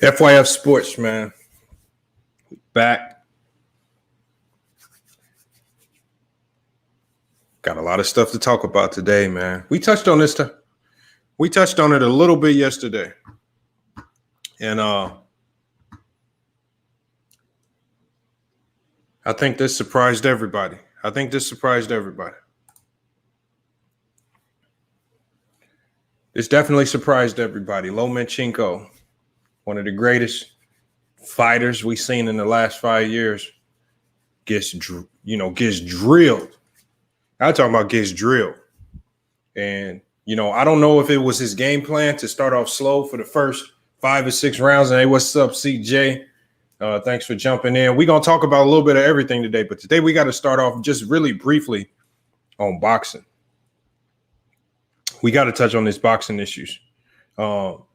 FYF Sports, man. Back. Got a lot of stuff to talk about today, man. We touched on this. We touched on it a little bit yesterday. And I think this surprised everybody. This definitely surprised everybody. Lomachenko, one of the greatest fighters we've seen in the last 5 years, gets drilled. I'm talking about gets drilled. And, I don't know if it was his game plan to start off slow for the first 5 or 6 rounds. And hey, what's up, CJ? Thanks for jumping in. We're going to talk about a little bit of everything today. But today we got to start off just really briefly on boxing. We got to touch on these boxing issues. For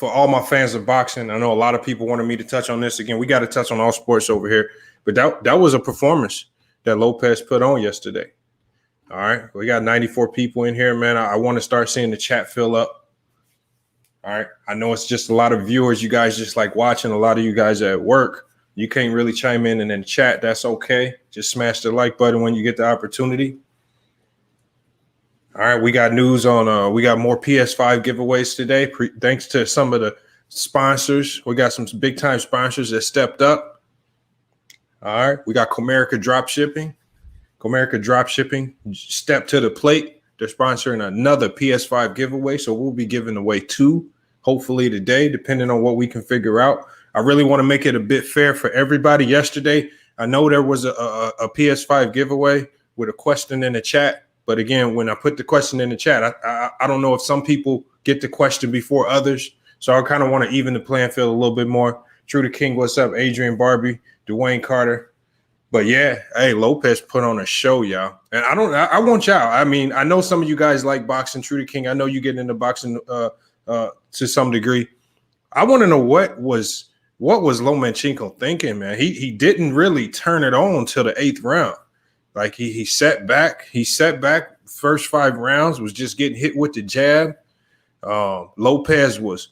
all my fans of boxing, I know a lot of people wanted me to touch on this again. We got to touch on all sports over here. But that was a performance that Lopez put on yesterday. All right. We got 94 people in here, man. I want to start seeing the chat fill up. All right. I know it's just a lot of viewers. You guys just like watching. A lot of you guys are at work. You can't really chime in and then chat. That's okay. Just smash the like button when you get the opportunity. All right, we got news on we got more PS5 giveaways today. Thanks to some of the sponsors. We got some big time sponsors that stepped up. All right, we got Comerica Dropshipping. Comerica Dropshipping stepped to the plate. They're sponsoring another PS5 giveaway, so we'll be giving away 2 hopefully today, depending on what we can figure out. I really want to make it a bit fair for everybody. Yesterday, I know there was a PS5 giveaway with a question in the chat. But again, when I put the question in the chat, I don't know if some people get the question before others. So I kind of want to even the playing field a little bit more. True to King, what's up? Adrian Barbie, Dwayne Carter. But yeah, hey, Lopez put on a show, y'all. And I want y'all. I mean, I know some of you guys like boxing, True to King. I know you get into boxing to some degree. I want to know what was Lomachenko thinking, man. He didn't really turn it on till the 8th round. Like he set back. First 5 rounds was just getting hit with the jab. Lopez was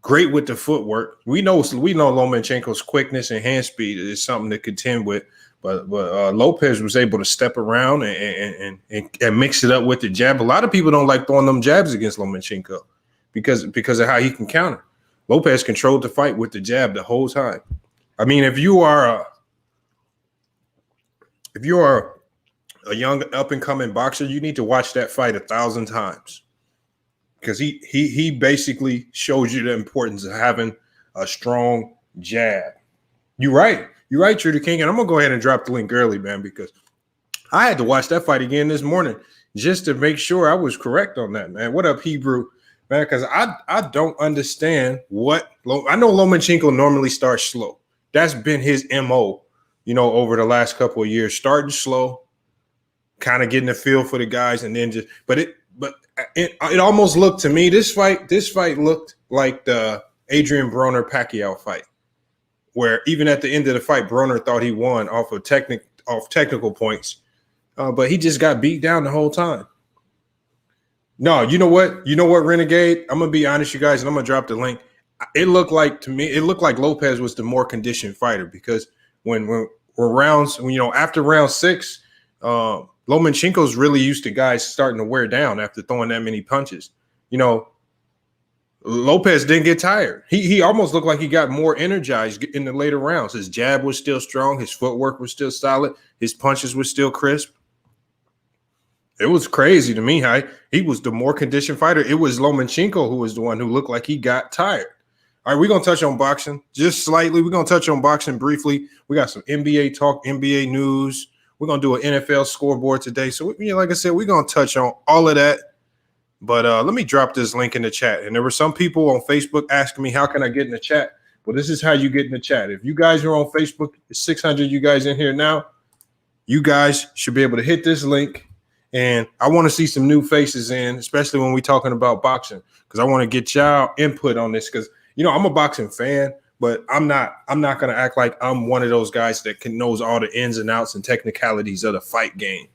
great with the footwork. We know Lomachenko's quickness and hand speed is something to contend with. But Lopez was able to step around and mix it up with the jab. A lot of people don't like throwing them jabs against Lomachenko because of how he can counter. Lopez controlled the fight with the jab the whole time. I mean, if you are a young up-and-coming boxer, you need to watch that fight 1,000 times because he basically shows you the importance of having a strong jab. You're right, True to King, and I'm going to go ahead and drop the link early, man, because I had to watch that fight again this morning just to make sure I was correct on that, man. What up, Hebrew? Man, because I don't understand I know Lomachenko normally starts slow. That's been his MO, over the last couple of years, starting slow, kind of getting a feel for the guys, and then it almost looked to me this fight looked like the Adrian Broner Pacquiao fight, where even at the end of the fight, Broner thought he won off technical points, but he just got beat down the whole time. No, you know what, Renegade? I'm gonna be honest, you guys, and I'm gonna drop the link. It looked like Lopez was the more conditioned fighter because when after round 6. Lomachenko's really used to guys starting to wear down after throwing that many punches. Lopez didn't get tired. He almost looked like he got more energized in the later rounds. His jab was still strong. His footwork was still solid. His punches were still crisp. It was crazy to me how he was the more conditioned fighter. It was Lomachenko who was the one who looked like he got tired. All right, we're going to touch on boxing just slightly. We're going to touch on boxing briefly. We got some NBA talk, NBA news. We're going to do an NFL scoreboard today. So, like I said, we're going to touch on all of that. But let me drop this link in the chat. And there were some people on Facebook asking me, how can I get in the chat? Well, this is how you get in the chat. If you guys are on Facebook, it's 600 you guys in here now. You guys should be able to hit this link. And I want to see some new faces in, especially when we're talking about boxing, because I want to get y'all input on this because, I'm a boxing fan. But I'm not going to act like I'm one of those guys that knows all the ins and outs and technicalities of the fight game.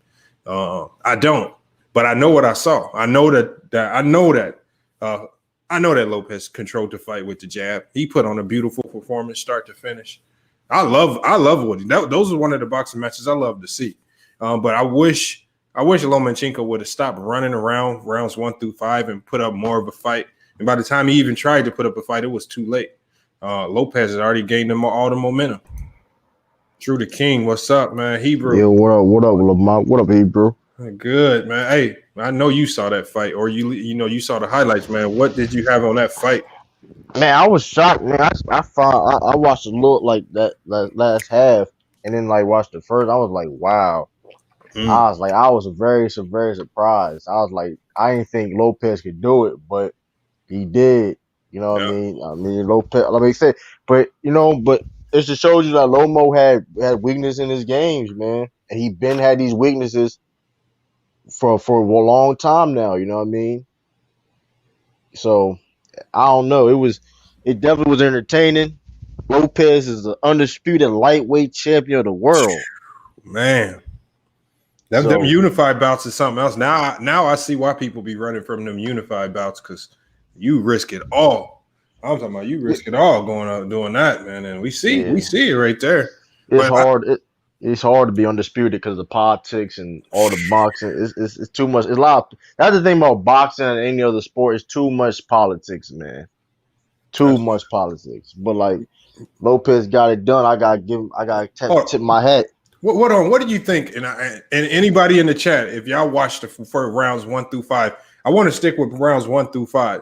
I don't, but I know what I saw. I know that I know that Lopez controlled the fight with the jab. He put on a beautiful performance, start to finish. I love what those are one of the boxing matches I love to see. But I wish Lomachenko would have stopped running around rounds 1 through 5 and put up more of a fight. And by the time he even tried to put up a fight, it was too late. Lopez had already gained him all the momentum. Drew the King, what's up, man? Hebrew. Yo, what up, Lamont? What up, Hebrew? Good, man. Hey, I know you saw that fight, or you saw the highlights, man. What did you have on that fight? Man, I was shocked, man. I watched a little like that last half, and then like watched the first. I was like, wow. I was very surprised. I was like, I didn't think Lopez could do it, but he did. You know what I mean? I mean Lopez. Let me say, but it just shows you that Lomo had weakness in his games, man, and he been had these weaknesses for a long time now. You know what I mean? So I don't know. It definitely was entertaining. Lopez is the undisputed lightweight champion of the world. Man. Them unified bouts is something else. Now I see why people be running from them unified bouts, because you risk it all. I'm talking about you risk it all going out doing that, man. And we see it right there. It's hard. It's hard to be undisputed because of the politics and all the boxing. It's too much. It's a lot. That's the thing about boxing and any other sport. It's too much politics, man. Too much politics. But like Lopez got it done. I gotta tip my hat. What do you think? And anybody in the chat, if y'all watched the for rounds 1 through 5, I want to stick with rounds 1 through 5.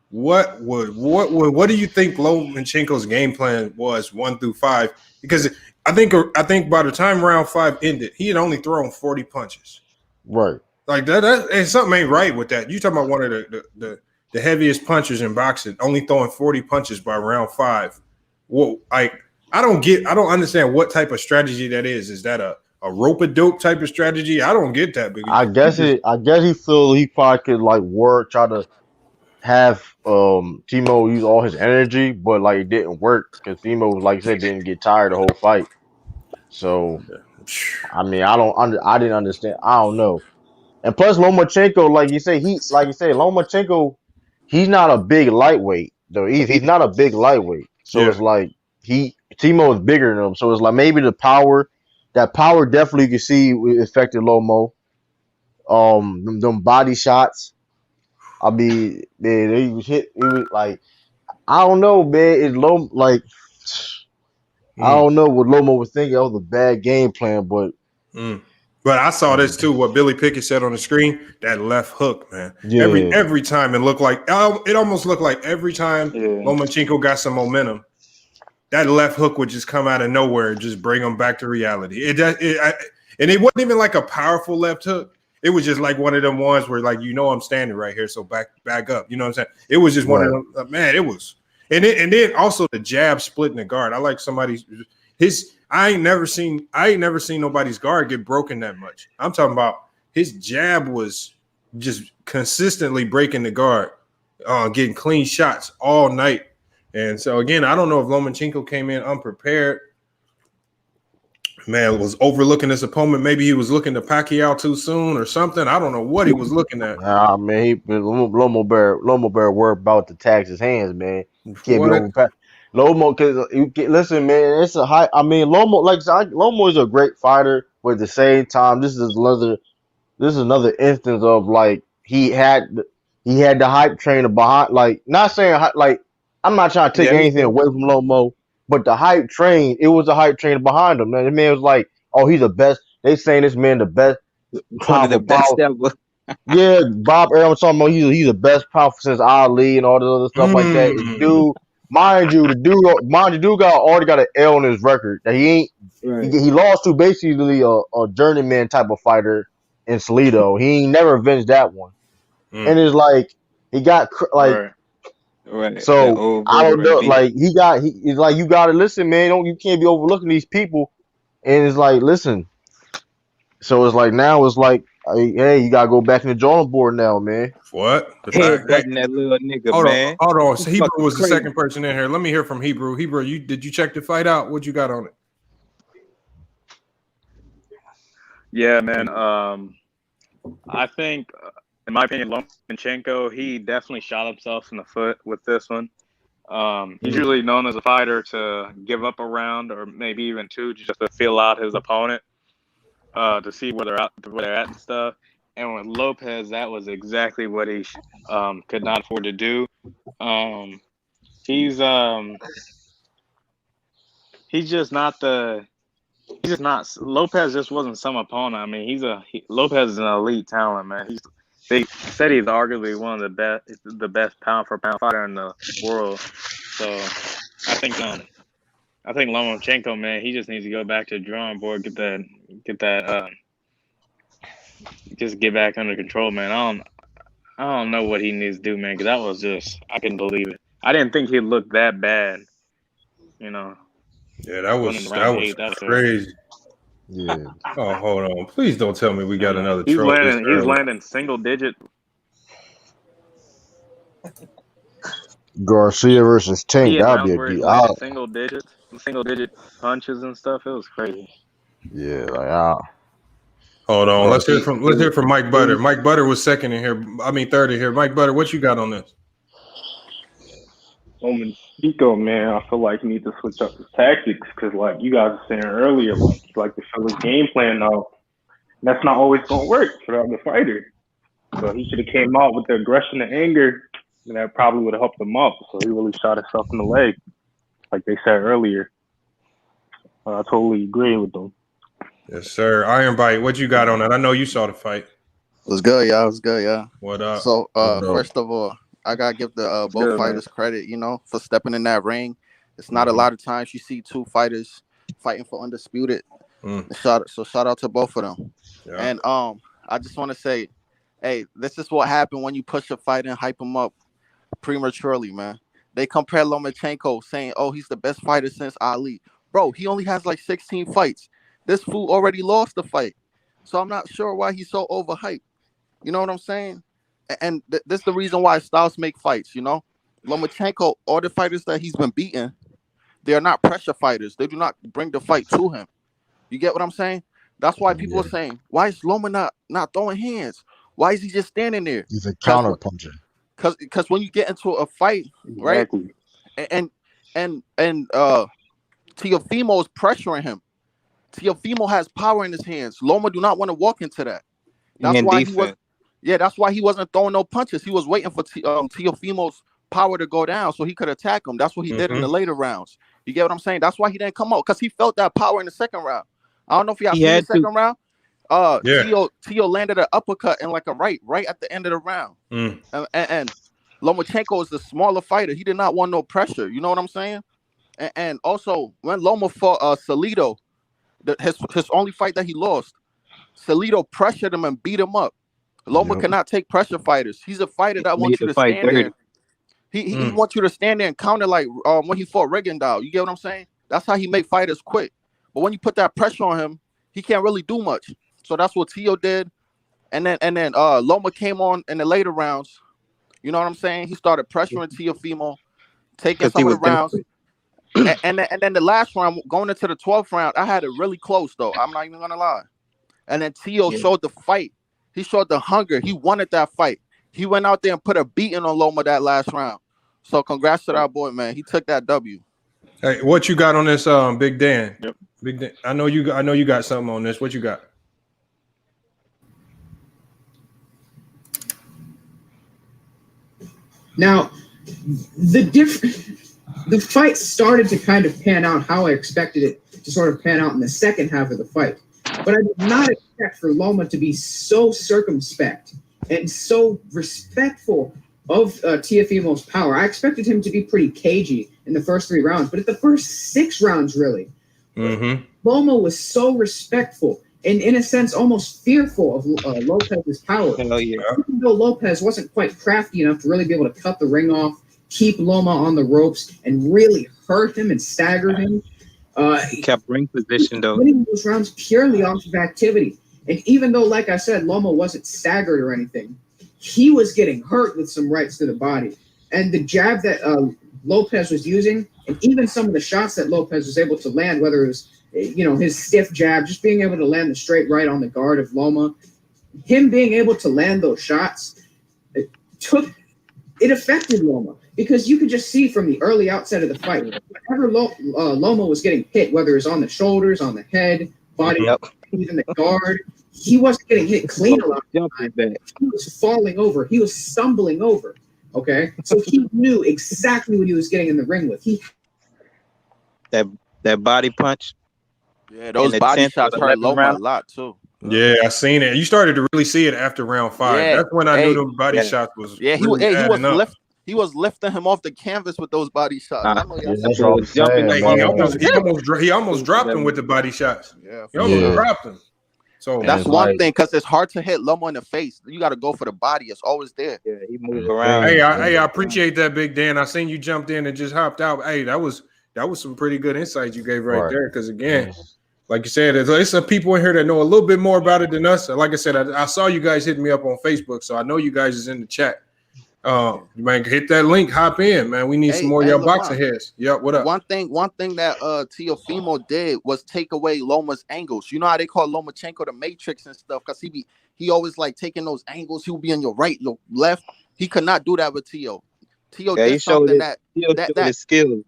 What do you think Lomachenko's game plan was 1 through 5? Because I think by the time round 5 ended, he had only thrown 40 punches. Right. Like that and something ain't right with that. You talking about one of the heaviest punchers in boxing, only throwing 40 punches by round 5. Well, like I don't understand what type of strategy that is. Is that a rope-a-dope type of strategy? I don't get that. I guess he feel he probably could try to have Timo use all his energy, but like it didn't work because Timo, like I said, didn't get tired the whole fight. So I mean, I didn't understand. I don't know. And plus Lomachenko, Lomachenko, he's not a big lightweight though. He's not a big lightweight. So it's like Timo is bigger than him. So it's like maybe that power definitely you could see affected Lomo. Them body shots. I mean, man, he was like, I don't know, man. It's low, like, I don't know what Lomo was thinking. That was a bad game plan, but. But I saw this too. What Billy Pickett said on the screen, that left hook, man. Yeah. Every time it looked like it almost looked like every time Lomachenko got some momentum, that left hook would just come out of nowhere and just bring him back to reality. And it wasn't even like a powerful left hook. It was just like one of them ones where, like, I'm standing right here, so back up. You know what I'm saying? It was just one of them. Man, it was. And then also the jab splitting the guard. I like I ain't never seen nobody's guard get broken that much. I'm talking about his jab was just consistently breaking the guard, getting clean shots all night. And so again, I don't know if Lomachenko came in unprepared. Man, was overlooking his opponent. Maybe he was looking to Pacquiao too soon or something. I don't know what he was looking at. Man, Lomo Bear worried about to tax his hands, man. Can't be over Lomo, because listen, man, it's a high. I mean, Lomo, Lomo is a great fighter, but at the same time, this is another instance of like he had the hype train behind. Like, not saying like I'm not trying to take anything away from Lomo, but the hype train, it was a hype train behind him. Man, the man was like, oh, he's the best. They saying this man the best. One of the best ever. Yeah, Bob Arum was talking about he's the best powerful since Ali and all this other stuff like that. Dude. Mind you, the dude already got an L on his record that he ain't. Right. He lost to basically a journeyman type of fighter in Salido. He ain't never avenged that one, and it's like he got like. Right. So I don't know. Like he's like, you gotta listen, man. You can't be overlooking these people, and it's like, listen. So it's like now it's like, hey, you gotta go back in the drawing board now, man. What? Headbutting that little nigga, man. Hold on. So Hebrew was the second person in here. Let me hear from Hebrew. Hebrew, did you check the fight out? What you got on it? Yeah, man. I think in my opinion, Lomachenko, he definitely shot himself in the foot with this one. He's usually known as a fighter to give up a round or maybe even two just to feel out his opponent, to see where they're at and stuff. And with Lopez, that was exactly what he could not afford to do. He's just not Lopez just wasn't some opponent. I mean, Lopez is an elite talent, man. They said he's arguably one of the best pound for pound fighter in the world. So I think Lomachenko, man, he just needs to go back to the drawing board, just get back under control, man. I don't know what he needs to do, man, because that was just, I couldn't believe it. I didn't think he'd look that bad, you know. Yeah, that was crazy. Yeah. Oh, hold on. Please don't tell me we got another He's trophy. He's landing single digit. Garcia versus Tank. That'd be a good single digit punches and stuff. It was crazy. Yeah, Hold on. Let's hear from Mike Butter. Mike Butter was third in here. Mike Butter, what you got on this? Lomachenko, man, I feel like he needs to switch up his tactics because, like you guys were saying earlier, like to fill his game plan out. That's not always going to work for the other fighter. So he should have came out with the aggression and anger, and that probably would have helped him up. So he really shot himself in the leg, like they said earlier. I totally agree with them. Yes, sir. Iron Bite, what you got on that? I know you saw the fight. What's good, y'all? What's good, y'all? What up? So, first of all, I gotta give the both fighters credit, for stepping in that ring. It's not a lot of times you see two fighters fighting for undisputed. So shout out to both of them. Yeah. And I just want to say, hey, this is what happened when you push a fighter and hype him up prematurely, man. They compare Lomachenko saying, "Oh, he's the best fighter since Ali." Bro, he only has like 16 fights. This fool already lost the fight, so I'm not sure why he's so overhyped. You know what I'm saying? And this is the reason why styles make fights, Lomachenko, all the fighters that he's been beating, they are not pressure fighters. They do not bring the fight to him. You get what I'm saying? That's why people are saying, why is Loma not throwing hands? Why is he just standing there? He's a counter puncher. Because when you get into a fight, right? And Teofimo is pressuring him. Teofimo has power in his hands. Loma do not want to walk into that. That's why he wasn't throwing no punches. He was waiting for Teofimo's power to go down so he could attack him. That's what he did in the later rounds. You get what I'm saying? That's why he didn't come out, because he felt that power in the second round. I don't know if y'all seen the second round. Teo landed an uppercut and like a right at the end of the round. And Lomachenko is the smaller fighter. He did not want no pressure. You know what I'm saying? And also, when Loma fought Salido, his only fight that he lost, Salido pressured him and beat him up. Loma cannot take pressure fighters. He's a fighter that wants you to stand there. He wants you to stand there and counter like when he fought Rigondeaux. You get what I'm saying? That's how he make fighters quit. But when you put that pressure on him, he can't really do much. So that's what Teo did. And then Loma came on in the later rounds. You know what I'm saying? He started pressuring Teofimo, taking some of the rounds. And then the last round, going into the 12th round, I had it really close, though. I'm not even going to lie. And then Teo showed the fight. He showed the hunger. He wanted that fight. He went out there and put a beating on Loma that last round. So congrats to that boy, man. He took that W. Hey, what you got on this, Big Dan? Yep. Big Dan. I know you got something on this. What you got? Now, the fight started to kind of pan out how I expected it to sort of pan out in the second half of the fight. But I did not expect for Loma to be so circumspect and so respectful of Teofimo's power. I expected him to be pretty cagey in the first 3 rounds, but at the first 6 rounds, really, Loma was so respectful and, in a sense, almost fearful of Lopez's power. Even though Lopez wasn't quite crafty enough to really be able to cut the ring off, keep Loma on the ropes, and really hurt him and stagger him. He kept ring position, though. Winning those rounds purely off of activity. And even though, like I said, Loma wasn't staggered or anything, he was getting hurt with some rights to the body. And the jab that Lopez was using, and even some of the shots that Lopez was able to land, whether it was his stiff jab, just being able to land the straight right on the guard of Loma, him being able to land those shots, it affected Loma, because you could just see from the early outset of the fight, whenever Loma was getting hit, whether it was on the shoulders, on the head, body, even the guard, he wasn't getting hit clean a lot of the time. He was falling over. He was stumbling over. Okay, so he knew exactly what he was getting in the ring with. That body punch. Yeah, those body shots hurt Loma a lot too. Yeah, I seen it. You started to really see it after round 5. Yeah. That's when I knew the body shots was. Yeah, he was lifting him off the canvas with those body shots. He almost dropped him with the body shots. Yeah, he almost dropped him. So that's one thing, because it's hard to hit Loma in the face. You got to go for the body. It's always there. Yeah, he moved around. Hey, I appreciate that, Big Dan. I seen you jumped in and just hopped out. Hey, that was some pretty good insight you gave right there. Because again, like you said, there's some people in here that know a little bit more about it than us. Like I said, I saw you guys hitting me up on Facebook, so I know you guys is in the chat. You might hit that link, hop in, man. We need some more of y'all boxing heads. Yep, what up? One thing that Teofimo did was take away Loma's angles. You know how they call Lomachenko the Matrix and stuff, because he always like taking those angles. He would be on your right, your left. He could not do that with Teo. Teo did something that skills.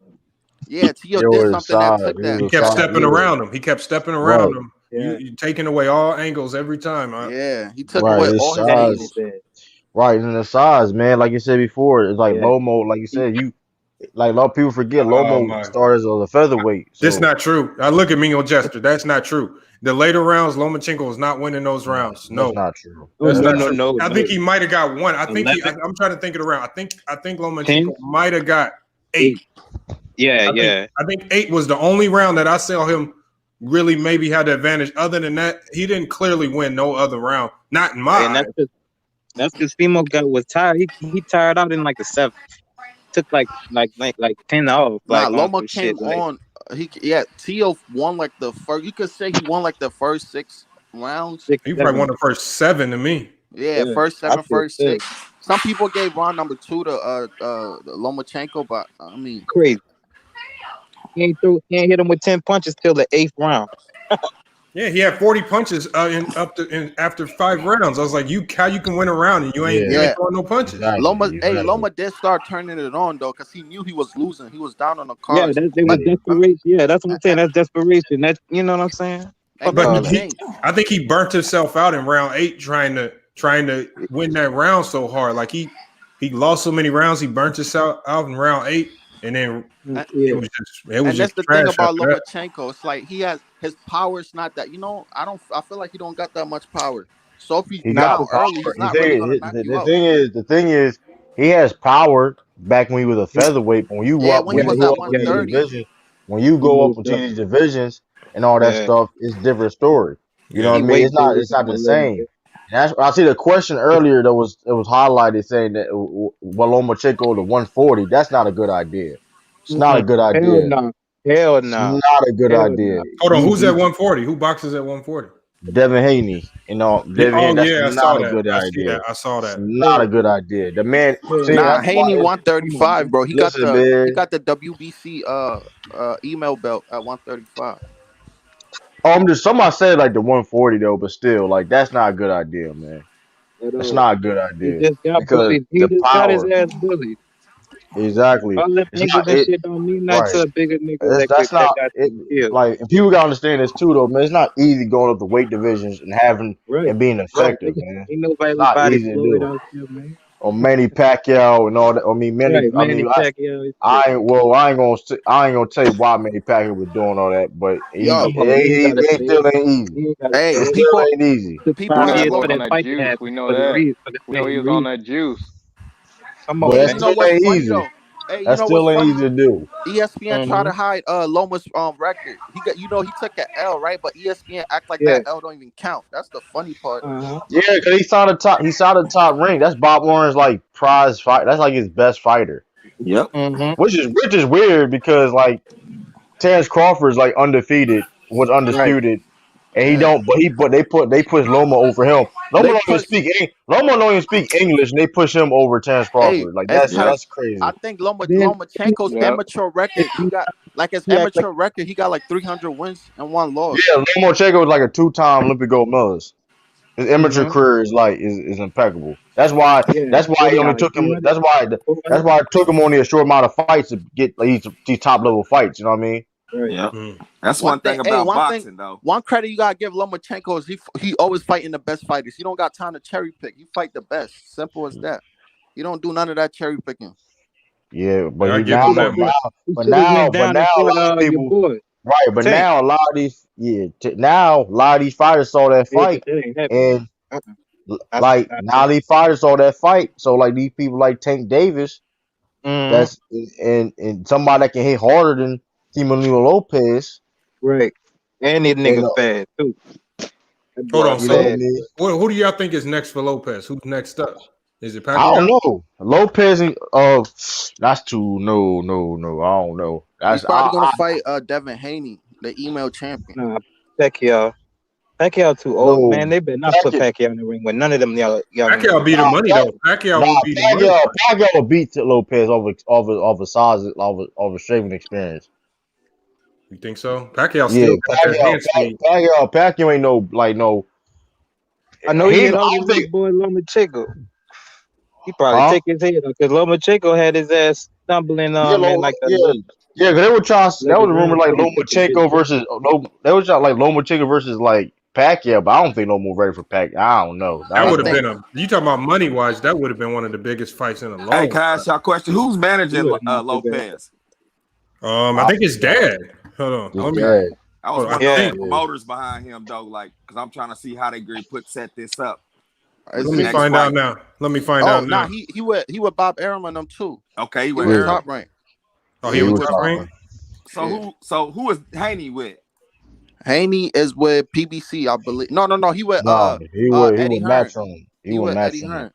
Yeah, Teo did something that took that. He kept stepping around him. He kept stepping around him. Yeah. You taking away all angles every time. Yeah, he took away all his angles. Right, and the size, man, like you said before, it's like Lomo, like you said, like a lot of people forget Lomo started as a featherweight. So. That's not true. I look at Mingo Jester. That's not true. The later rounds, Lomachenko was not winning those rounds. No, that's not true. That's not true. No. I think he might have got one. I'm trying to think it around. I think Lomachenko might have got 8. I think 8 was the only round that I saw him really maybe had the advantage. Other than that, he didn't clearly win no other round. Not in my eyes. That's because Fimo was tired. He tired out in like the 7th. Took like 10 off. Loma came on. Teo won like the first. You could say he won like the first 6 rounds. He probably won the first 7 to me. Yeah, first 7, first 6. Some people gave round number 2 to Lomachenko, but I mean, crazy. He ain't hit him with 10 punches till the 8th round. Yeah, he had 40 punches after 5 rounds. I was like, how you can win a round and you ain't throwing no punches? Exactly. Loma did start turning it on though, because he knew he was losing. He was down on the card. Yeah, desperation. Yeah, that's what I'm saying. That's desperation. That's, you know what I'm saying. But I think he burnt himself out in round 8 trying to win that round so hard. Like he lost so many rounds, he burnt himself out in round 8. And then it was that's the thing about Lomachenko. It's like he has his power is not that. I feel like he don't got that much power. So if he's not early, he's not really gonna knock you out. The thing is, he has power back when he was a featherweight. But when you go up when you go up into these divisions and all that stuff, it's a different story. You know what I mean? It's not the same. And I see the question earlier that was highlighted saying that Lomachenko to 140. That's not a good idea. It's not a good idea. Hell no. It's not a good idea. Hold on, who's at 140? Who boxes at 140? Devin Haney. That's not a good idea. I saw that. It's not a good idea. The man. Haney 135, bro. He got the WBC email belt at 135. Somebody said like the 140 though, but still, like that's not a good idea, man. That's not a good idea. He just got his ass bullied. Exactly. All that shit don't mean nothing to a bigger nigga. That's not like, and people gotta understand this too, though, man. It's not easy going up the weight divisions and and being effective, man. It's not easy to do. Man. Or Manny Pacquiao and all that. I mean, Pacquiao. I ain't gonna tell you why Manny Pacquiao was doing all that, but it still ain't easy. It still ain't easy. The people that juice. We know that. We know he was on that juice. That still ain't easy. That still ain't easy to do. ESPN tried to hide Loma's record. He took an L, right? But ESPN act like that L don't even count. That's the funny part. Yeah, because he signed a top ring. That's Bob Warren's like prize fight. That's like his best fighter. Yep. Which is weird because like Terrence Crawford's like undefeated, was undisputed. And he don't, but they push Loma over him. Loma don't even speak English, and they push him over Terrence Crawford. That's crazy. I think Lomachenko's amateur record, he got like 300 wins and 1 loss. Yeah, Lomachenko was like a 2-time Olympic gold medalist. His amateur career is like is impeccable. That's why he only took him. That's why it took him only a short amount of fights to get like, these top level fights. You know what I mean? Right. Yeah. That's one thing about boxing, though. One credit you gotta give Lomachenko is he always fighting the best fighters. He don't got time to cherry pick. He fight the best. Simple as that. He don't do none of that cherry picking. Yeah, but I now, give him that much. but now, a lot of people, right? But now a lot of these, now a lot of these fighters saw that fight, and like now these fighters saw that fight. So like these people like Tank Davis, that's and somebody that can hit harder than Teofimo Lopez, right? And these niggas bad too. Hold on, so who do y'all think is next for Lopez? Who's next up? Is it Pacquiao? I don't know. Lopez, that's too no. I don't know. He's probably gonna fight Devin Haney, the email champion. Nah, Pacquiao too old, man. They better not put Pacquiao in the ring with none of them y'all. Pacquiao beat the money though. Pacquiao will beat the money. Pacquiao will beat Lopez over size, over shaving experience. You think so? Pacquiao still got that hand speed. Pacquiao ain't no. I know he hit over big boy Lomachenko. He probably take his head off because Lomachenko had his ass stumbling on like that. Yeah, because they were trying. That was a rumor like Lomachenko versus. They was like Lomachenko versus like Pacquiao, but I don't think no more ready for Pacquiao. I don't know. That would have been you talking about money wise. That would have been one of the biggest fights in a long time. Hey, can I ask y'all a question? Who's managing Lopez? I think his dad. Hold on. I was wondering promoters behind him though, like because I'm trying to see how they set this up. Let me find out now. Nah, he with Bob Arum and them too. Okay, he went top rank. Oh, he was top rank. So who is Haney with? Haney is with PBC, I believe. No. He with he with Matchroom. He with Eddie Hearn.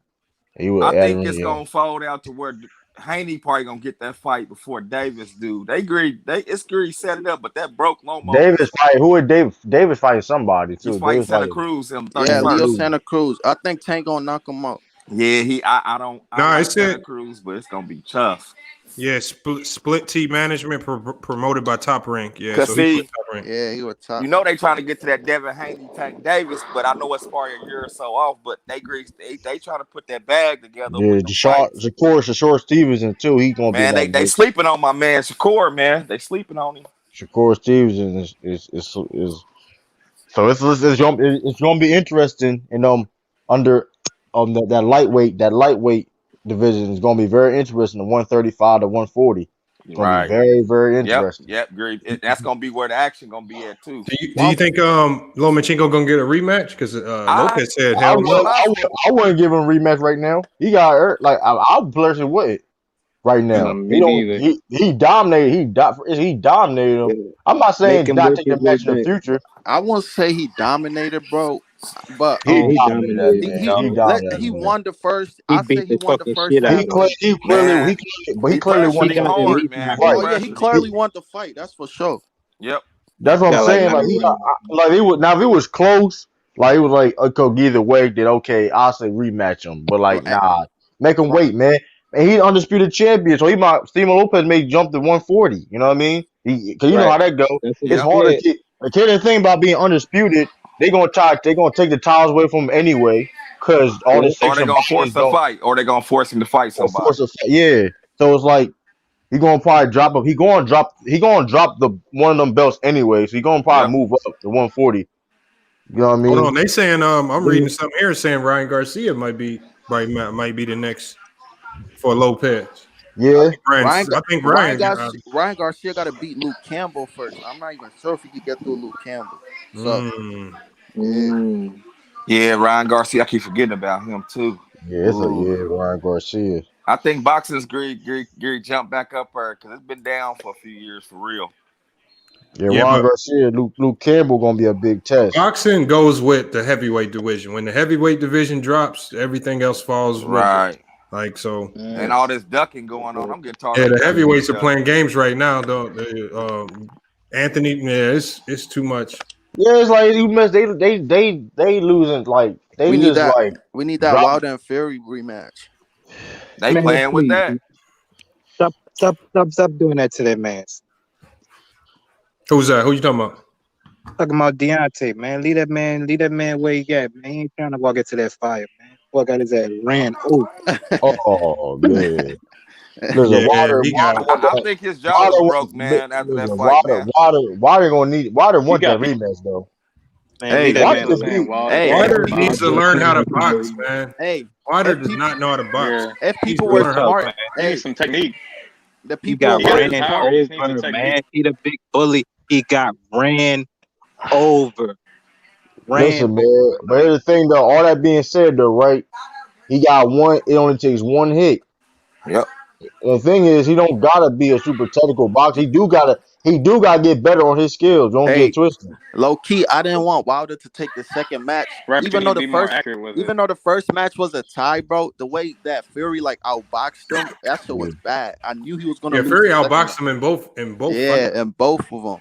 I think it's gonna fold out to where Haney probably gonna get that fight before Davis do. It's agreed set it up, but that broke Lomo. Davis fight. Who would Davis fighting somebody too? He's fighting Santa Cruz. Leo Santa Cruz. I think Tank gonna knock him out. Yeah, I don't. I like Santa Cruz, but it's gonna be tough. Yeah, split T management promoted by Top Rank. Yeah, so he was Top Rank. Yeah, he was top. You know they trying to get to that Devin Haney, Tank Davis, but I know it's probably a year or so off. But they trying to put that bag together. Yeah, Shakur Stevenson too. He gonna be they sleeping on my man Shakur. Man, they sleeping on him. Shakur Stevenson is so it's gonna be interesting. And under that lightweight division is going to be very interesting. The 135 to 140. It's going to be very, very interesting. Yep, great. That's going to be where the action going to be at too. Do you think Lomachenko going to get a rematch? Because Lopez said hell no. I wouldn't give him a rematch right now. He got hurt. Like I personally wouldn't right now. He dominated. He dominated him. I'm not saying not take the match in the future. I won't say he dominated, bro. But he won the first. I say he won the first. He clearly won the hard, man. Oh yeah, he clearly won the fight. That's for sure. Yep. That's what I'm saying. Like he would now if it was close, like it was like okay, either way, then okay, I'll say rematch him. But like nah, make him wait, man. And he's undisputed champion, so Teofimo Lopez may jump to 140. You know what I mean? Because you know how that goes. It's hard to keep. The thing about being undisputed. They're gonna take the titles away from him anyway, because all this. Or they're gonna force the fight, or they're gonna force him to fight somebody. Yeah, so it's like he's gonna probably drop up. He gonna drop the one of them belts anyway. So he's gonna probably move up to 140. You know what I mean? Hold on, they saying I'm reading something here saying Ryan Garcia might be the next for Lopez. Yeah, Ryan Garcia got to beat Luke Campbell first. I'm not even sure if he could get through Luke Campbell. So, yeah, Ryan Garcia. I keep forgetting about him too. Yeah, Ryan Garcia. I think boxing's great jump back up there because it's been down for a few years for real. Yeah, Ryan Garcia, Luke Campbell gonna be a big test. Boxing goes with the heavyweight division. When the heavyweight division drops, everything else falls. Right. Like so, and all this ducking going on. I'm getting tired. Yeah, the heavyweights are playing games right now, though. Anthony, it's too much. Yeah, it's like you mess. They losing like they we just need that, like we need that Wilder and Fury rematch. They playing with that. Stop doing that to that man. Who's that? Who you talking about? Talking about Deontay, man. Leave that man where he at, man. He ain't trying to walk into that fire, man. Boy got his ass ran over. Oh man. Listen, Yeah, he got. I think his jaw was broke, man, after that fight, man. Water gonna need Water He want got that me. rematch though. Man, Hey, leave that Water man just alone. saying beat Wilder. Hey, Wilder if needs to people, learn how to box, man. hey, Wilder if does people, not know how to box. Yeah, if He's people gonna were learn What's how to up, smart, man? he hey, needs some technique. the He people got He got were the ran power. He just needs the over, technique. man. He the big bully. He got ran over. Listen, man. But here's the thing though, all that being said though, right? He got one, it only takes one hit. Yep. And the thing is, he don't gotta be a super technical boxer. He do gotta get better on his skills. Don't get Hey, it twisted. low key, I didn't want Wilder to take the second match, Right, even you though need to be more accurate with it. the first match was a tie, bro. The way that Fury like outboxed him, that shit was bad. I knew he was gonna Yeah, lose. Fury The second outboxed match. him in both Yeah, fights. and both of them.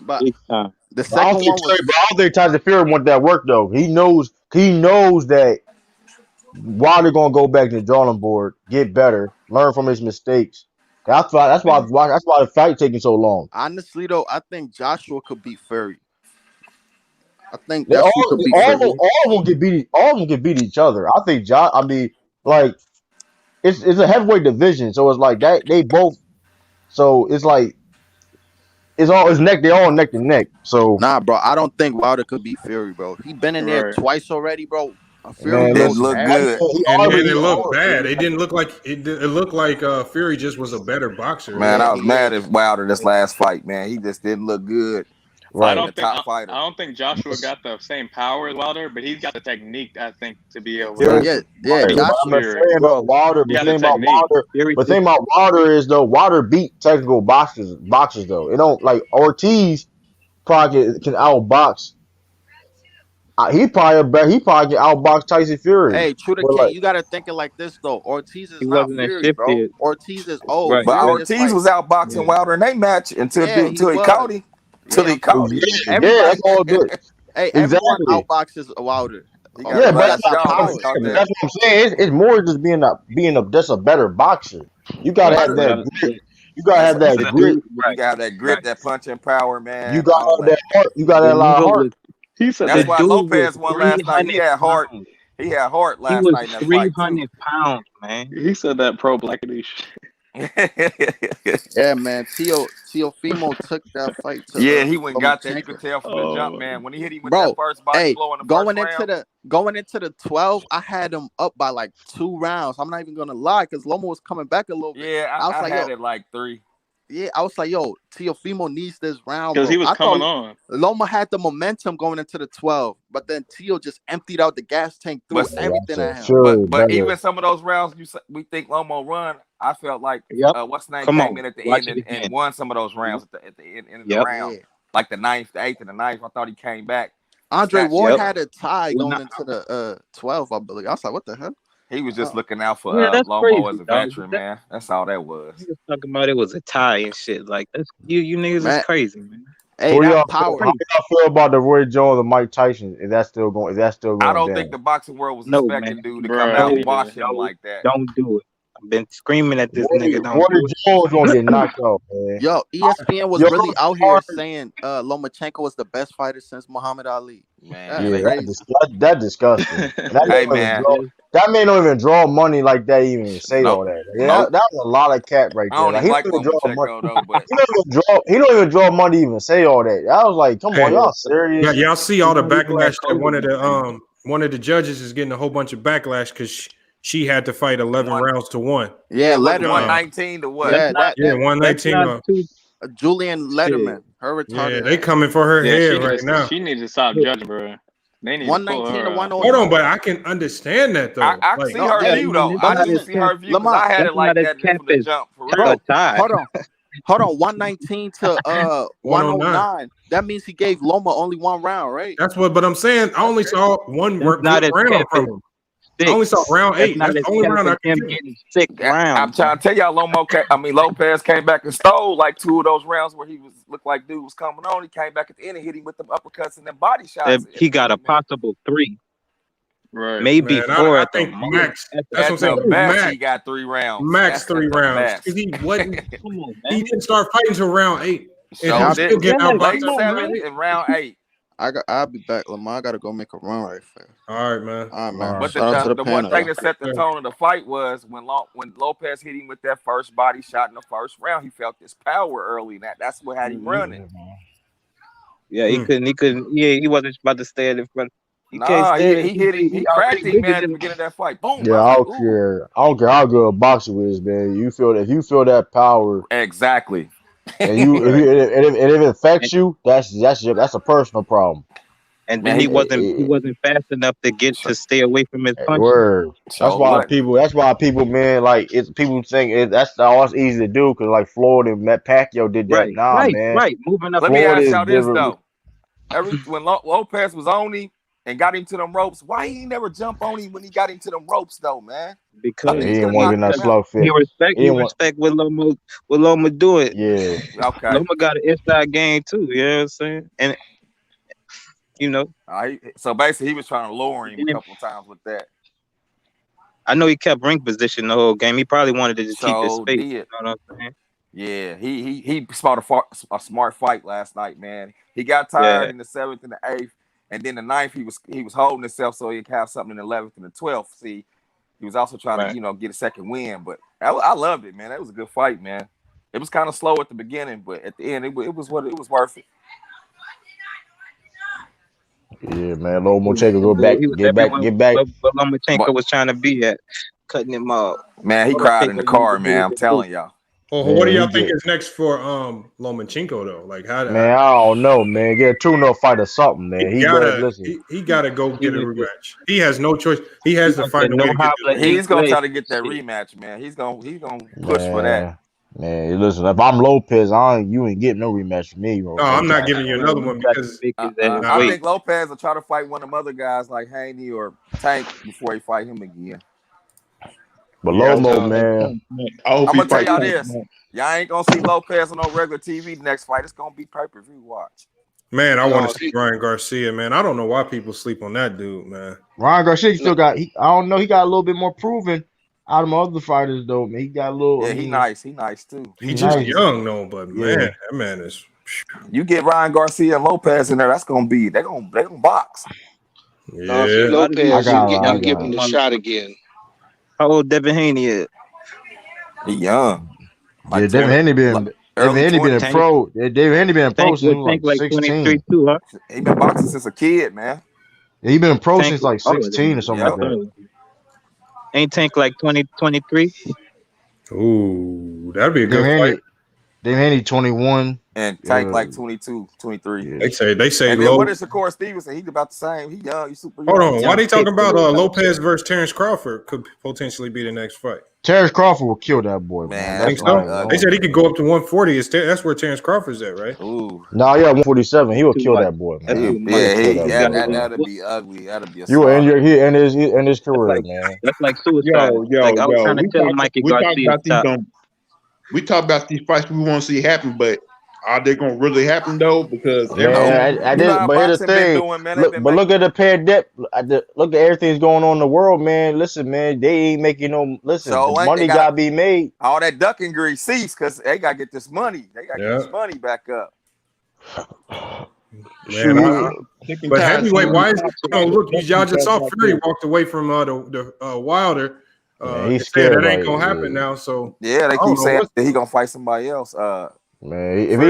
But Big time. the But I second one was don't think Tyson Fury want that work though. He knows that Wilder gonna go back to the drawing board, get better, learn from his mistakes. That's why the fight taking so long. honestly though, I think Joshua could beat Fury. I think They that's all, who could beat all, Fury. of them, all of them can beat each other. I think like it's a heavyweight division, so it's like that they both. So it's like it's neck. They're all neck to neck. So Nah, bro, I don't think Wilder could beat Fury, bro. He been in there Right. twice already, bro. Fury man, goes listen, half. And it looked bad. It didn't look like it. It looked like Fury just was a better boxer. Man, Yeah, I was mad at Wilder this last fight, man. He just didn't look good. I right. don't think Joshua got the same power as Wilder, but he's got the technique. I think to be able Yeah, to yeah, Right. beat But I'm Joshua. Fury. saying about Wilder, He got the technique. but thing about Wilder is though Wilder beat technical boxers though. It don't like Ortiz probably can outbox. He probably can outbox Tyson Fury. Hey, true to But King, like, you gotta think it like this though. Ortiz is He not wasn't as Fury, bro. shifty. Ortiz is old. Right. But Fury Ortiz is like, was outboxing Yeah. Wilder in their match until Yeah, until he he caught was. him. Till yeah, he caught him. everybody. that's all good. Hey, everyone Exactly. outboxes Wilder. He got Yeah, a but last That's shot when he power. caught that. that's what I'm saying. It's more just being just a better boxer. You gotta have that grit. You gotta have that The grit. dude, you gotta have that grit, that punching power, man. You gotta all have that heart. You gotta The have a lot of nigga heart. was He said That's the why dude Lopez was won last night. He 300 had heart. pounds. He had heart He last was night in that fight 300 pounds, man. he said that pro blackity shit. too. Yeah, man. Teofimo took that fight to Yeah, he went and got that. You Lomachenko. could tell from the jump, man. When he hit him with Bro, that first body hey, blow in the going first into round. the 12, I had him up by like 2 rounds. I'm not even gonna lie, because Loma was coming back a little bit. Yeah, I was I like, had yo, it like 3. yeah, I was like, yo, Teofimo needs this round, Because bro. he was I coming thought on. Loma had the momentum going into the 12, but then Teo just emptied out the gas tank, threw But- everything at him. Sure, But better. even some of those rounds we think Lomo run, I felt like Yep. what's the name Come came on, in at the watch end it again. and won some of those rounds at the end of the Yep. round. Yeah. Like the 9th, the 8th, and the 9th. I thought he came back. Andre Snatched Ward it. had a tie Well, going not- into the 12, I believe. I was like, what the hell? He was just looking out for Yeah, that's Lomo crazy, as a dog. veteran, man. That's all that was. He was talking about it was a tie and shit. Like that's you niggas Man. is crazy, man. Hey, How that power. y'all feel about the Roy Jones and Mike Tyson? Is that still going? I don't down? think the boxing world was No, expecting man. dude to Bruh, come out me and wash neither. him like that. Don't do it. I've been screaming at this nigga. Don't Roy do it. Jones gonna get knocked out, man. Yo, ESPN was Yo, really out here saying Lomachenko was the best fighter since Muhammad Ali. Man. That's Yeah, crazy. that's disgusting. And that Hey, man man. that man don't even draw money like that. Even say Nope. all that. Nope. That was a lot of cap right I there. don't Like, even like he don't even draw money. Lomachenko though, but He don't even draw money. Even say all that. I was like, come on, Hey. y'all serious? Yeah, y'all see all the You know, we backlash that like one of the judges is getting a whole bunch of backlash because she had to fight 11 rounds to 1. Yeah, what, Letterman. 119 to what? Yeah, that Yeah, That's 119. not too. Julian Letterman. Her Yeah, retarded. they coming for her head right now. She needs to stop judging, bro. They need to pull 119 her to out. 109. Hold on, but I can understand that though. I can Like, see No, her hey, view though. that's I not didn't as see her view because Lamar, I had that's it like not as that from the campus. jump for That's real. a tie. Hold on, 119 to 109. That means he gave Loma only 1 round, right? that's what. But I'm saying I only saw one That's not as round campus. from him. I 6. only saw round That's 8. not That's as the only round I campus. can Him see. getting 6 I'm rounds. trying to tell y'all, Lopez came back and stole like 2 of those rounds where he looked like dude was coming on. He came back at the end and hit him with them uppercuts and them body shots. He got a possible 3, Right. maybe Man, 4 I at the think most. Max. That's what I'm At saying. the best, Max, he got 3 rounds. Max That's 3 at the rounds best. because he wasn't. Come on, He man. didn't start fighting till round 8. And So still get out by late 7th and round 8. I'll be back, Lamar. I gotta go make a run right fast. All right, man. All right, man. But Shout out to the the one panel. thing that set the tone of the fight was when Lopez hit him with that first body shot in the first round. He felt this power early. That's what had him running. Yeah, he couldn't. Yeah, he wasn't about to stay in front. He hit him. He cracked him, man, at the beginning of that fight. Boom. Yeah, I don't care. I don't care how good a boxer is, man. If you feel that power, exactly, and if it affects you, that's a personal problem. And then he wasn't fast enough to stay away from his punches. Word. That's why people, man, like people think that's all it's easy to do because like Floyd and Matt Pacquiao did that. Man. Right. Moving up. Let me ask y'all this though. When Lopez was on him and got him to them ropes, why he never jump on him when he got him to them ropes though, man? Because he didn't want to get that slow fit. He respect what Loma do it. Yeah. Okay. Loma got an inside game too. You know what I'm saying? And so basically he was trying to lower him a couple of times with that. I know he kept ring position the whole game. He probably wanted to just keep his space. You know what I'm saying? Yeah, he fought a smart fight last night, man. He got tired in the 7th and the 8th, and then the 9th he was holding himself so he could have something in the 11th and the 12th. See, he was also trying to get a second win, but I loved it, man. That was a good fight, man. It was kind of slow at the beginning, but at the end it was worth it. Yeah, man. Lomachenko go back, get back. But Lomachenko was trying to be at cutting him off. Man, he cried in the car, man. I'm telling y'all. What do y'all think is next for Lomachenko though? Like how? Man, I don't know, man. Get a 2-0 fight or something, man. He gotta go get a rematch. He has no choice. He has to find a way to get He's gonna try to get that rematch, man. He's gonna push for that. Man, listen, if I'm Lopez, you ain't getting no rematch from me. No, I'm not giving you another one because I think Lopez will try to fight one of them other guys like Haney or Tank before he fight him again. But Lomo, man, I'm gonna tell y'all this: y'all ain't gonna see Lopez on no regular TV next fight. It's gonna be pay-per-view watch. Man, I want to see Ryan Garcia, man. I don't know why people sleep on that dude, man. Ryan Garcia still got. I don't know. He got a little bit more proven out of my other fighters, though. Man, he got a little. Yeah, he nice. He nice too. He's just young, though. But man, that man is. You get Ryan Garcia and Lopez in there, they're gonna box. Yeah, Lopez, you give him the shot again. How old Devin Haney is? He young. Like Devin Haney been a pro. David Haney been a pro since like 16. Too, huh? He been boxing since a kid, man. Yeah, he been a pro since like 16 or something like that. Ain't Tank like 23? Ooh, that'd be a good fight. David Haney 21. And Tank like 22, 23. Yeah. They say and then what is Shakur Stevenson? He's about the same. He young. He's super young. Hold on. Why they talking about Lopez versus Terrence Crawford could potentially be the next fight? Terrence Crawford will kill that boy, man. I think so. They said he could go up to 140. That's where Terrence Crawford's at, right? Ooh. No, 147. He will kill that boy, man. That'll be ugly. That'll be a you will end his career, man. That's like suicide. I was trying to tell Mikey Garcia. We talk about these fights we want to see happen, but are they gonna really happen though? Because but here's the thing. Look at the pandemic. Look at everything's going on in the world, man. Listen, man, they ain't making no. Listen, so money gotta be made. All that ducking grease cease because they gotta get this money. They gotta get this money back up. Man, but heavyweight, why is look? Y'all just saw Fury walked away from the Wilder. He's scared. That ain't gonna happen now. So yeah, they keep saying that he gonna fight somebody else. Man, if he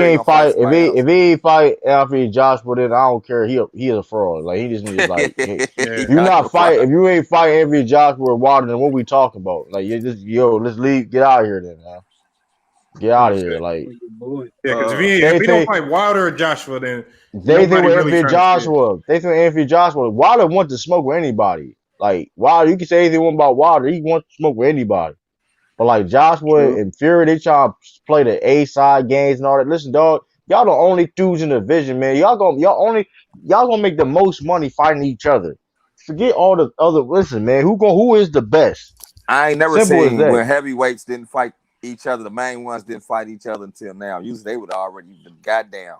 ain't fight Anthony Joshua, then I don't care. He a fraud. Like he just needs like if you ain't fighting Anthony Joshua or Wilder, then what we talking about? Like let's leave. Get out of here, then, man. Get out of here, like because if he don't fight Wilder or Joshua, then they think with Anthony Joshua. They think Anthony Joshua. Wilder wants to smoke with anybody. Like Wilder, you can say anything about Wilder. He wants to smoke with anybody. But like Joshua and Fury, they try to play the A-side games and all that. Listen, dog, y'all the only dudes in the division, man. Y'all gonna make the most money fighting each other. Forget all the other. Listen, man, who is the best? I ain't never seen when heavyweights didn't fight each other. The main ones didn't fight each other until now. Usually they would already been goddamn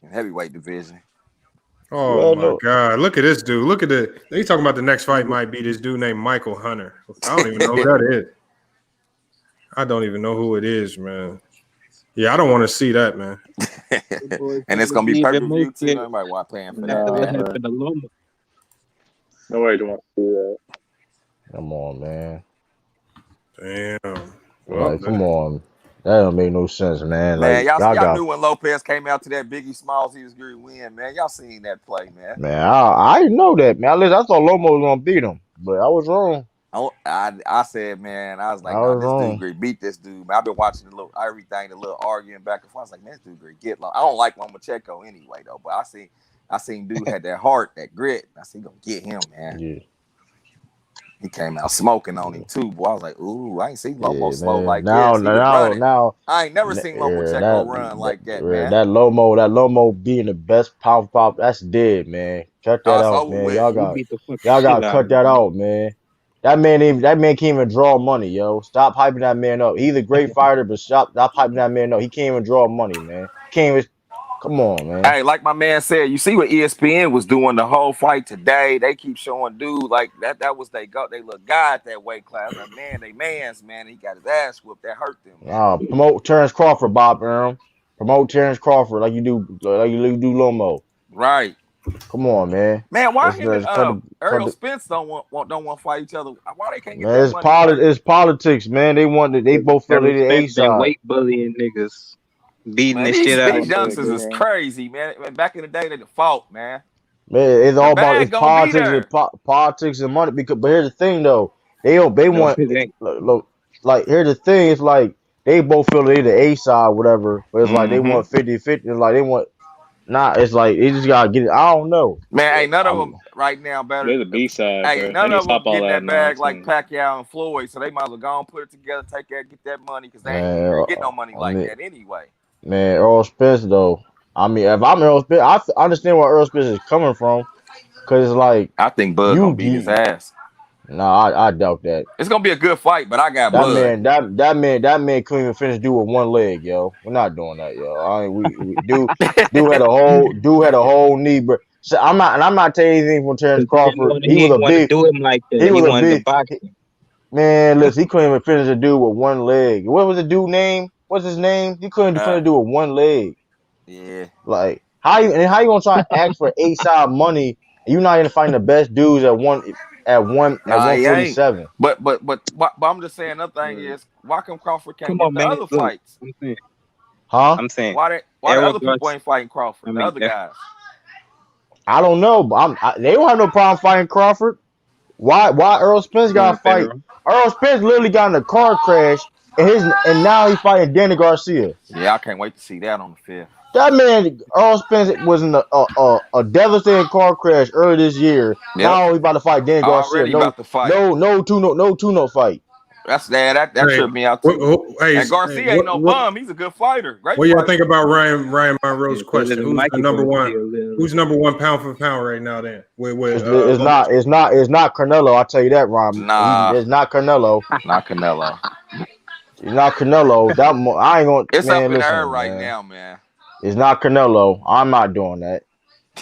in heavyweight division. Oh my God! Look at this dude. Look at it. They talking about the next fight might be this dude named Michael Hunter. I don't even know who that is. I don't even know who it is, man. Yeah, I don't want to see that, man. And it's gonna be pay-per-view too. Nobody want paying for that. Nobody want to see that. Come on, man. Damn. Well, come on. That don't make no sense, man. Man, like, y'all knew when Lopez came out to that Biggie Smalls, he was going to win, man. Y'all seen that play, man. Man, I didn't know that, man. I thought Lomo was gonna beat him, but I was wrong. I said, man, I was like, this dude great, beat this dude. Man, I've been watching the little arguing back and forth. I was like, man, this dude great, get long. I don't like Lomachenko anyway, though, but I seen dude had that heart, that grit. I said, he gonna get him, man. Yeah. He came out smoking on him too, boy. I was like, ooh, I ain't seen Lomo slow like now, this. Now, I ain't never seen Lomachenko run like that, man. That Lomo being the best power pop, that's dead, man. Cut that out, man. Y'all got to cut that out, man. That man can't even draw money, yo. Stop hyping that man up. He's a great fighter, but stop hyping that man up. He can't even draw money, man. Come on, man. Hey, like my man said, you see what ESPN was doing the whole fight today. They keep showing dude like that. That was they look guy at that weight class. Like, man, they man's man. He got his ass whooped. That hurt them. Promote Terrence Crawford, Bob Arum. Promote Terrence Crawford like you do Lomo. Right. Come on, man. Man, why Errol Spence don't want to fight each other? Why they can't get that money? It's politics, man. They both feel they the A side. Weight bullying niggas. Beating the shit out. These youngsters is crazy, man. Back in the day, they the fault, man. Man, it's all about politics and money. But here's the thing, though. They want like here's the thing. It's like they both feel they the A side, whatever. But it's like they want 50-50. It's like they want. It's like they just gotta get it. I don't know. Man, ain't none of them right now better. They're the B side. Hey, none of them getting that bag like Pacquiao and Floyd. So they might as well go and put it together, get that money because they ain't get no money like that anyway. Man, Earl Spence though. I mean, if I'm Earl Spence, I understand where Earl Spence is coming from, because it's like I think Bud gonna beat his ass. Nah, I doubt that. It's gonna be a good fight, but I got Bud. That man couldn't even finish dude with one leg, yo. We're not doing that, yo. Dude had a whole knee, bro. So I'm not telling you anything from Terrence Crawford. He was a big. Do him like that. He was a big. Man, listen, he couldn't even finish a dude with one leg. What was the dude name? What's his name? He couldn't finish a dude with one leg. Yeah. Like how you gonna try to ask for A-side money? And you're not gonna find the best dudes at 147. But I'm just saying another thing is why come Crawford can't get the other fights? I'm saying why the other people ain't fighting Crawford? The other guys. I don't know, but they don't have no problem fighting Crawford. Why Earl Spence got to fight? Earl Spence literally got in a car crash and now he's fighting Danny Garcia. Yeah, I can't wait to see that on the field. That man, Earl Spence, was in a devastating car crash earlier this year. Yep. Now he's about to fight Danny Garcia. No tune-up fight. That tripped me out too. And Garcia ain't no bum. He's a good fighter. Great. What do y'all think about Ryan Monroe's question? Who's the number one? Who's number one pound for pound right now? Then it's not Canelo. I'll tell you that, Ryan. Nah, it's not Canelo. Not Canelo. It's not Canelo. I ain't gonna. It's up in the air right now, man. It's not Canelo. I'm not doing that.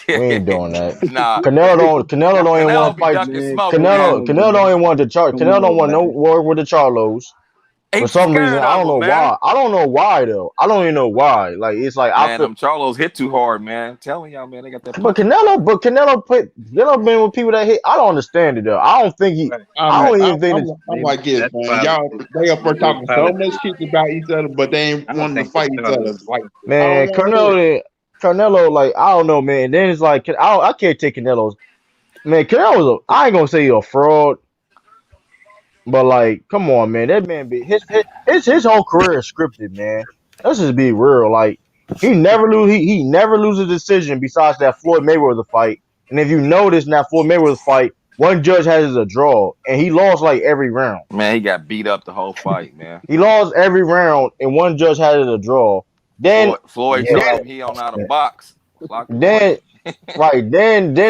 We ain't doing that. Nah. Canelo don't even want to fight. Canelo don't even want to charge. Canelo don't want no war with the Charlos. For some reason, I don't know why. I don't know why though. I don't even know why. Like it's like man, them Charlos hit too hard, man. I'm telling y'all, man, they got that. But Canelo been with people that hit. I don't understand it though. I don't think he. I don't even think. I'm like this, man. Y'all, they up there talking so much shit about each other, but they ain't wanting to fight each other. Like, man, Canelo, like I don't know, man. Then it's like I can't take Canelo's. Man, Canelo I ain't gonna say he's a fraud. But like, come on, man. That man his whole career is scripted, man. Let's just be real. Like, he never loses a decision besides that Floyd Mayweather fight. And if you notice in that Floyd Mayweather fight, one judge has a draw, and he lost like every round. Man, he got beat up the whole fight, man. He lost every round, and one judge had a draw. Then Floyd told him he don't know how to box. Then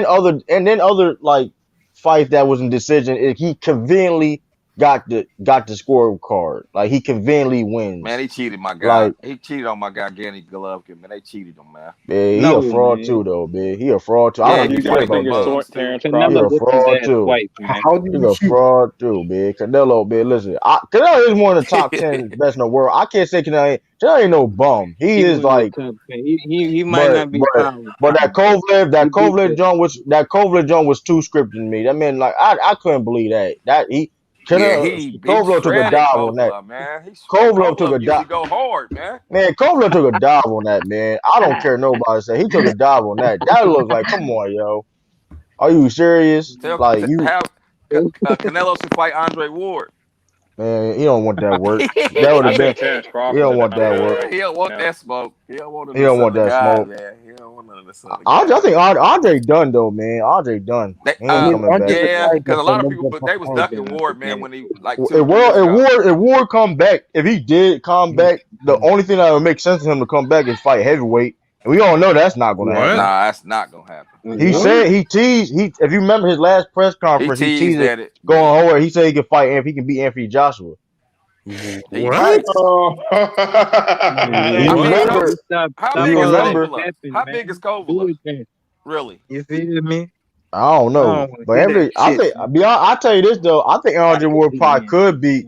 other like fights that was in decision, he conveniently got the scorecard. Like he conveniently wins. Man, he cheated my guy. Like, he cheated on my guy, Danny Golovkin. Man, they cheated him, man. Man, he a fraud too, though, man. He a fraud too. Yeah, I don't you give a got fuck think about it's that. Terrence He Crawford. a fraud too. How do He's you a shoot? fraud too, man. Canelo, man. Listen, Canelo is one of the top 10 best in the world. I can't say Canelo ain't no bum. He is like, he might not be powerful. but that Kovalev John was too scripted to me. That man, like, I couldn't believe that. Kovalev took a dive on that. Man. Kovalev took a usually dive. go hard, man. Man, Kovalev took a dive on that, man. I don't care nobody say. He took a dive on that. That looks like, come on, yo. Are you serious? Canelo should fight Andre Ward. Man, he don't want that work. That would have been. He don't want that work. He don't want that smoke. He don't want that smoke. Man. He don't want none of this other I think Andre done though, man. Andre done. He ain't coming back. Yeah, because a lot of people, they was ducking Ward, man, when he like. If Ward come back, if he did come back, the only thing that would make sense to him to come back is fight heavyweight. And we all know that's not going to happen. Nah, that's not going to happen. He said he teased. If you remember his last press conference, he teased it going hard. He said he could fight if he can beat Anthony Joshua. What? How big is Kovalev? Really? You feel me? I don't know, but I tell you this though, I think Andre Ward probably could beat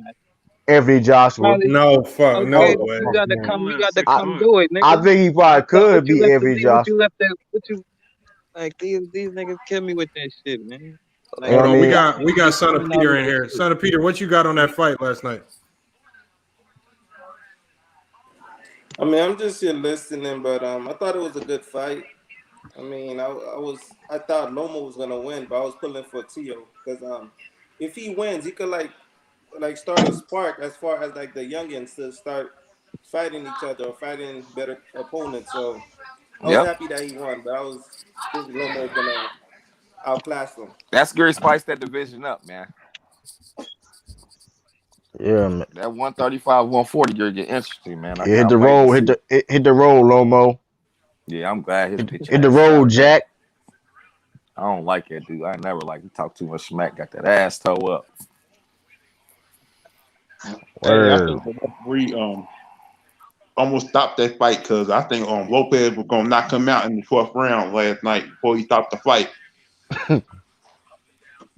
Anthony Joshua. No way. You got to come do it, nigga. I think he probably could beat Anthony Joshua. Like these niggas kill me with that shit, man. Like, hold on, we got Son of Peter in here. Son of Peter, what you got on that fight last night? I mean, I'm just here listening, but I thought it was a good fight. I mean, I thought Loma was gonna win, but I was pulling for Tio because if he wins, he could like start a spark as far as like the youngins to start fighting each other or fighting better opponents. So I was happy that he won, but I was thinking Loma was gonna outclass him. That's Gary Spice that division up, man. Yeah, man. That 135, 140 gonna get interesting, man. Hit the roll, hit the roll, Lomo. Yeah, I'm glad his bitch. Hit the roll, Jack. I don't like that dude. I never like he talk too much smack. Got that ass toe up. I think the referee almost stopped that fight because I think Lopez was gonna knock him out in the 4th round last night before he stopped the fight.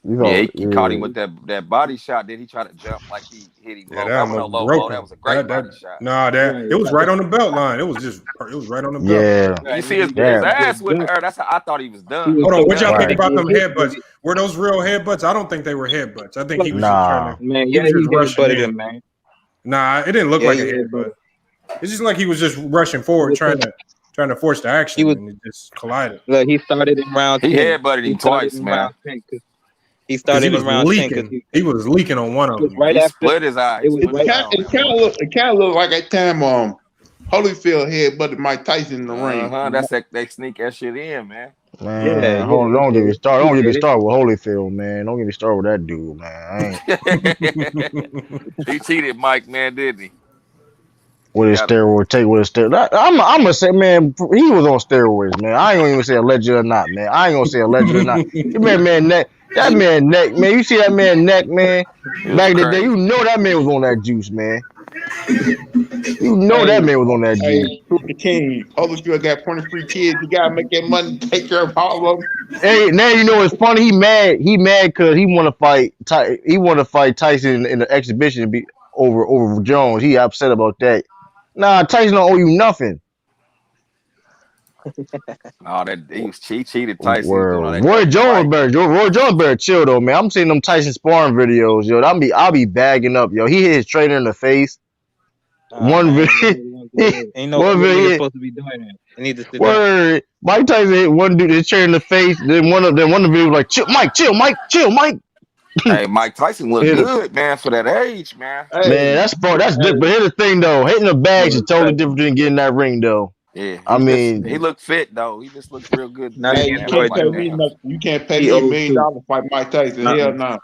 He caught him with that body shot. Then he tried to jump like he hit him. Yeah, that was a great body shot. Nah, it was right on the belt line. It was right on the belt. Yeah. You see his ass with her. That's how I thought he was done. Hold on, what y'all think about them headbutts? Were those real headbutts? I don't think they were headbutts. I think he was just trying to. Man, he headbutted him, man. Nah, it didn't look like a headbutt. It's just like he was just rushing forward, trying to force the action, and it just collided. Look, he started in round 10. He headbutted him twice, man. He started in round 10. He was leaking on one of them. Right he after split his eye. It kind of looked like that time Holyfield headbutted Mike Tyson in the ring. That's they sneak that shit in, man. Man, don't get me started. Don't get me started with Holyfield, man. Don't get me started with that dude, man. He cheated Mike, man, didn't he? With his steroid. I'm gonna say, man, he was on steroids, man. I ain't gonna even say alleged or not, man. I ain't gonna say alleged or not. That man neck, man. You see that man neck, man? Back in the day, you know that man was on that juice, man. You know that man was on that juice. The king. Holyfield got 23 kids. You gotta make that money to take care of all of them. Hey, now you know it's funny. He mad because he want to fight. He want to fight Tyson in the exhibition over Jones. He upset about that. Nah, Tyson don't owe you nothing. He cheated Tyson. Roy Jones better chill though, man. I'm seeing them Tyson sparring videos, yo. I'll be bagging up, yo. He hit his trainer in the face. One video, ain't no way supposed to be doing that. He need to sit down. Mike Tyson hit one dude his chair in the face. Then one of the videos was like, chill, Mike. Hey, Mike Tyson look good, man, for that age, man. Man, that's different. But here's the thing, though. Hitting the bags is totally different than getting that ring, though. Yeah, I mean, he looked fit though. He just looked real good. You can't pay me $1 million to fight Mike Tyson. Hell no.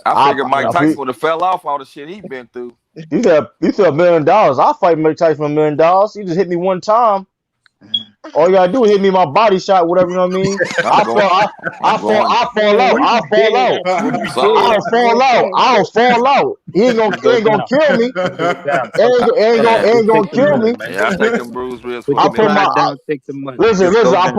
I figured Mike Tyson would have fell off all the shit he been through. You said $1 million. I'll fight Mike Tyson for $1 million. He just hit me one time. All you gotta do is hit me my body shot, whatever, you know what I mean? I fall out. I don't fall out. He ain't gonna kill me. Ain't gonna kill me. Yeah, I take them bruised ribs for I a put minute. my listen. I'm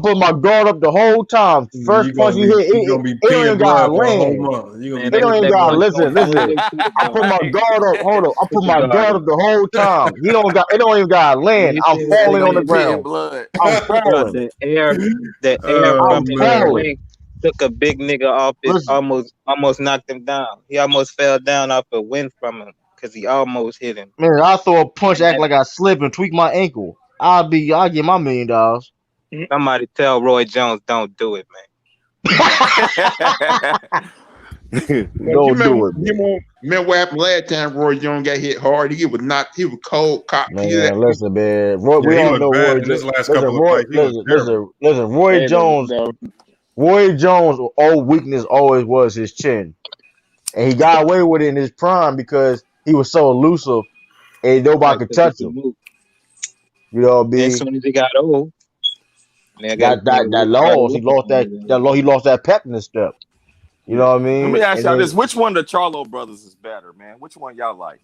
putting my guard up the whole time. First punch you hit, you gonna be it don't even peeing blood gotta for a whole land. month. You gonna It be don't even gotta listen. I put my guard up. Hold on. I put my guard up the whole time. It don't even gotta land. I'm falling on the ground. Blood. I'm falling. The air I'm from his falling. wing took a big nigga off. It almost knocked him down. He almost fell down off a wind from him because he almost hit him. Man, I throw a punch, act like I slip and tweak my ankle. I'll get my $1 million. Somebody tell Roy Jones don't do it, man. Don't do it, man. Remember what happened last time Roy Jones got hit hard? He was cold, cocked. Man, listen, man. We all know Roy Jones. Listen, Roy Jones. Roy Jones' old weakness always was his chin. And he got away with it in his prime because he was so elusive and nobody could touch him. You know what I mean? As soon as he got old, that loss, he lost that pep in his step. You know what I mean? Let me ask y'all this: which one of the Charlo brothers is better, man? Which one y'all like?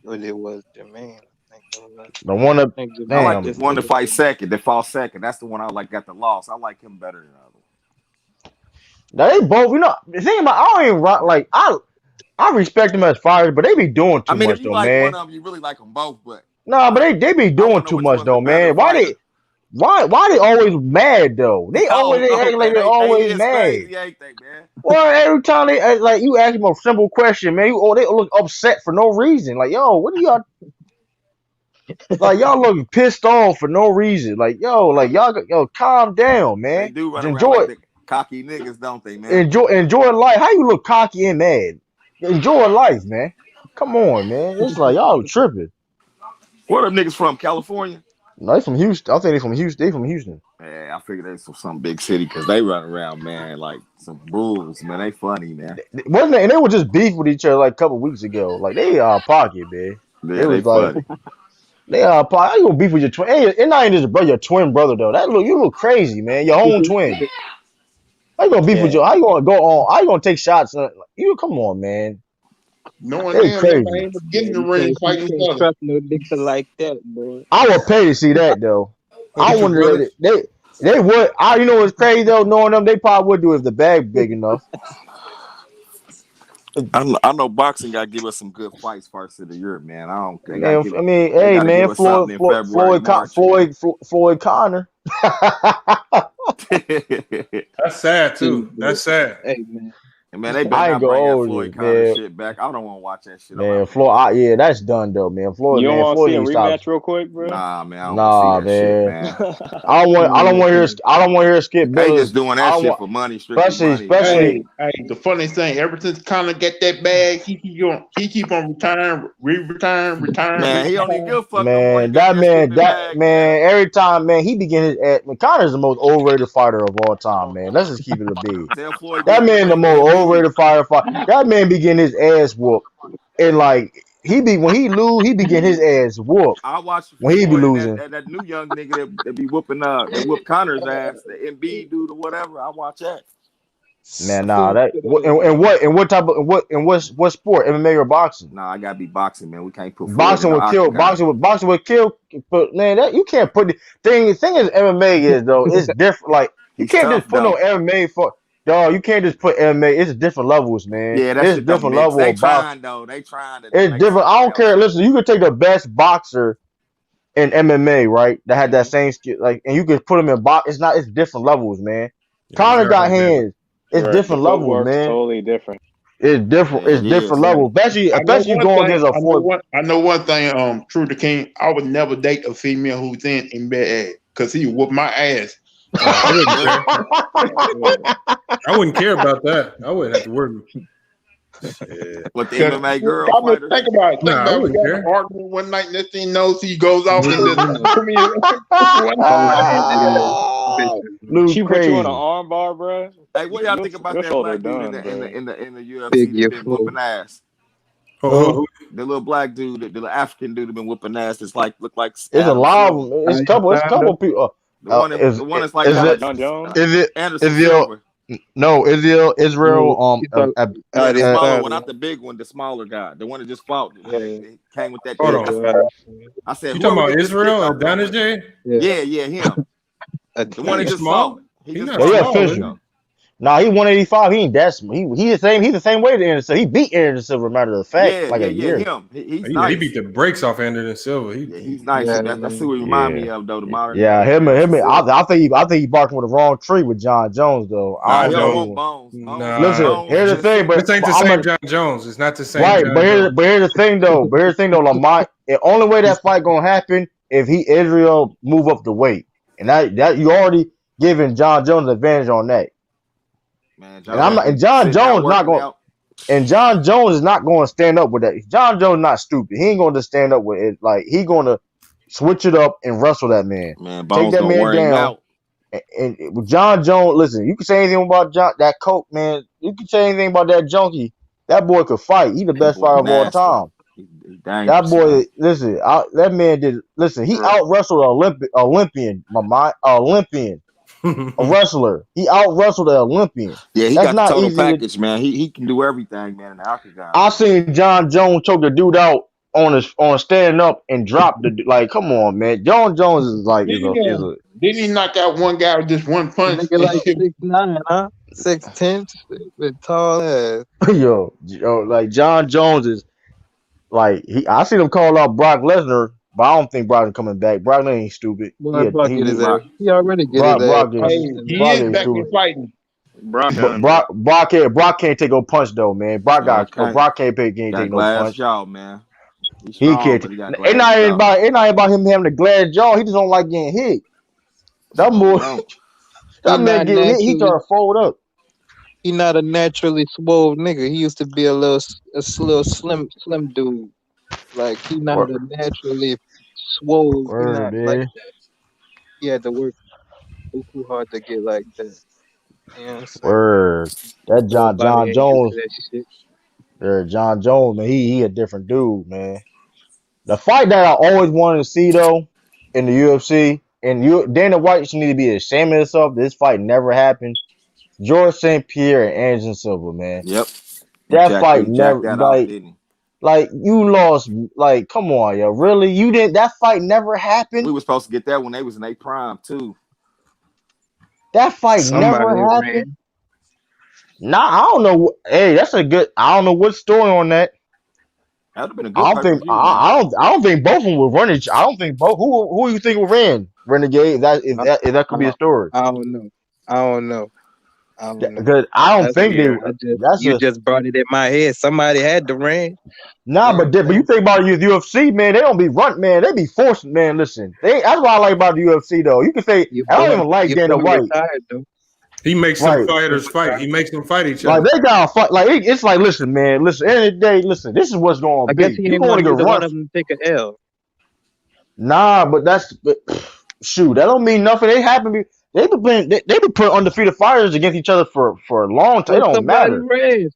It was Jermaine. The one that I like this one to fight second, that fought second. That's the one I like. Got the loss. I like him better than the other. Now they both, you know. The thing about I don't even like. I respect them as fighters, but they be doing too much if you though, like man. one of them, you really like them both, but but they be doing too much though, man. Why they always mad though? They always act like they're always mad. Crazy, ain't they, man? Well, every time they you ask them a simple question, man, they look upset for no reason. Like, yo, what are y'all? Like, y'all look pissed off for no reason. Like, y'all, calm down, man. They do run enjoy around like the cocky niggas, don't they, man? Enjoy life. How you look cocky and mad? Enjoy life, man. Come on, man. It's like y'all tripping. Where them niggas from? California? No, they from Houston. I think they from Houston. They from Houston. Yeah, I figured they from some big city because they run around, man, like some bulls, man. They funny, man. Wasn't they? And they were just beef with each other like a couple weeks ago. Like they pocket, man. Yeah, they was funny. They pocket. How you gonna beef with your twin? Hey, it's not even just your twin brother though. You look crazy, man. Your own twin. How you gonna beef with your? How you gonna go on? How you gonna take shots? You come on, man. Knowing them, crazy. they ain't getting the ring fight each other. Trust no nigga like that, boy. I would pay to see that though. I wonder they would. You know what's crazy though? Knowing them, they probably would do if the bag big enough. I know boxing got to give us some good fights first of the year, man. I don't think. Floyd Connor. That's sad too. That's sad. Hey man. And man, they better not bring that Floyd Connor shit back. I don't want to watch that shit. Man, Floyd, that's done though, man. Floyd, you don't want to see a rematch real quick, bro? Nah, man. I don't want to see that shit, man. I don't want to hear Skip Bayless. They just doing that shit for money, especially. Hey, the funny thing, ever since Conor get that bag, he keep on retiring. Man, he don't even give a fuck. Man, every time, man, he begin his ass. Man, Conor's the most overrated fighter of all time, man. Let's just keep it a beat. That man, the most overrated fighter. That man be getting his ass whooped, and like when he lose, he be getting his ass whooped. I watch when he be losing. That new young nigga that be whooping that whoop Connor's ass, the MB dude or whatever. I watch that. Man, what sport? MMA or boxing? Nah, I gotta be boxing, man. We can't put boxing would kill. Boxing would kill. But man, that you can't put the thing is MMA is though. It's different. Like you can't just put no MMA for. Dog, you can't just put MMA. It's different levels, man. Yeah, that's different level. They trying though. They trying to. It's different. I don't care. Listen, you could take the best boxer in MMA, right? That had that same skill, like, and you could put him in box. It's different levels, man. Conor got hands. It's different levels, man. Totally different. It's different. It's different levels. Especially going against a four. I know one thing. True to King, I would never date a female who's in bed because he whoop my ass. I wouldn't care about that. I wouldn't have to worry. What the MMA girl? Think about it. I wouldn't care. Arguing one night, next thing knows he goes off and she put you in an arm bar, bro. Hey, what y'all think about that black dude in the UFC? Big whooping ass. Oh, The little black dude, the little African dude, been whooping ass. It's like look like It's a lot of them. It's a couple people. The one that's like John Jones. Anderson Silva. No, Israel. The smaller one, not the big one, the smaller guy, the one that just fought. He came with that. I said, you talking about Israel or Donajay? Yeah, him. The one that just fought. He's official. Nah, he 185. He ain't that small. He the same. He's the same weight as Anderson. He beat Anderson Silva. Matter of fact, a year. Him. He's nice. He beat the brakes off Anderson Silva. He's nice. That's who he remind me of, though. The modern. Yeah, him. I think he barking with the wrong tree with John Jones, though. I don't want Bones. Listen, here's the thing, but this ain't the same John Jones. It's not the same. Right, but here's the thing, though. Lamont. The only way that fight gonna happen if Israel move up the weight, and that you already giving John Jones an advantage on that. Man, John Jones is not going to stand up with that. John Jones not stupid. He ain't going to stand up with it. Like he going to switch it up and wrestle that man. Take that man down. And with John Jones, listen, you can say anything about that coke, man. You can say anything about that junkie. That boy could fight. He the best fighter of all time. That boy, listen, that man did. Listen, he out wrestled Olympian. A wrestler. He out wrestled an Olympian. Yeah, he got the total package, man. He can do everything, man. In the octagon. I seen John Jones choke the dude out on standing up and drop the come on, man. John Jones is like didn't he knock out one guy with just one punch? Nigga like 6'9", huh? 6'10", with tall ass. Yo, like John Jones is like I seen him call out Brock Lesnar. But I don't think Brock is coming back. Brock ain't stupid. He already get his ass. He is back in fighting. Brock can't take no punch though, man. Brock can't take no punch. Jaw, man. He can't. It's not about him having a glass jaw. He just don't like getting hit. That boy, that man getting hit. He trying to fold up. He not a naturally swole nigga. He used to be a little slim dude. Like he not a naturally swole. Like he had to work too hard to get like that. You know Word. That John Jones. John Jones, man, he a different dude, man. The fight that I always wanted to see though in the UFC, and Dana White should need to be ashamed of himself. This fight never happened. George St. Pierre and Anderson Silva, man. Yep. That fight never like you lost. Like, come on, yo, really? You didn't? That fight never happened. We were supposed to get that when they was in their prime too. That fight never happened. Nah, I don't know. Hey, that's a good. I don't know what story on that. That'd have been a good. I don't think both of them were running. I don't think both. Who you think will ran Renegade? If that could be a story. I don't know. Because I don't think they. You just brought it in my head. Somebody had to ran. Nah, but you think about the UFC, man. They don't be run, man. They be forced, man. Listen, that's what I like about the UFC, though. You can say I don't even like Dana White. He makes some fighters fight. He makes them fight each other. Like they gotta fight. Like it's like, listen, man. Listen, end of the day, listen. This is what's going to be. I guess he ain't going to one of them take an L. Nah, but shoot. That don't mean nothing. They happen. They been putting undefeated fighters against each other for a long time. It don't matter.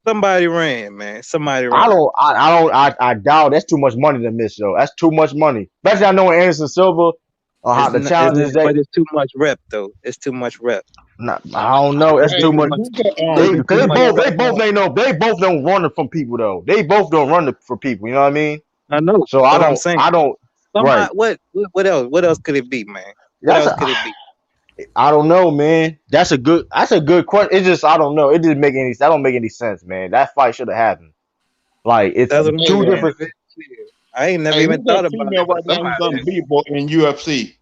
Somebody ran, man. Somebody ran. I doubt that's too much money to miss, though. That's too much money. Especially I know Anderson Silva. How the challenge is that. But it's too much rep, though. It's too much rep. Nah, I don't know. That's too much. They both don't run from people though. They both don't run for people. You know what I mean? I know. So I'm saying. I don't. Right. What else? What else could it be, man? What else could it be? I don't know, man. That's a good question. It's just I don't know. It didn't make any. That don't make any sense, man. That fight should have happened. Like it's two different. I ain't never even thought about it. Right now, in UFC.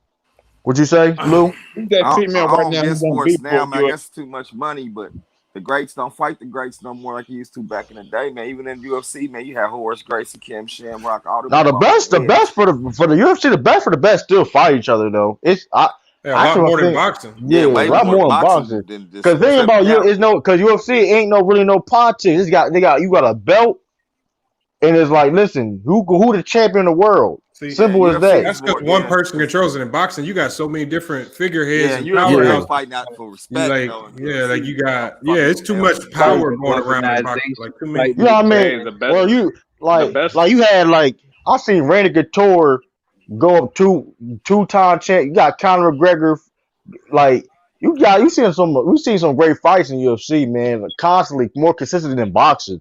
What'd you say, Lou? That female right now is sports now, man. I guess too much money, but the greats don't fight the greats no more like you used to back in the day, man. Even in UFC, man, you had Horace Gracie, Kim Shamrock, all the. Now the best for the UFC, the best for the best still fight each other though. It's a lot more than boxing. Yeah, a lot more than boxing. Because think about because UFC ain't really no politics. You got a belt, and it's like, listen, who the champion of the world? See, simple as that. That's because one person controls it. In boxing, you got so many different figureheads. Yeah, you're powerhouses. fighting out for respect. It's too much power going around in boxing. Like too many. You know what I mean? like you had like I seen Randy Couture go up two-time champ. You got Conor McGregor. Like you seen we've seen some great fights in UFC, man. Like, constantly more consistent than boxing,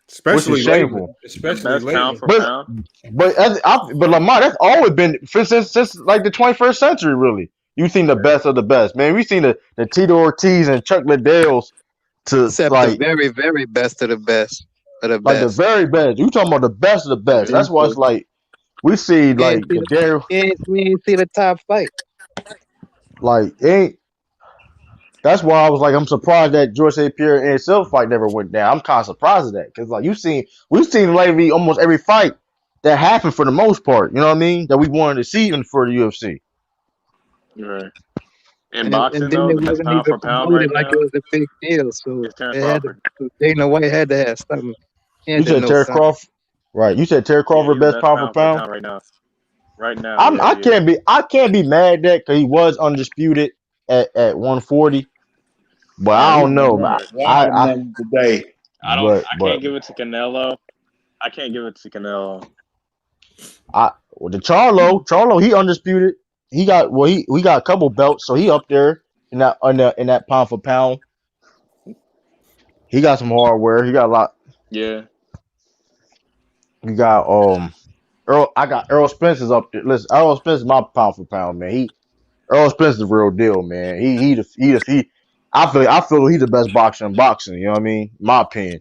especially which is shameful. Especially lately. But Lamar, that's always been since like the 21st century. Really, you've seen the best of the best, man. We've seen the Tito Ortiz and Chuck Liddell's except the very, very best of the best of the best. Like the very best. You talking about the best of the best. That's why it's like we see like we ain't see the top fight. Like that's why I was like, I'm surprised that George St. Pierre and Silva fight never went down. I'm kind of surprised at that because like we've seen lately almost every fight that happened for the most part. You know what I mean? That we wanted to see even for the UFC. Right. In boxing, and then though, they the best wasn't pound for even pound promoted right like now it was a big deal. So is Terrence it had Crawford. Dana White had to have something. You said Terry Crawford, right? You said Terry Crawford best pound for pound right now. Right now, I can't be mad at that because he was undisputed at 140. But I don't know. Today. I can't give it to Canelo. I can't give it to Canelo. The Charlo, he undisputed. He got we got a couple belts, so he up there in that pound for pound. He got some hardware. He got a lot. Yeah. You got Earl. I got Earl Spencer's up there. Listen, Earl Spencer's my pound for pound man. Earl Spencer's the real deal, man. I feel he's the best boxer in boxing. You know what I mean? My opinion.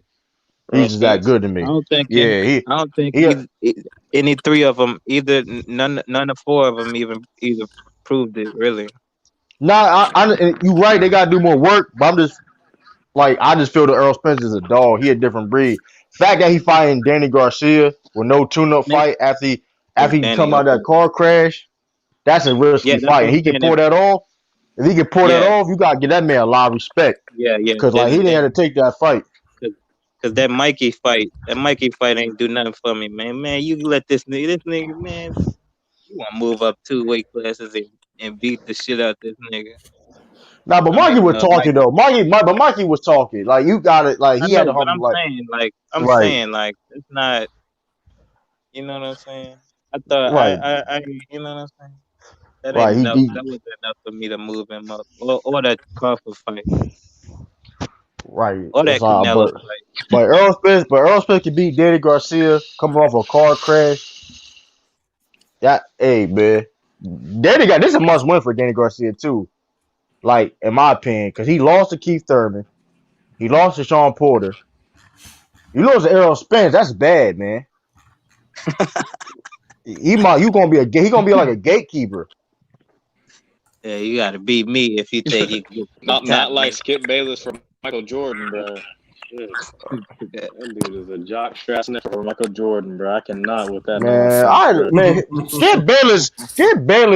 He's just that good to me. I don't think any three of them, either none of four of them either proved it really. Nah, you're right. They gotta do more work, but I'm just like I just feel that Earl Spencer's a dog. He a different breed. Fact that he fighting Danny Garcia with no tune-up fight after he come out of that car crash, that's a risky fight. He can pull that off. If he can pull that off, you gotta give that man a lot of respect. Yeah. Because like he didn't have to take that fight. Because that Mikey fight ain't do nothing for me, man. Man, you let this nigga, man, you want to move up 2 weight classes and beat the shit out this nigga. Nah, but Mikey was talking though. Mikey was talking. Like you got it. Like he had to humble. I'm saying like it's not. You know what I'm saying? I thought I you know what I'm saying? That ain't enough. That wasn't enough for me to move him up or that Crawford fight. Right. Or that Canelo fight. But Earl Spence can beat Danny Garcia coming off a car crash. Hey man, this is a must win for Danny Garcia too. Like in my opinion, because he lost to Keith Thurman, he lost to Sean Porter, you lost to Earl Spence. That's bad, man. He gonna be like a gatekeeper. Yeah, you gotta beat me if you think you can not like Skip Bayless for Michael Jordan, bro. That dude is a jock strassing for Michael Jordan, bro. I cannot with that Skip Bayless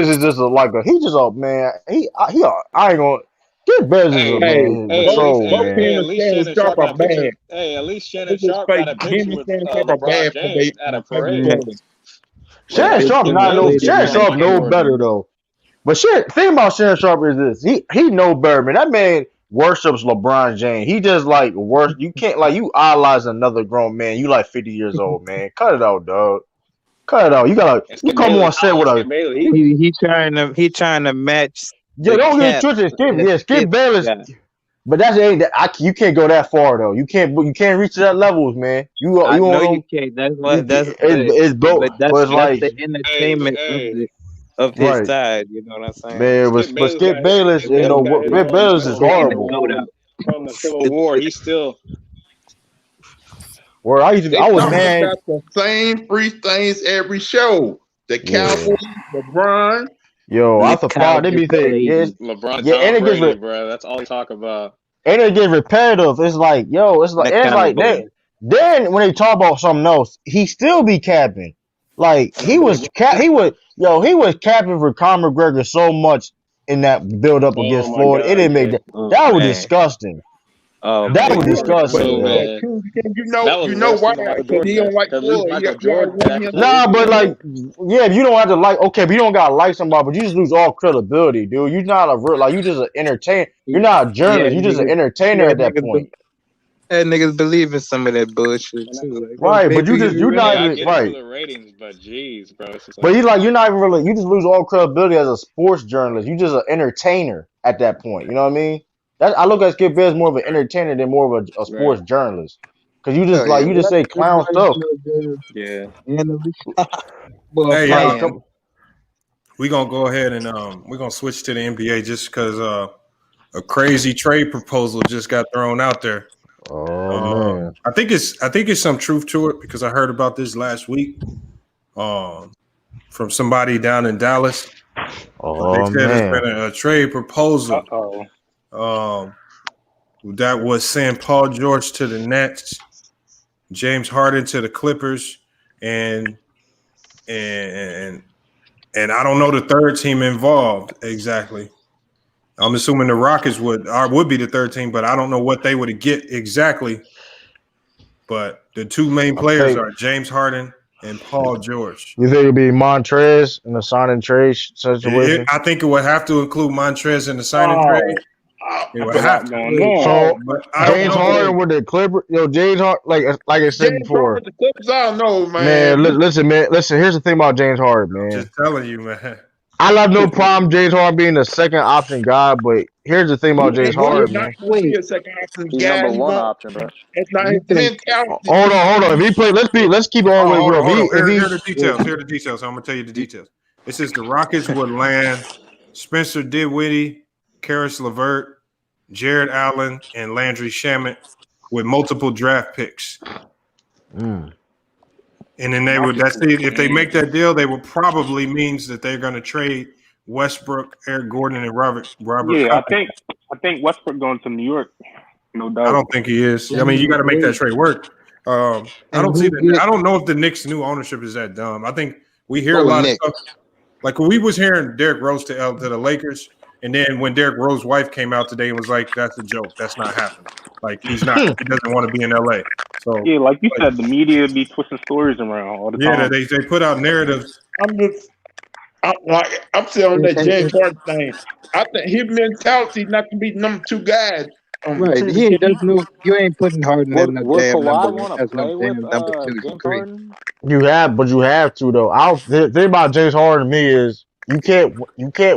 is just he's just a man. I ain't gonna. Skip Bayless is a man. At least Shannon Sharp got a picture with LeBron James at a parade. Shannon Sharp no better though. But thing about Shannon Sharp is this: he no better, man. That man worships LeBron James. He just like worship. You can't you idolize another grown man. You like 50 years old, man. Cut it out, dog. Cut it out. You come on set with a. He trying to match. Yeah, don't get twisted. Skip Bayless. But you can't go that far though. You can't reach to that levels, man. You can't. That's what it's broke. But it's like the entertainment of his side. You know what I'm saying? Man, but Skip Bayless, Skip Bayless is horrible. From the Civil War, he's still. Where I was mad. Got the same free things every show. The Cowboys, LeBron. Yo, I'm surprised they be saying LeBron, Tom Brady, bro. That's all he talk about. And it get repetitive. It's like then when they talk about something else, he still be capping. Like he was capping for Conor McGregor so much in that build up against Floyd. It didn't make that was disgusting. That was disgusting. You know why? Because he don't like Floyd. Nah, but if you don't have to but you don't gotta like somebody, but you just lose all credibility, dude. You're not a real you just an entertainer. You're not a journalist. You're just an entertainer at that point. That niggas believe in some of that bullshit too. Like, Right, but you're not I even get it for right. the ratings, but geez, bro, it's just But like, you're not even really. You just lose all credibility as a sports journalist. You just an entertainer at that point. You know what I mean? I look at Skip Bayless more of an entertainer than more of a right? sports journalist. Because you oh just yeah, you just say clown stuff. Yeah. Boy, Hey, playing. we gonna go ahead and we're gonna switch to the NBA just because a crazy trade proposal just got thrown out there. Oh man, I think it's some truth to it because I heard about this last week from somebody down in Dallas. oh They said it's man. been a trade proposal that was send Paul George to the Nets, James Harden to the Clippers, and I don't know the third team involved exactly. I'm assuming the Rockets would be the third team, but I don't know what they would get exactly. But the two main players are James Harden and Paul George. You think it'd be Montrez in the sign and trade situation? I think it would have to include Montrez in the sign and trade. It would have to. So James Harden with the Clippers, James Harden, like I said before. The Clippers, I don't know, man. Listen. Here's the thing about James Harden, man. Just telling you, man. I have no problem James Harden being the second option guy, but here's the thing about James Harden, man. A second option He's guy. number one option, bro. It's not his mentality. Hold on. If he play, let's keep it all the way real. Here are the details. Here are the details. I'm gonna tell you the details. It says the Rockets would land Spencer Dinwiddie, Karis LeVert, Jared Allen, and Landry Shamet with multiple draft picks. And then if they make that deal, they will probably means that they're going to trade Westbrook, Eric Gordon, and Robert. Yeah, I think Westbrook going to New York. No doubt. I don't think he is. I mean, you got to make that trade work. I don't know if the Knicks' new ownership is that dumb. I think we hear a lot of stuff. Like we was hearing Derrick Rose to the Lakers, and then when Derrick Rose's wife came out today and was like, "That's a joke. That's not happening. Like he doesn't want to be in LA." So yeah, like you said, the media be twisting stories around all the time. Yeah, they put out narratives. I'm still on that James Harden thing. I think his mentality not to be number two guys. Right, you ain't putting Harden at no damn number one. That's play no with, damn number two. James Harden? You have to though. The thing about James Harden to me is you can't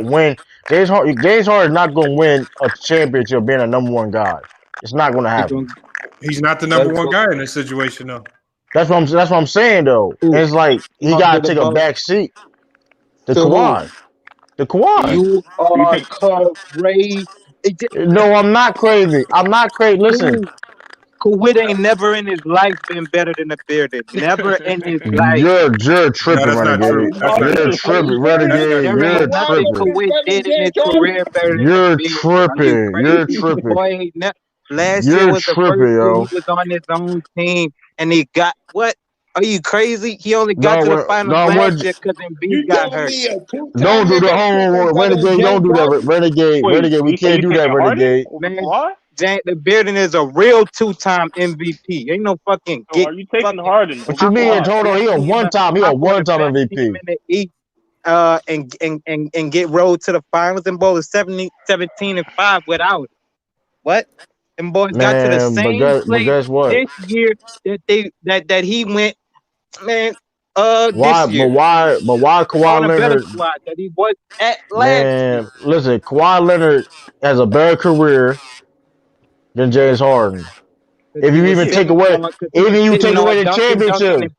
win. James Harden is not going to win a championship being a number one guy. It's not going to happen. He's not the number one guy in this situation though. That's what I'm saying though. It's like he got to take a back seat. The Kawhi. You are crazy. No, I'm not crazy. Listen. Kawhi ain't never in his life been better than a Bearded. Never in his life. You're tripping, Renegade. You're tripping, Renegade. You're tripping. Kawhi did in his career better than You're tripping. You're tripping. Last year was the first year he was on his own team, and he got what? Are you crazy? He only got to the finals last year because Embiid got hurt. Don't do that. Hold on, Renegade. Don't do that, Renegade. We can't do that, Renegade. What? The Bearden is a real two-time MVP. Ain't no fucking. Are you taking Harden? What you mean? Hold on. He a one-time MVP. And get rolled to the finals and bowl 17-5 without it. What? And boys got to the same place this year that he went. Man, why? This year. But why Kawhi Leonard? That he was at last year. Listen, Kawhi Leonard has a better career than James Harden. If you even take away, the championship,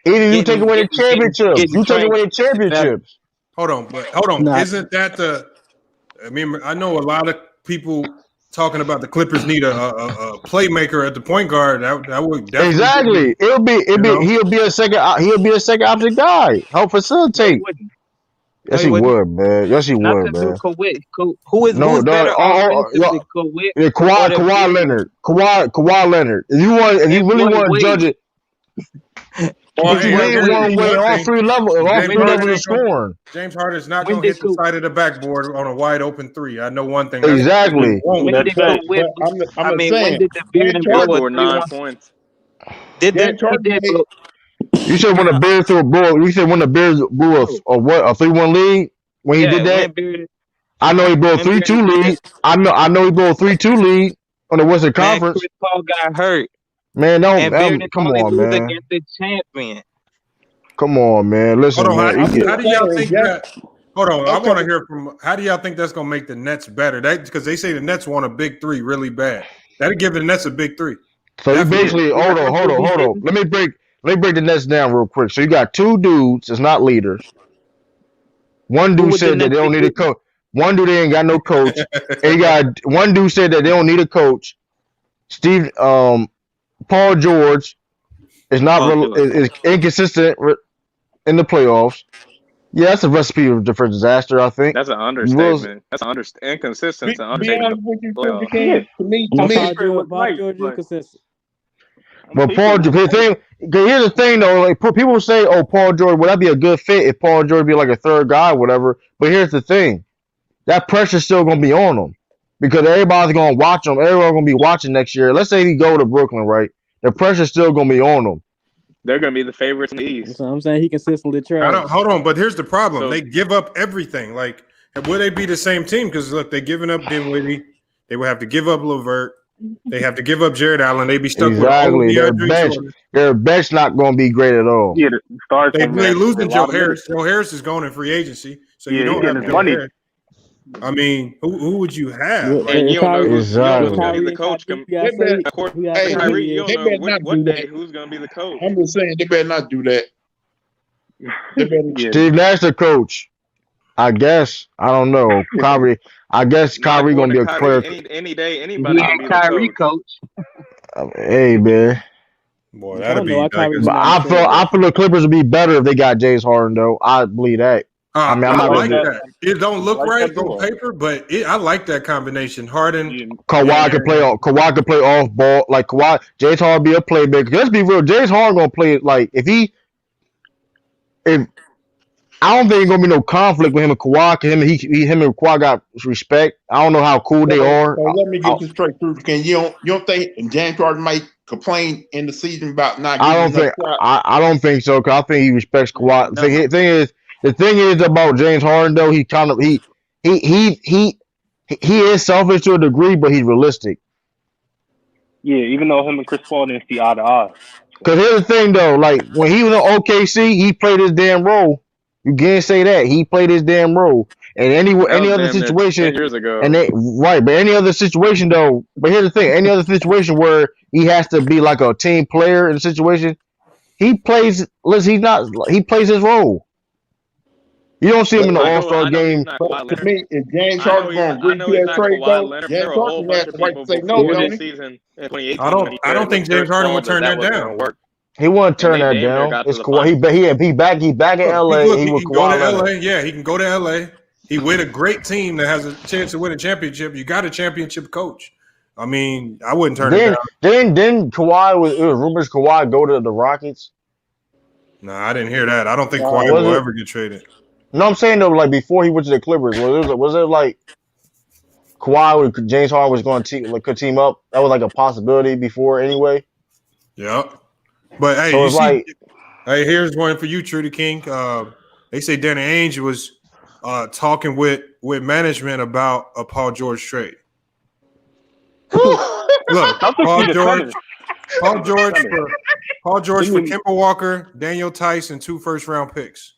even you take away the championships, Hold on. Nah. Isn't that the? I mean, I know a lot of people talking about the Clippers need a playmaker at the point guard. That would exactly. He'll be a second option guy. Help facilitate. Yes, he would, man. Yes, he would, man. Who is better offensively, Kawhi? Yeah, Kawhi Leonard. Kawhi Leonard. If you really want to judge it, if you really want to weigh all three levels of scoring. James Harden is not going to hit the side of the backboard on a wide open three. I know one thing. Exactly. When did the Beard score 9 points? You said when the Bears threw a ball. You said when the Bears blew a 3-1 lead when he did that. I know he blew a 3-2 lead. I know he blew a 3-2 lead. on the Western Conference. Chris Paul got hurt. Man, come only on, lose man. against the champion. Come on, man. Listen, hold on, man. How do y'all think that? Hold on, I want to hear from. How do y'all think that's gonna make the Nets better? Because they say the Nets want a big three really bad. That'll give the Nets a big three. So you basically hold on. Let me break the Nets down real quick. So you got two dudes that's not leaders. One dude said that they don't need a coach. One dude they ain't got no coach. And you got one dude said that they don't need a coach. Paul George is is inconsistent in the playoffs. Yeah, that's a recipe for disaster, I think. That's an understatement. That's inconsistent. Be honest with you, to me, Paul George inconsistent. But here's the thing though, like people say, "Oh, Paul George, would that be a good fit if Paul George be like a third guy, or whatever?" But here's the thing: that pressure's still gonna be on him because everybody's gonna watch him. Everyone's gonna be watching next year. Let's say he go to Brooklyn, right? The pressure's still gonna be on him. They're gonna be the favorites in the East. So I'm saying he consistently tries. Hold on, but here's the problem: they give up everything. Like, would they be the same team? Because look, they're giving up Dinwiddie. They would have to give up LeVert. They have to give up Jared Allen. They'd be stuck with their bench not going to be great at all. Yeah, they losing Joe Harris. Joe Harris is going in free agency, so you don't have Joe Harris. I mean, who would you have? And you don't know who's exactly. going to be the coach. Kyrie, you don't know what day who's going to be the coach. I'm just saying they better not do that. Steve Nash the coach. I guess. I don't know. Kyrie. I guess Kyrie going to be a player. Any day, anybody can be the Kyrie coach. Hey, man. Boy, that'd be. I feel the Clippers would be better if they got James Harden, though. I believe that. I mean, I like that. It don't look right on paper, but I like that combination. Harden, Kawhi can play off ball. Like Kawhi, James Harden be a playmaker. Let's be real. James Harden gonna play like if I don't think there's gonna be no conflict with him and Kawhi. Him and Kawhi got respect. I don't know how cool they are. So let me get this straight through. You don't think James Harden might complain in the season about not? I don't think so. Cause I think he respects Kawhi. The thing is about James Harden though. He is selfish to a degree, but he's realistic. Yeah, even though him and Chris Paul didn't see eye to eye. Cause here's the thing though, like when he was in OKC, he played his damn role. You can't say that he played his damn role. And any other situation, 10 years ago. But any other situation though. But here's the thing: any other situation where he has to be like a team player in a situation, he plays. He plays his role. You don't see him in the All-Star game. But to me, if James Harden going to agree to that trade, though, James Harden has the right to say no, don't he? I don't think James Harden would turn that down. He wouldn't turn that down. It's Kawhi. He back in LA. He can go to LA. Yeah, he can go to LA. He with a great team that has a chance to win a championship. You got a championship coach. I mean, I wouldn't turn it down. Then Kawhi it was rumors Kawhi go to the Rockets. No, I didn't hear that. I don't think Kawhi will ever get traded. No, I'm saying though, like before he went to the Clippers, was it like Kawhi with James Harden was going to could team up? That was like a possibility before, anyway. Yeah, but hey, so hey, here's one for you, Trudy King. They say Danny Ainge was talking with management about a Paul George trade. Look, Paul George for Kemba Walker, Daniel Tice, and 2 first-round picks.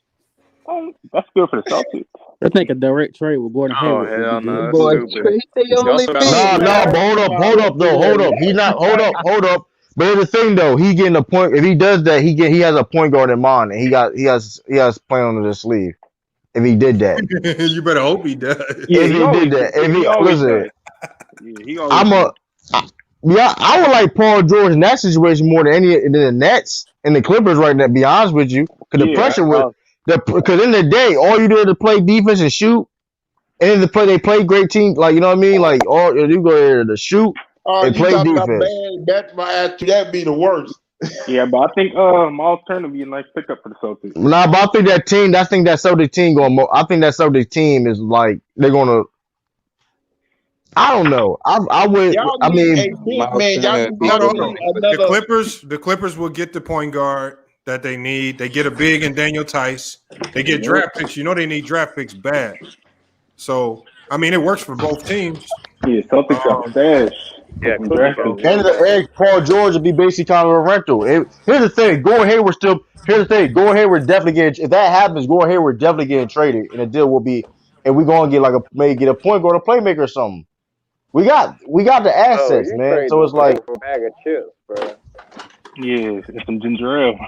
That's good for the Celtics. I think a direct trade with Gordon Hayward. Hell no. No, but hold up. He not hold up. But here's the thing though, he getting a point. If he does that, he has a point guard in mind, and he has playing under the sleeve. If he did that, you better hope he does. Yeah, if he did that, if he listen, I would like Paul George in that situation more than any of the Nets and the Clippers right now. To be honest with you, because the pressure was. Because in the day, all you do is play defense and shoot, and they play great teams. Like you know what I mean? Like all you go there to shoot and play defense. That'd be the worst. Yeah, but I think Miles Turner would be a nice pickup for the Celtics. Nah, but I think that Celtics team I think that Celtics team is like they're gonna. I don't know. I would. I mean, the Clippers will get the point guard that they need. They get a big in Daniel Tice. They get draft picks. You know they need draft picks bad. So I mean, it works for both teams. Yeah, Celtics got stash. Yeah, And the egg Paul George would be basically kind of a rental. Here's the thing: Gordon Hayward still. Here's the thing: Gordon Hayward definitely getting. If that happens, Gordon Hayward definitely getting traded, and the deal will be, and we're gonna get maybe get a point guard, a playmaker or something. We got the assets, man. So it's like a bag of chips, bro. Yeah, it's some ginger ale.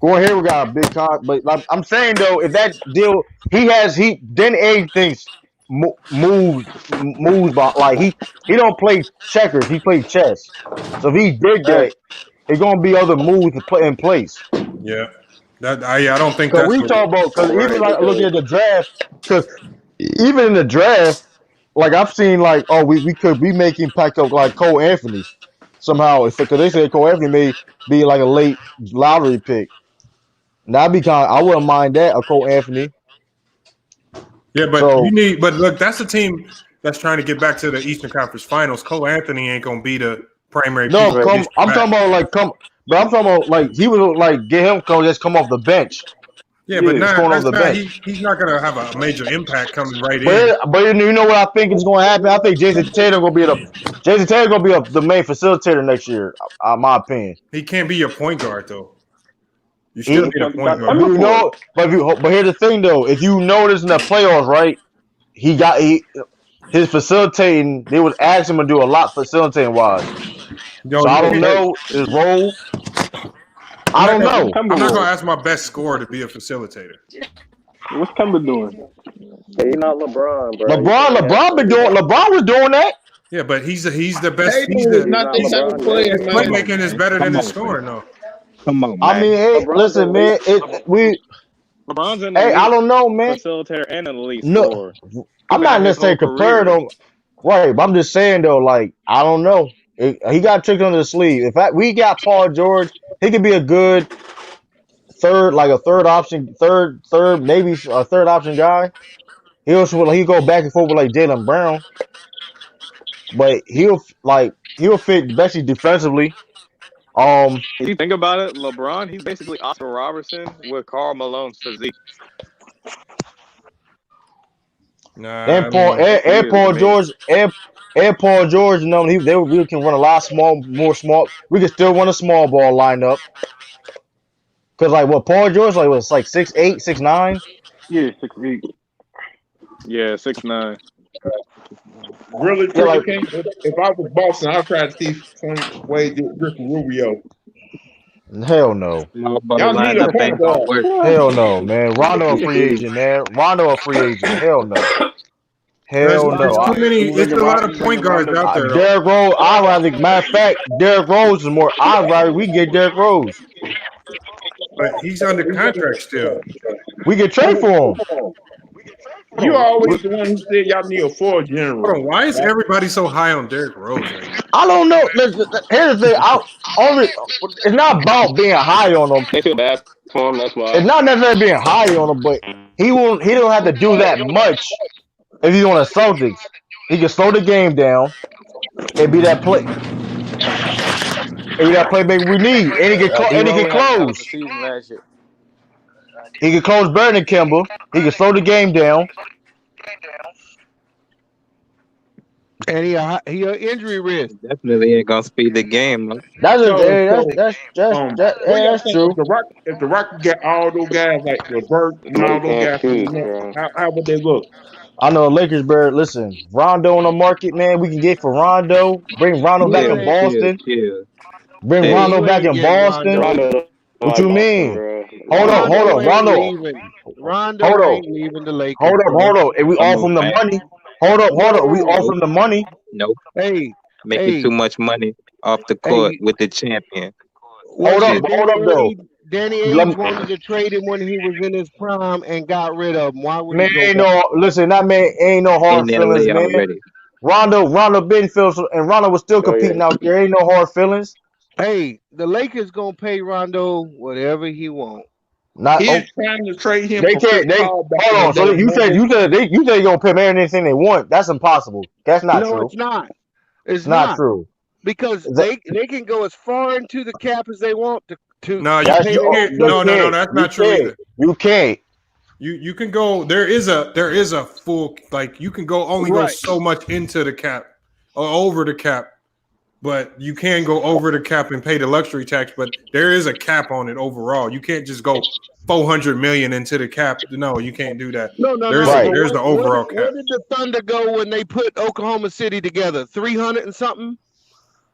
Gordon Hayward got a big contract, but like, I'm saying though, if that deal then Egg thinks moves by like he don't play checkers, he plays chess. So if he did that, it's gonna be other moves to play in place. Yeah, I don't think So that's. we talk about because even like looking at the draft, because even in the draft, like I've seen like we could be making pack up like Cole Anthony somehow because they said Cole Anthony may be like a late lottery pick. Now I wouldn't mind that a Cole Anthony. Yeah, but but look, that's a team that's trying to get back to the Eastern Conference Finals. Cole Anthony ain't gonna be the primary. No, I'm talking about like he would like get him come off the bench. Yeah, but he's not gonna have a major impact coming right in. But you know what I think is going to happen? I think Jason Tatum gonna be the main facilitator next year. My opinion. He can't be your point guard though. You still need a point guard. But here's the thing though: if you notice in the playoffs, right, his facilitating. They was asking him to do a lot facilitating wise. So I don't know his role. I don't know. I'm not gonna ask my best scorer to be a facilitator. What's Kemba doing? He's not LeBron, bro. LeBron was doing that. Yeah, but he's the best. Hey, He's the not this type of player, man. playmaking is better than his scoring, though. Come on, man. I mean, hey, listen, man. LeBron's an elite I don't know, man. Facilitator and an elite scorer. I'm not necessarily comparing them. Right, but I'm just saying though, like I don't know. He got tricked under the sleeve. In fact, we got Paul George. He could be a good third option guy. He'll go back and forth with like Jaylen Brown, but he'll fit especially defensively. If you think about it, LeBron, he's basically Oscar Robertson with Karl Malone's physique. And Paul George, you know, we can run a lot more small. We can still run a small ball lineup. Cause like Paul George was like 6'8", 6'9". Yeah, 6'8". Yeah, 6'9". Really, if I was Boston, I'd try to see some way to Ricky Rubio. Hell no. Y'all need a point guard. Hell no, man. Rondo a free agent, man. Hell no. Hell no. It's a lot of point guards out there. Derrick Rose, matter of fact, Derrick Rose is more. I'd rather we get Derrick Rose. But he's under contract still. We can trade for him. You always the one who said y'all need a floor general. Hold on, why is everybody so high on Derrick Rose right now? I don't know. Here's the thing. It's not about being high on him. They feel bad for him. That's why. It's not necessarily being high on him, but he don't have to do that much if he's on the Celtics. He can slow the game down and be that play. Playmaker we need, and he can close. He can close better than Kemba. He can slow the game down. And he an injury risk. Definitely ain't gonna speed the game. That's true. If the Rockets get all those guys like LeVert and all those guys, how would they look? I know Lakers better. Listen, Rondo on the market, man. We can get for Rondo. Bring Rondo back in Boston. Bring Rondo back in Boston. What you mean? Hold on, Rondo ain't leaving the Lakers. Hold on. And we offer him the money. Hold up. We offer him the money. Nope. Hey, making too much money off the court with the champion. Hold up though. Danny Ainge wanted to trade him when he was in his prime and got rid of him. Why would man? That man ain't no hard feelings, man. Already. Rondo Benfield and Rondo was still competing out there. Ain't no hard feelings. Hey, the Lakers gonna pay Rondo whatever he want. He's trying to trade him. They can't. Hold on. So you said they gonna pay man anything they want. That's impossible. That's not true. No, it's not. It's not true. Because they can go as far into the cap as they want to. No, you can't. No, that's not true either. You can't. You can go. There is a full, like, you can go go so much into the cap or over the cap, but you can go over the cap and pay the luxury tax. But there is a cap on it overall. You can't just go 400 million into the cap. No, you can't do that. No. There's the overall cap. Where did the Thunder go when they put Oklahoma City together? 300 and something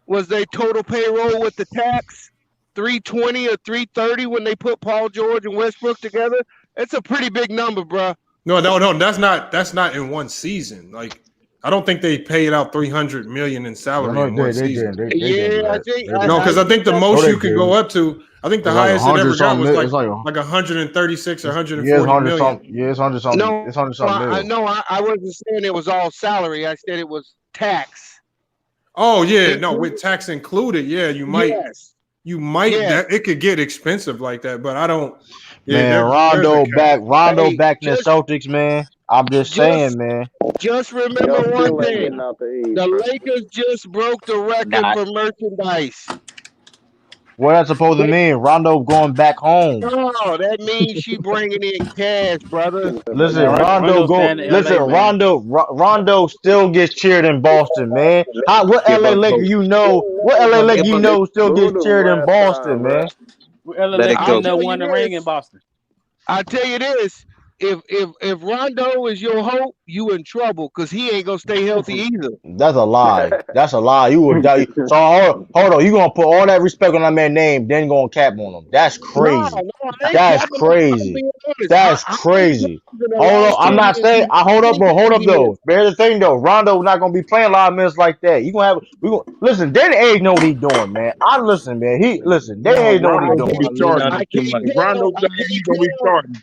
was their total payroll with the tax. 320 or 330 when they put Paul George and Westbrook together. It's a pretty big number, bro. No, that's not in one season. Like, I don't think they paid out 300 million in salary in one season. No, because I think the most you could go up to, I think the highest it ever got was like 136 or 140 million. It's 100 something. No, it's 100 something. I wasn't saying it was all salary. I said it was tax. Oh yeah, no, with tax included, yeah, you might. Yes. You might it could get expensive like that, but I don't. Man, Rondo back in the Celtics, man. I'm just saying, man. Just remember one thing: the Lakers just broke the record for merchandise. What that's supposed to mean? Rondo going back home. Oh, that means she bringing in cash, brother. Listen, Rondo still gets cheered in Boston, man. What LA Laker you know? What LA Laker you know still gets cheered in Boston, man? LA Lakers never won the ring in Boston. I tell you this: if Rondo is your hope, you in trouble because he ain't gonna stay healthy either. That's a lie. That's a lie. You would die. So hold on. You gonna put all that respect on that man's name, then gonna cap on him? That's crazy. That's crazy. That's crazy. Hold on. I'm not saying. Hold up though. Here's the thing though. Rondo not gonna be playing a lot of minutes like that. You gonna have. Listen. Danny Ainge know what he's doing, man. Listen, man. Danny Ainge know what he's doing. Rondo he's gonna be starting.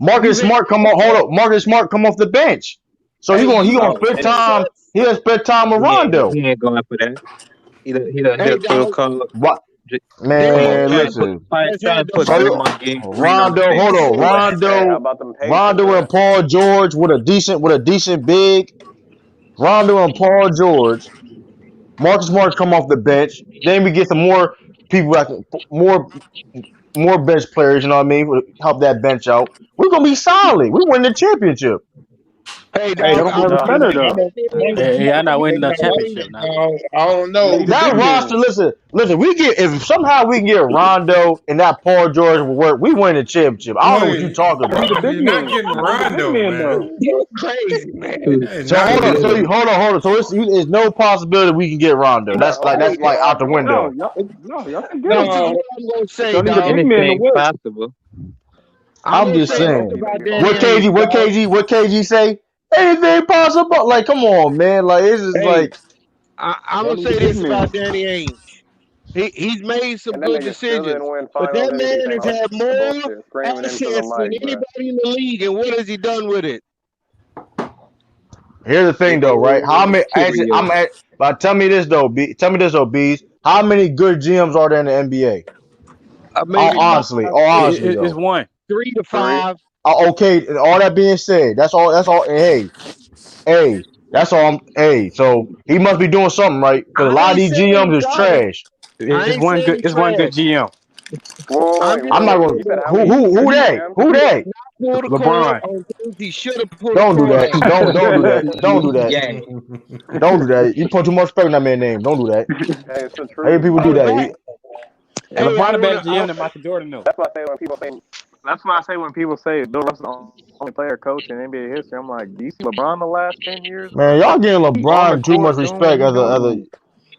Marcus Smart come on. Hold up. Marcus Smart come off the bench. So he gonna spend time. He'll spend time with Rondo. He ain't going for that. He done hit a protocol. What? Man, listen. Rondo, hold on. Rondo and Paul George with a decent big. Rondo and Paul George. Marcus Smart come off the bench. Then we get some more people, more bench players. You know what I mean? Help that bench out. We're gonna be solid. We win the championship. Hey, I'm not winning the championship now. I don't know. That roster, listen. If somehow we can get Rondo and that Paul George will work, we win the championship. I don't know what you're talking about. You're not getting Rondo, man. You're crazy, man. So hold on. So it's no possibility we can get Rondo. That's like out the window. No, y'all can get him. I'm gonna say, Anything possible. I'm just saying. What KG say? Anything possible? Like, come on, man. Like, it's just like. I'm gonna say this about Danny Ainge. He's made some good decisions, but that man has had more assets than anybody in the league. And what has he done with it? Here's the thing, though, right? How many? But tell me this though, Bees. How many good GMs are there in the NBA? Honestly, it's one. 3 to 5. Okay, all that being said, that's all. Hey, that's all. So he must be doing something right because a lot of these GMs is trash. It's one good GM. I'm not going. Who that? LeBron. He should have put. Don't do that. Don't do that. Don't do that. You put too much respect on that man's name. Don't do that. Hey, people do that. LeBron a better GM than Michael Jordan, though. That's why I say when people say Bill Russell's the only player coach in NBA history, I'm like, do you see LeBron the last 10 years? Man, y'all giving LeBron too much respect as a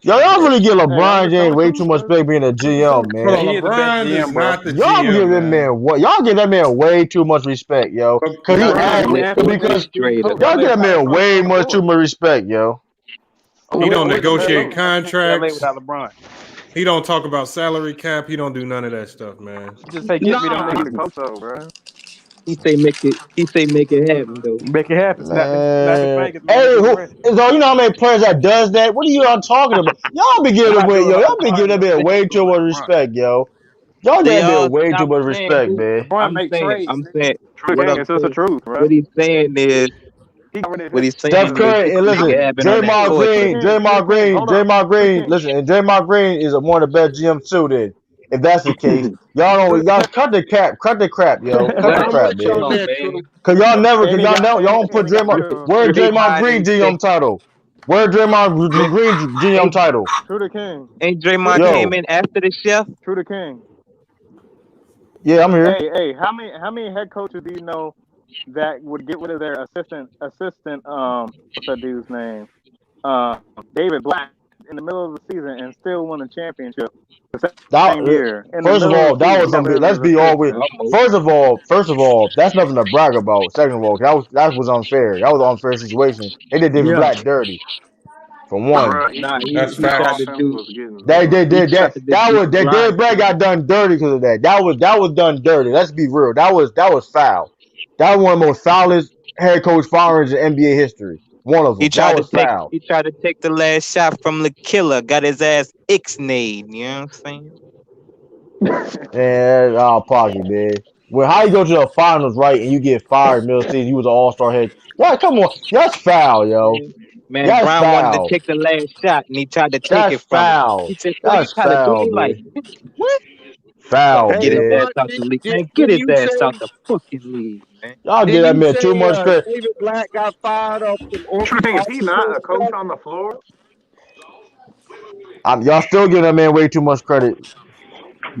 y'all really give LeBron James way too much respect being a GM, man. LeBron is not the y'all GM, give that man what? Y'all give that man way too much respect, yo. Because y'all give that man way too much respect, yo. He don't negotiate contracts. Without LeBron. He don't talk about salary cap. He don't do none of that stuff, man. Just say get me the coach though, bro. He say make it happen though. Make it happen. So you know how many players that does that? What are you all talking about? Y'all be giving away, yo. Y'all be giving that man way too much respect, yo. Y'all giving that man way too much respect, man. I'm saying, It's just the truth, bro. What he's saying is. Steph Curry, and listen, Draymond Green. Listen, and Draymond Green is one of the best GMs too. Then If that's the case, y'all cut the crap, yo. Cut the crap, man. Cause y'all don't put Draymond. Where Draymond Green GM title? Where Draymond Green GM title? True the King. Ain't Draymond came in after the chef? True the King. Yeah, I'm here. Hey, how many head coaches do you know that would get rid of their assistant? What's that dude's name? David Black in the middle of the season and still won a championship the same year. First of all, that was something. Let's be always. First of all, that's nothing to brag about. Second of all, that was unfair. That was an unfair situation. They did David Black dirty. For one, that's facts. They did that. David Black got done dirty because of that. That was done dirty. Let's be real. That was foul. That was one of the most foulest head coach firings in NBA history. One of them. He tried to take the last shot from the killer. Got his ass ixnayed. You know what I'm saying? Yeah, that's out of pocket, man. Well, how you go to the finals, right, and you get fired middle season? You was an all-star head. What? Come on, that's foul, yo. Man, that's Brown foul. wanted to take the last shot, and he tried to take that's it from foul. him. He said, that's you try foul, to do me like what? Foul, get man. his ass out the league, man. Get his ass out the fucking league, man. Y'all give that man too much credit. David Black got fired off the Is he not a coach on the floor? Y'all still giving that man way too much credit.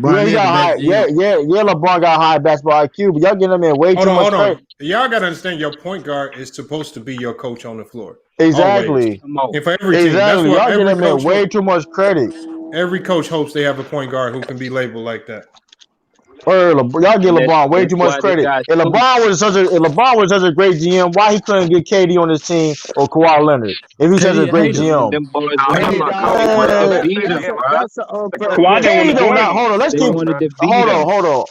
Yeah, he got high. Yeah, LeBron got high basketball IQ, but y'all giving that man way too much credit. Y'all gotta understand, your point guard is supposed to be your coach on the floor. Exactly. And for every team, that's what y'all every giving that man coach way too much credit. Every coach hopes they have a point guard who can be labeled like that. Y'all give LeBron way too much credit. If LeBron was such a great GM, why he couldn't get KD on his team or Kawhi Leonard? If he's such a great GM, hold on. Let's keep.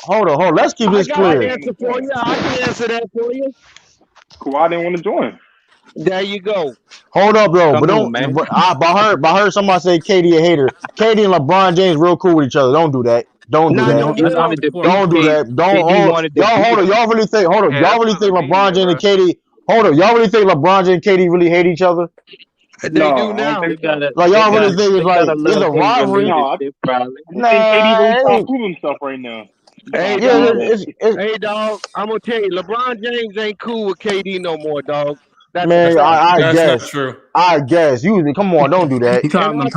Hold on. Let's keep this clear. I can answer that for you. Kawhi didn't want to join. There you go. Hold up, though. I heard somebody say KD a hater. KD and LeBron James real cool with each other. Don't do that. Don't do that. Don't do that. Y'all really think? Hold on. Y'all really think LeBron James and KD? Hold on. Y'all really think LeBron James and KD really hate each other? They do now. Like y'all really think it's like it's a rivalry? No, I think KD really trying to prove himself right now. Hey, dog. I'm gonna tell you, LeBron James ain't cool with KD no more, dog. I guess. That's not true. I guess. Come on, don't do that. Don't do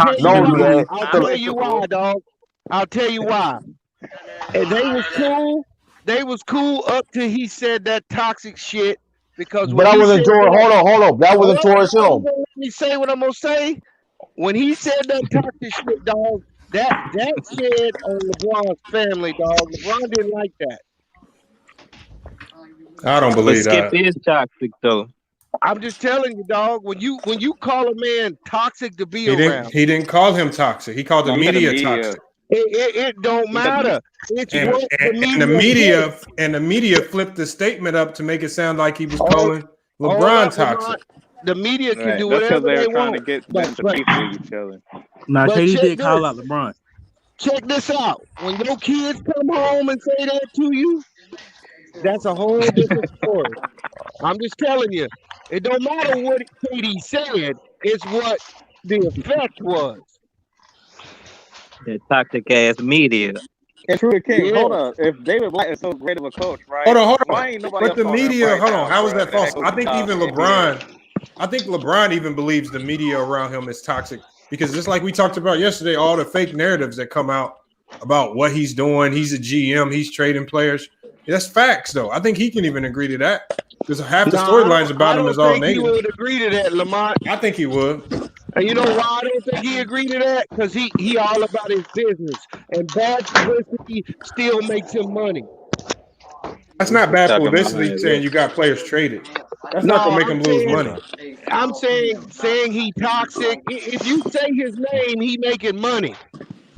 that. I'll tell you why, dog. I'll tell you why. And they was cool up till he said that toxic shit because but I wasn't George. Hold on. That wasn't George Hill. Let me say what I'm gonna say. When he said that toxic shit, dog, that said on LeBron's family, dog. LeBron didn't like that. I don't believe that. Skip is toxic though. I'm just telling you, dog. When you call a man toxic to be around, he didn't call him toxic. He called the media toxic. It don't matter. It's the media flipped the statement up to make it sound like he was calling LeBron toxic. The media can do whatever they want. To get them to beef with each other. Nah, KD did call out LeBron. Check this out. When your kids come home and say that to you, that's a whole different story. I'm just telling you. It don't matter what KD said. It's what the effect was. That toxic ass media. And True the King, hold on. If David Black is so great of a coach, right? Hold on. Why ain't nobody But the media, hold on. How is that false? I think even LeBron. LeBron even believes the media around him is toxic because just like we talked about yesterday, all the fake narratives that come out about what he's doing, he's a GM, he's trading players. That's facts, though. I think he can even agree to that because half the storylines about him is all negative. He would agree to that, Lamont. I think he would. And you know why I don't think he agreed to that? Because he all about his business. And bad publicity still makes him money. That's not bad publicity saying you got players traded. That's not going to make him lose money. I'm saying he toxic. If you say his name, he making money.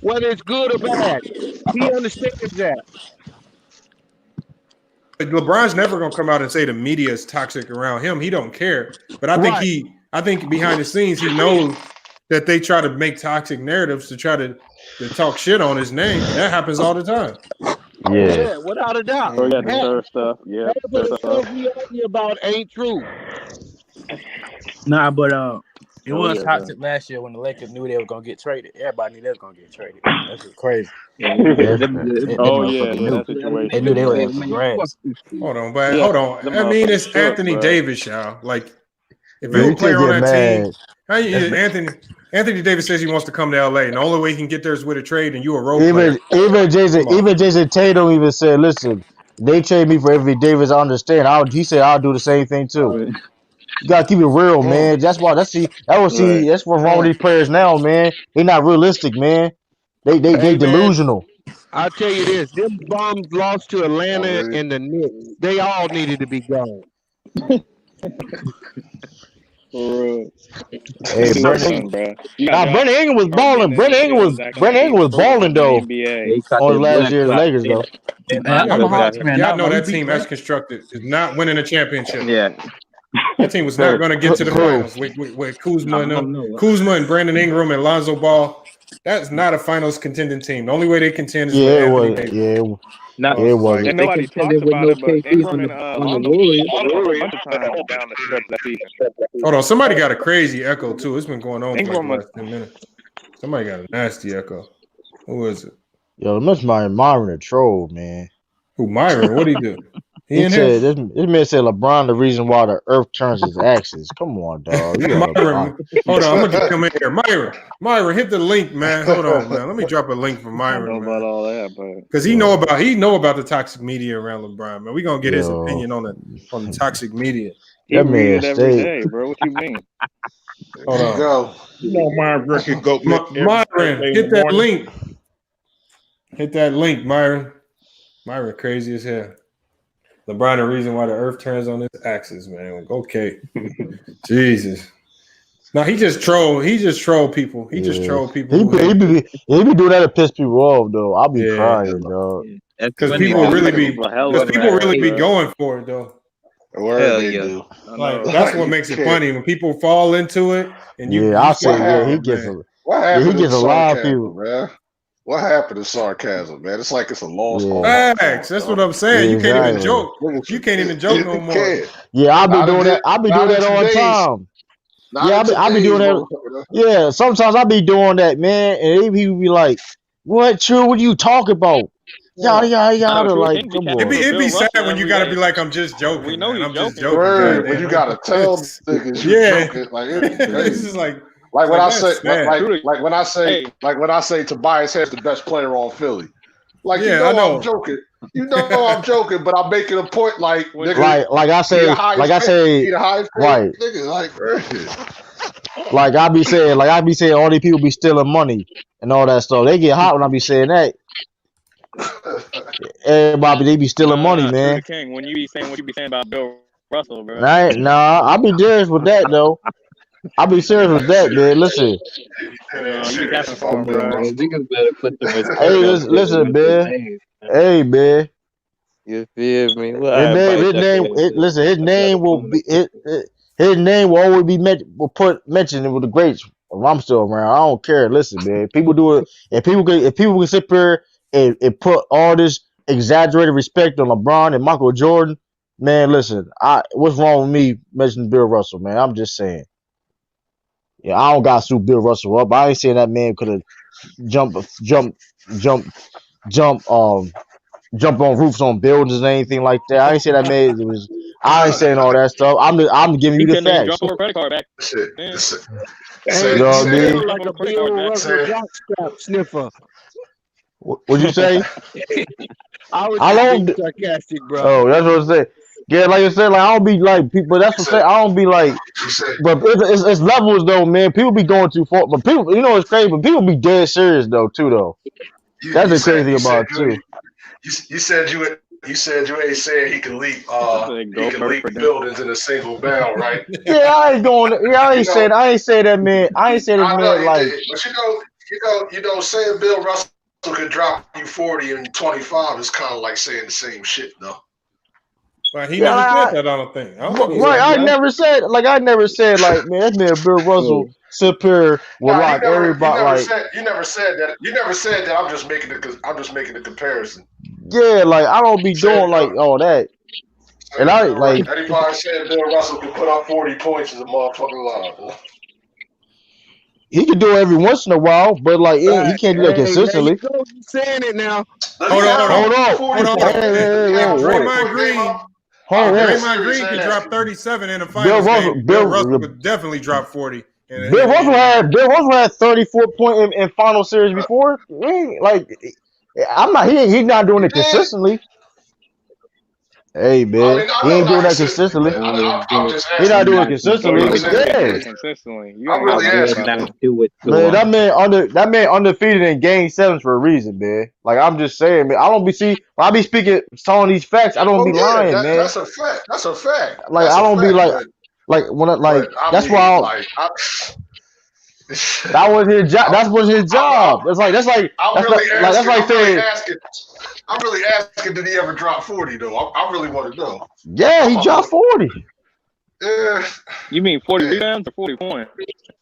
Whether it's good or bad. He understands that. LeBron's never going to come out and say the media is toxic around him. He don't care. But I think behind the scenes, he knows that they try to make toxic narratives to try to talk shit on his name. That happens all the time. Yeah, without a doubt. Oh, yeah, stuff. Yeah, the stuff we argue about ain't true. Nah, but It was toxic last year when the Lakers knew they were gonna get traded. Everybody knew they was gonna get traded. That's just crazy. That situation. They knew they were for grabs. Hold on, but hold on. I mean, it's Anthony Davis, y'all. Like, if you're a you player can't on get that mad. team, Anthony Davis says he wants to come to LA, and the only way he can get there is with a trade, and you a role player. Even Jason Tatum even said, "Listen, they trade me for Anthony Davis. I understand. He said I'll do the same thing too. You gotta keep it real, man. That's why. That's what's wrong with these players now, man. They're not realistic, man. They delusional. I'll tell you this: them bums lost to Atlanta and the Knicks. They all needed to be gone. Hey, Brandon Ingram was balling. Brandon Ingram was balling though on last year's Lakers though. Y'all know that team as constructed is not winning a championship. Yeah, that team was not going to get to the finals with Kuzma and them. Kuzma and Brandon Ingram and Lonzo Ball. That's not a finals contending team. The only way they contend is with Anthony Davis. It was. And nobody talks about it, but Ingram and Lonzo a bunch of times down the stretch that season. Hold on, somebody got a crazy echo too. It's been going on for like the last 10 minutes. Somebody got a nasty echo. Who is it? Yo, that's Myron a troll, man. Who Myron? What'd he do? He said this man said LeBron the reason why the earth turns its axis. Come on, dog. Myron, hold on, I'm gonna come in here. Myron, hit the link, man. Hold on, man. Let me drop a link for Myron. I don't know about all that, but because he know about the toxic media around LeBron, man. We gonna get his opinion on the toxic media. He read it every day, bro. What you mean? Hold on. Go. You know Myron Brickett go. Myron, hit that link. Hit that link, Myron. Myron crazy as hell. LeBron, the reason why the earth turns on its axis, man. Okay. Jesus. No, he just troll people. He just troll people. He be doing that to piss people off, though. I'll be crying, dog. Because people really be going for it, though. Hell yeah. Like, that's what makes it funny when people fall into it. And he gets a lot of people, man. What happened to sarcasm, man? It's like it's a lost cause. Facts. That's what I'm saying. You can't even joke. You can't even joke no more. Yeah, I'll be doing that. I'll be doing that all the time. I'll be doing that. Yeah, sometimes I'll be doing that, man. And he will be like, "What? True? What are you talking about?" Yada yada yada. Like, come on. It'd be sad when you gotta be like, "I'm just joking." We know I'm just joking. When you gotta tell niggas you joking, like this is like. Like when I say Tobias Harris the best player on Philly. Like I know I'm joking. You know I'm joking, but I'm making a point like nigga, like I say right. Nigga, like I be saying all these people be stealing money and all that stuff. They get hot when I be saying that. Everybody they be stealing money, man. King, when you be saying what you be saying about Bill Russell, bro. I be serious with that though. I'll be serious with that, man. Listen. Listen, man. Hey, man. You feel me? His name will always be mentioned with the greats. I'm still around. I don't care. Listen, man. People do it. If people can sit here and put all this exaggerated respect on LeBron and Michael Jordan, man, listen. What's wrong with me mentioning Bill Russell, man? I'm just saying. Yeah, I don't got to sue Bill Russell up. I ain't saying that man could have jump on roofs on buildings and anything like that. I ain't saying that man was. I ain't saying all that stuff. I'm giving you the facts. Drop a credit card back. You know what I mean? Like a Bill Russell jockstrap sniffer. What'd you say? I don't be sarcastic, bro. Oh, that's what I'm saying. Yeah, like I said, like I don't be like people. That's what I say. I don't be like, but it's levels though, man. People be going too far, but people, you know, it's crazy. But people be dead serious though, too, though. That's the crazy about it too. You said you ain't saying he can leap buildings in a single bound, right? Yeah, I ain't going. Yeah, I ain't say that, man. I ain't say that, man. Like, but you know, saying Bill Russell could drop you 40 and 25 is kind of like saying the same shit, though. Like he never said that. I don't think. Right, I never said like, man, that man Bill Russell sit here with like everybody. You never said that. You never said that. I'm just making the comparison. Yeah, like I don't be doing like all that. And I like anybody said Bill Russell could put up 40 points is a motherfucking lie. He can do it every once in a while, but like he can't do that consistently. There you go. You saying it now? Hold on. Draymond Green could drop 37 in a finals game. Bill Russell could definitely drop 40. Bill Russell had 34 point in final series before. Like he's not doing it consistently. Hey man, he ain't doing that consistently. He's not doing it consistently. Consistently, I'm really asking. Man, that man undefeated in Game 7s for a reason, man. Like I'm just saying, man. When I be speaking, telling these facts, I don't be lying, man. That's a fact. That's a fact. Like I don't be like when that's why. That was his job. That was his job. That's like saying. I'm really asking, did he ever drop 40 though? I really want to know. Yeah, he dropped 40. Yeah. You mean 40 rebounds or 40 points?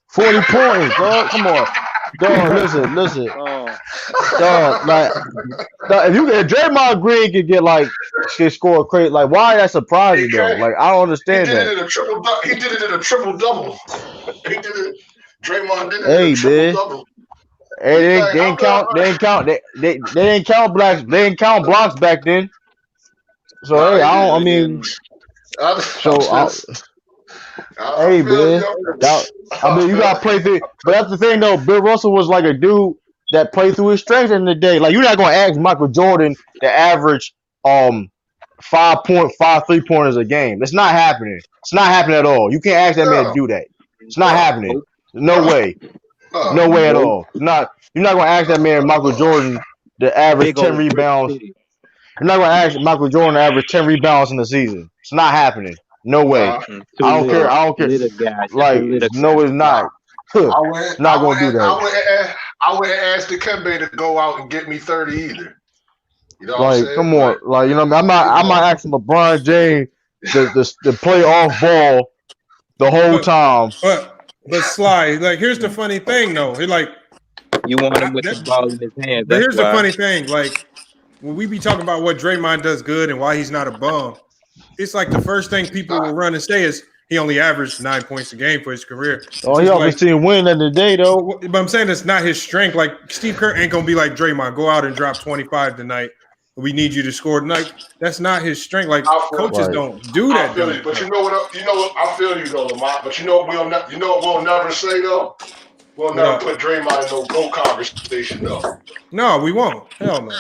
40 points, dog. Come on. Dog, listen. Dog, if Draymond Green could score crazy, like why that surprising though? Like I don't understand that. He did it in a triple double. He did it. Draymond did it in a triple double. Hey, they didn't count blocks back then. So hey, man. You gotta play through. But that's the thing though. Bill Russell was like a dude that played through his strength in the day. Like you're not gonna ask Michael Jordan to average 5.5 3-pointers a game. That's not happening. It's not happening at all. You can't ask that man to do that. It's not happening. No way. No way at all. You're not gonna ask that man Michael Jordan to average 10 rebounds. You're not gonna ask Michael Jordan to average 10 rebounds in the season. It's not happening. No way. I don't care. Like no, it's not. Not gonna do that. I wouldn't ask the Kembe to go out and get me 30 either. You know like, come on, like I'm not asking LeBron James to play off ball the whole time. But Sly, like here's the funny thing though. He like you want him with the ball in his hand. But here's the funny thing, like when we be talking about what Draymond does good and why he's not a bum, it's like the first thing people will run and say is he only averaged 9 points a game for his career. Oh, he always seen win at the day though. But I'm saying it's not his strength. Like Steve Kerr ain't gonna be like Draymond, go out and drop 25 tonight. We need you to score tonight. That's not his strength. Like coaches don't do that. I feel you. But you know what? I feel you though, Lamont. But you know what we'll never say though. We'll never put Draymond in no GOAT conversation though. No, we won't. Hell no.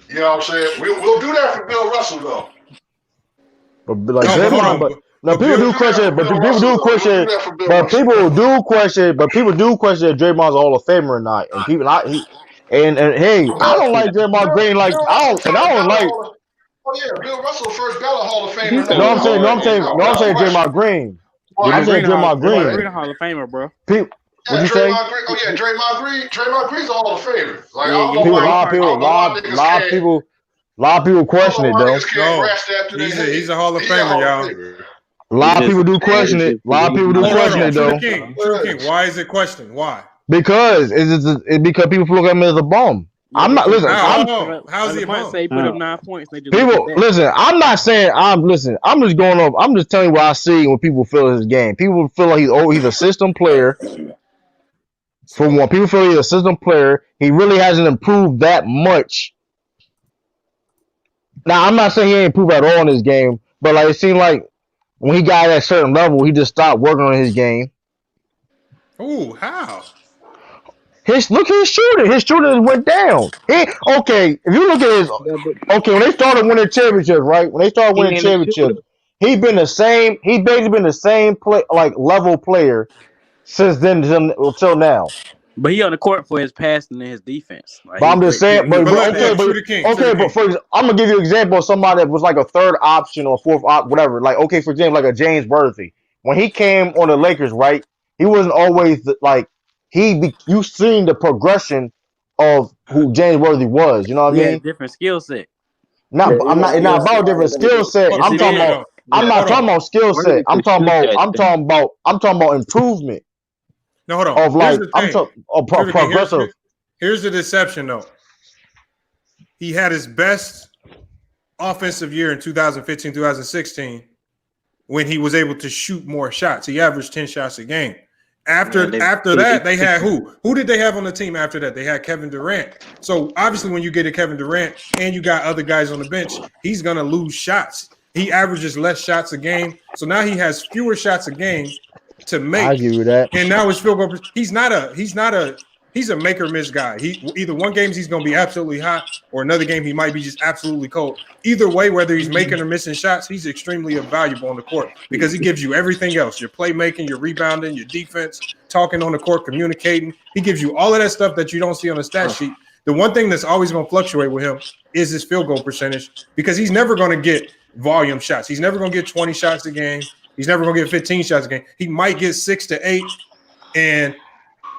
You know what I'm saying? We'll do that for Bill Russell though. But like Draymond, people do question if Draymond's a Hall of Famer or not, and people And hey, I don't like Draymond Green. Like I don't like. Oh yeah, Bill Russell first ballot Hall of Famer. No, I'm saying Draymond Green. I'm saying Draymond Green. Hall of Famer, bro. What'd you say? Draymond Green. Draymond Green's a Hall of Famer. Like a lot of people question it though. No, he's a Hall of Famer, y'all. A lot of people do question it. A lot of people do question it though. True King. Why is it questioned? Why? Because because people look at him as a bum. I'm not listen. How's he a bum? Say put up 9 points. People listen. I'm not saying I'm just going off. I'm just telling you what I see when people feel his game. People feel like he's a system player. For one, people feel he's a system player. He really hasn't improved that much. Now I'm not saying he ain't improved at all in his game, but like it seemed like when he got at a certain level, he just stopped working on his game. Ooh, how? Look at his shooting. His shooting went down. If you look at when they started winning championships, right? When they started winning championships, he's basically been the same level player since then until now. But he on the court for his passing and his defense. Like, but I'm just saying, but I'm gonna give you an example of somebody that was like a third option or fourth option, whatever. Like, okay, for example, like a James Worthy. When he came on the Lakers, right? He wasn't always you seen the progression of who James Worthy was. You know what I mean? Different skill set. I'm not about a different skill set. I'm not talking about skill set. I'm talking about improvement. No, hold on. Progressive. Here's the deception, though. He had his best offensive year in 2015, 2016 when he was able to shoot more shots. He averaged 10 shots a game. After that, they had who? Who did they have on the team after that? They had Kevin Durant. So obviously, when you get a Kevin Durant and you got other guys on the bench, he's gonna lose shots. He averages less shots a game, so now he has fewer shots a game to make. I give you that. And now his field goal. He's a make or miss guy. He either one game he's gonna be absolutely hot, or another game he might be just absolutely cold. Either way, whether he's making or missing shots, he's extremely valuable on the court because he gives you everything else: your playmaking, your rebounding, your defense, talking on the court, communicating. He gives you all of that stuff that you don't see on the stat sheet. The one thing that's always going to fluctuate with him is his field goal percentage because he's never going to get volume shots. He's never going to get 20 shots a game. He's never going to get 15 shots a game. He might get 6 to 8, and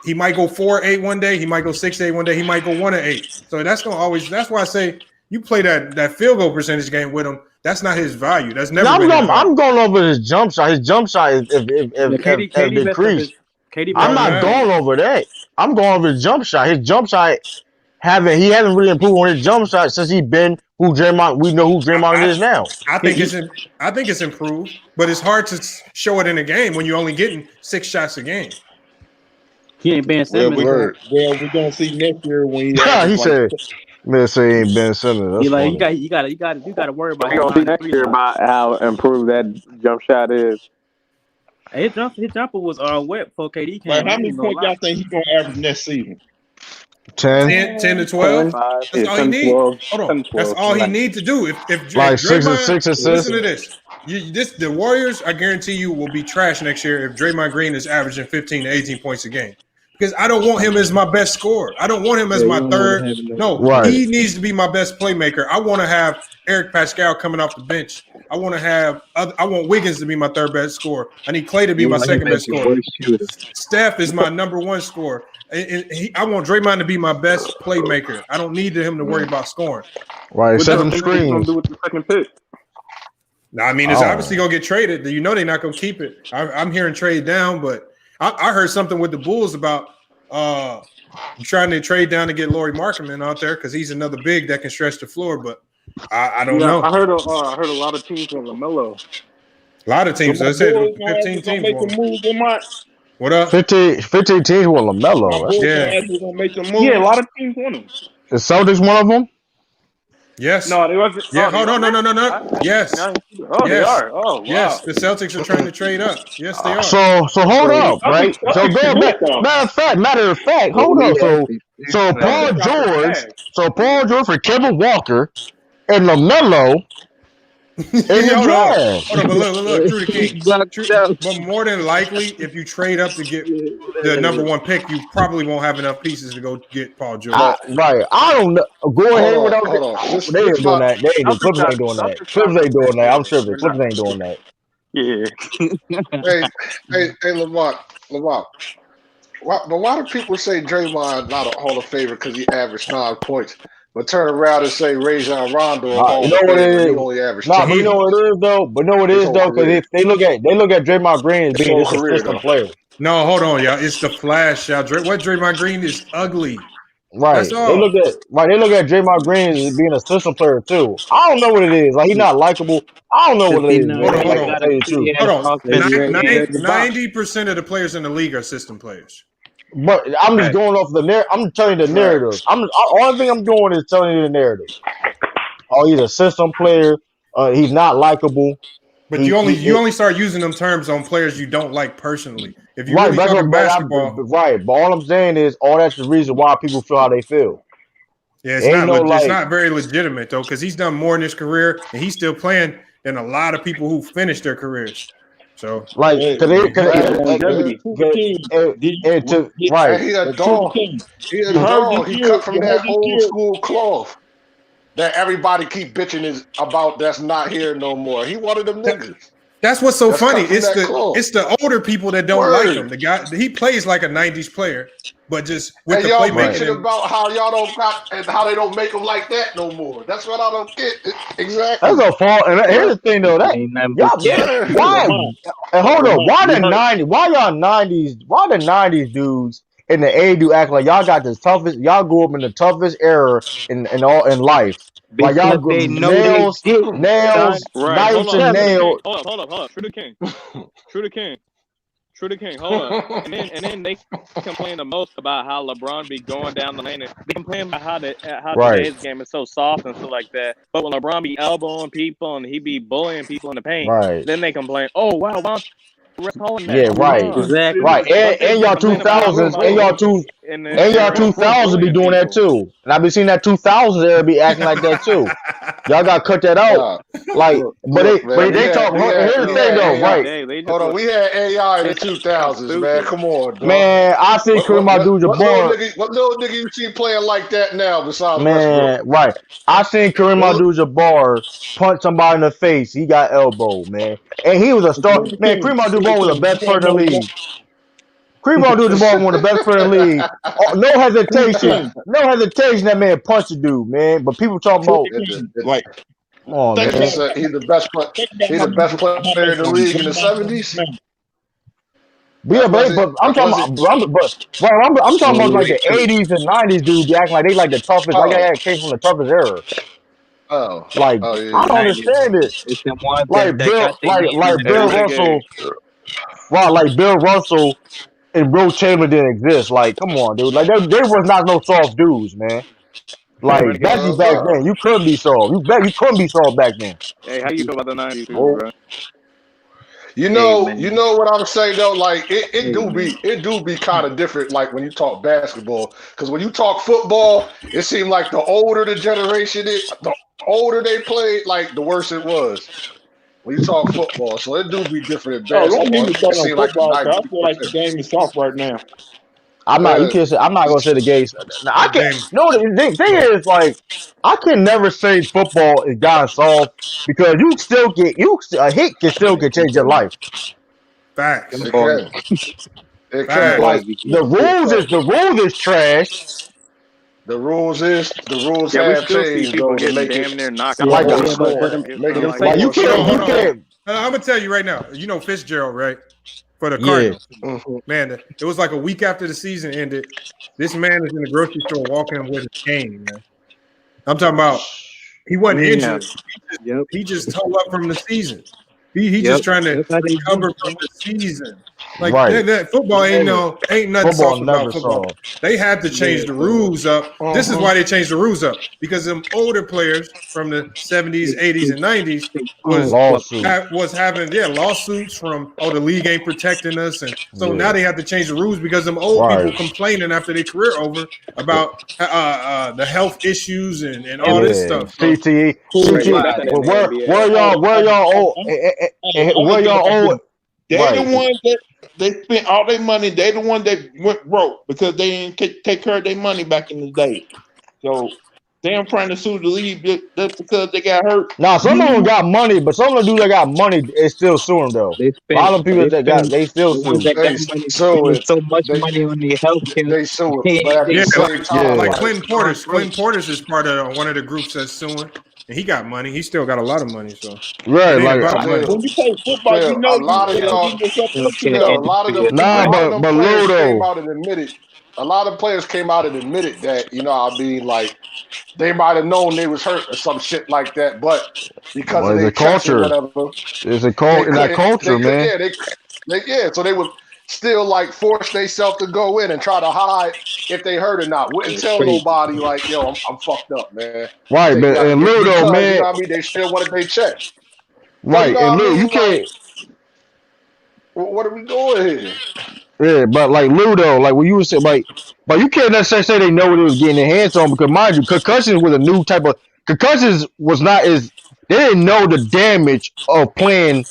he might go 4-8 one day. He might go 6-8 one day. He might go 1-8. So that's going to always. That's why I say you play that field goal percentage game with him. That's not his value. That's never. I'm going over his jump shot. His jump shot is decreased. I'm not going over that. I'm going over his jump shot. His jump shot he hasn't really improved on his jump shot since he's been who Draymond. We know who Draymond is now. I think it's improved, but it's hard to show it in a game when you're only getting 6 shots a game. He ain't Ben Simmons. We're gonna see next year when he said. Man, say he ain't Ben Simmons. You gotta worry about. We're gonna see next year about how improved that jump shot is. His jumper was wet for KD. How many points y'all think he's gonna average next season? 10 to 12. That's all he needs. Hold on. That's all he needs to do. If like 6 assists. Listen to this. The Warriors, I guarantee you, will be trash next year if Draymond Green is averaging 15 to 18 points a game. Because I don't want him as my best scorer. I don't want him as my third. No, he needs to be my best playmaker. I want to have Eric Pascal coming off the bench. I want Wiggins to be my third best scorer. I need Clay to be my second best scorer. Steph is my number one scorer. I want Draymond to be my best playmaker. I don't need him to worry about scoring. Right, set them screens. Do with the second pick? Now, I mean, it's obviously gonna get traded. You know they're not gonna keep it. I'm hearing trade down, but I heard something with the Bulls about trying to trade down to get Lauri Markkanen out there because he's another big that can stretch the floor. But I don't know. I heard a lot of teams on LaMelo. A lot of teams. I said 15 teams. What up? 15 teams want LaMelo. Yeah, a lot of teams want him. The Celtics one of them? Yes. No, they wasn't. Yeah, hold on. No. Yes. Oh, wow. They are. Oh, wow. Yes, the Celtics are trying to trade up. Yes, they are. So hold up, right? So go back. Matter of fact, hold up. So Paul George for Kevin Walker and LaMelo in the draft. Hold on, but look, Drew the King. But more than likely, if you trade up to get the number one pick, you probably won't have enough pieces to go get Paul George. Right. I don't know. Go ahead without that. They ain't doing that. Clippers ain't doing that. Clippers ain't doing that. I'm sure the Clippers ain't doing that. Yeah. hey, Lamar. But why do people say Draymond not a Hall of Famer because he averaged 9 points? But turn around and say Rajon Rondo. You know what it is? But you know what it is though. Because they look at Draymond Green as being a consistent player. No, hold on, y'all. It's the flash, y'all. What Draymond Green is ugly. Right. That's all. They look at Draymond Green as being a system player too. I don't know what it is. Like he's not likable. I don't know what it is. Hold on. 90% of the players in the league are system players. But I'm just going off the narrative. I'm telling you the narrative. Only thing I'm doing is telling you the narrative. Oh, he's a system player. He's not likable. But you only start using them terms on players you don't like personally. If you really talking basketball, but all I'm saying is that's the reason why people feel how they feel. Yeah, it's not very legitimate though, because he's done more in his career and he's still playing than a lot of people who finished their careers. So he a dog. He cut from that old school cloth that everybody keep bitching about. That's not here no more. He one of them niggas. That's what's so funny. It's the older people that don't like him. The guy, he plays like a 90s player, but just with the y'all bitching about how y'all don't got and how they don't make them like that no more. That's what I don't get. Exactly. That's a fault. And here's the thing though, why the 90s dudes and the A do act like y'all got the toughest, y'all grew up in the toughest era in life. Like y'all nails, knives and nails. Hold up. True the King. Trudy King, hold up. And then they complain the most about how LeBron be going down the lane. And they complain about how today's game is so soft and stuff like that. But when LeBron be elbowing people and he be bullying people in the paint, then they complain, oh, wow, why calling that? Yeah, right. Exactly. Right. And y'all 2000s, and y'all 2000s be doing that too. And I be seeing that 2000s era be acting like that too. Y'all got to cut that out. Like, but they talk. Here's the thing though, right? Hold on, we had AI in the 2000s, man. Come on, dog. Man, I see Kareem Abdul-Jabbar. What little nigga you see playing like that now besides Man, Westbrook? right. I seen Kareem Abdul-Jabbar punch somebody in the face. He got elbowed, man. And he was a star. Man, Kareem Abdul-Jabbar was the best player in the league. Kareem Abdul-Jabbar was one of the best players in the league. No hesitation. No hesitation that man punched a dude, man. But people talking about like, come on, man. He's the best player. He's the best player in the league in the 70s. Yeah, but I'm talking about, I'm talking about like the 80s and 90s dudes be acting like they like the toughest, like they came from the toughest era. Like I don't understand it. It's the ones Like that Bill Russell, wow, like Bill Russell and Will Chamberlain didn't exist. Like, come on, dude. Like they was not no soft dudes, man. Like back then, you couldn't be soft. You couldn't be soft back then. Hey, how you feel about the 90s, bro? You know what I'm saying though. Like it do be kind of different. Like when you talk basketball, because when you talk football, it seemed like the older the generation is, the older they played, like the worse it was. When you talk football, so it do be different in basketball. Don't get me started on Like football. I feel like the game is soft right now. I'm not. You can't say. I'm not gonna say the games. Now, I can't. No, the thing is, like, I can never say football is gotten soft because you still get a hit can change your life. Facts. It can. Like the rules is trash. The rules Yeah, we have still see changed people though to getting make damn it near knocked out. Like you can't. I'm gonna tell you right now. You know Fitzgerald, right? For the Cardinals. Man, it was like a week after the season ended. This man is in the grocery store walking with his cane, man. I'm talking about he wasn't injured. He just tore up from the season. He just trying to recover from the season. Like that football ain't nothing soft about football. They had to change the rules up. This is why they changed the rules up, because them older players from the 70s, 80s, and 90s was having lawsuits from the league ain't protecting us, and so now they have to change the rules because them old people complaining after their career over about the health issues and all this stuff. CTE. Where y'all old? They the ones that they spent all their money. They the ones that went broke because they didn't take care of their money back in the day. So they're trying to sue the league just because they got hurt. Now some of them got money, but some of the dudes that got money is still suing though. A lot of people they still sue. So much money on the healthcare. They sue like Clinton Portis. Clinton Portis is part of one of the groups that's suing. And he got money. He still got a lot of money. So right, like when you play football, you know a lot of y'all. A lot of them. But players came out and admitted. A lot of players came out and admitted that like they might have known they was hurt or some shit like that, but because of their culture, whatever, it's a culture. That culture, man. So they would still like force themselves to go in and try to hide if they hurt or not. Wouldn't tell nobody like, yo, I'm fucked up, man. Right, but and Ludo, man, you know what I mean? They still wanted their check. Right, and Ludo, you can't. What are we doing here? Yeah, but like Ludo, like what you would say, like, but you can't necessarily say they know what they was getting their hands on because mind you, concussions was a new type of concussions was not as they didn't know the damage of playing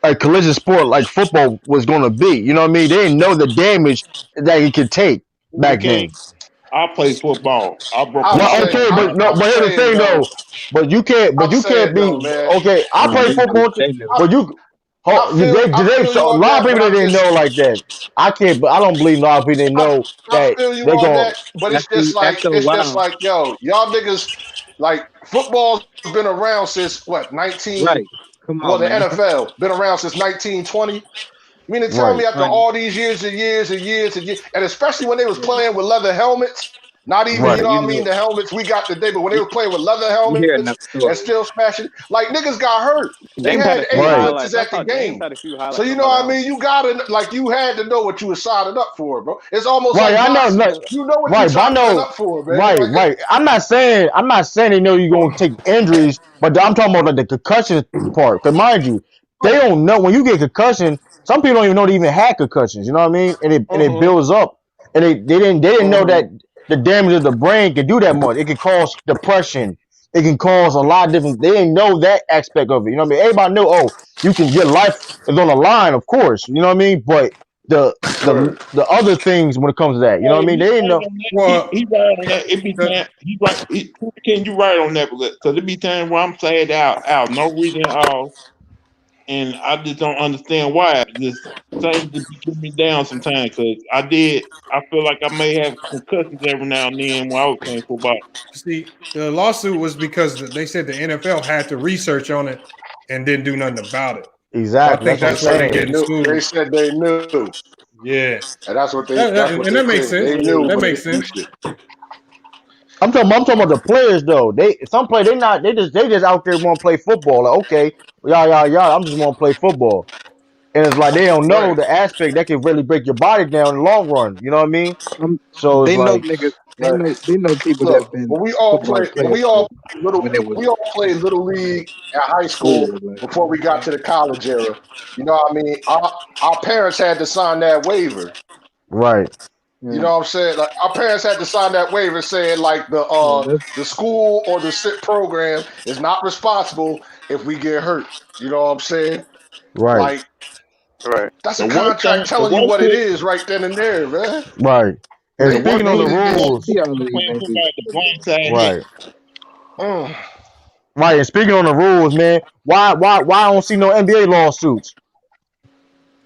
a collision sport like football was going to be. You know what I mean? They didn't know the damage that it could take back then. I played football. I broke. But here's the thing though. But you can't be okay. I play football, but you. A lot of people that didn't know like that. I can't, but I don't believe a lot of people didn't know that. I feel you on that, but it's just like yo, y'all niggas, like football's been around since what 19? Right. Come on, the NFL been around since 1920. You mean to tell me after all these years and years and years and years, and especially when they was playing with leather helmets, Not even, Right. you know what I mean, the helmets we got today, but when they were playing with leather You hear helmets enough and stories. still smashing, like niggas got hurt. They James had had a few 8 Right. punches highlights. I at the saw James game. had a few So highlights you on know what I Leather mean? You gotta, like, you had to know what you were signing up for, bro. It's almost Right. like I know. boxing. Like, You know what you're right. But I signing know. up for, man. Right. Like, Right. I'm not saying they know you're gonna take injuries, but I'm talking about like the concussion part. Cause mind you, they don't know when you get concussion. Some people don't even know they even had concussions. You know what I mean? And it builds up, and they didn't know that the damage of the brain can do that much. It can cause depression. It can cause a lot of different. They didn't know that aspect of it. You know what I mean? Everybody know. Oh, your life is on the line, of course. You know what I mean? But the word. the other things when it comes to that, you know what I Hey, mean? They he didn't right know. on that. Well, He right on that. It be time. He right. Can you right on that? Because it be time where I'm sad out no reason at all, and I just don't understand why. Just things to be getting me down sometimes. Because I feel like I may have concussions every now and then when I was playing football. see, the lawsuit was because they said the NFL had to research on it and didn't do nothing about it. So I Exactly. think That's what I'm They that's why said they're they saying. getting knew. They sued. said they knew. Yeah, And that's what and they that makes said. sense. They knew, That but makes they do sense. shit. I'm talking about the players though. Some play they just out there want to play football. Like, okay, yeah. I'm just want to play football, and it's like they don't know Right. the aspect that can really break your body down in the long run. You know what I mean? So it's They know like, niggas. Right. They know people that Look, been when we all football played, players when they was we all played little league at high school old. Like, before we got to the college era. You know what I mean? Our parents had to sign that waiver. right, You yeah, know what I'm saying? Like our parents had to sign that waiver saying like yeah, the school or the SIP program is not responsible if we get hurt. You know what I'm saying? right, Like Right. that's a The worst contract thing, the telling you worst what it thing, is right then and there, man. right. And the They worst speaking on thing the need is this. doing rules, see all these playing maybe. football at the blind side hit. right, Mm. right. And speaking on the rules, man, why I don't see no NBA lawsuits?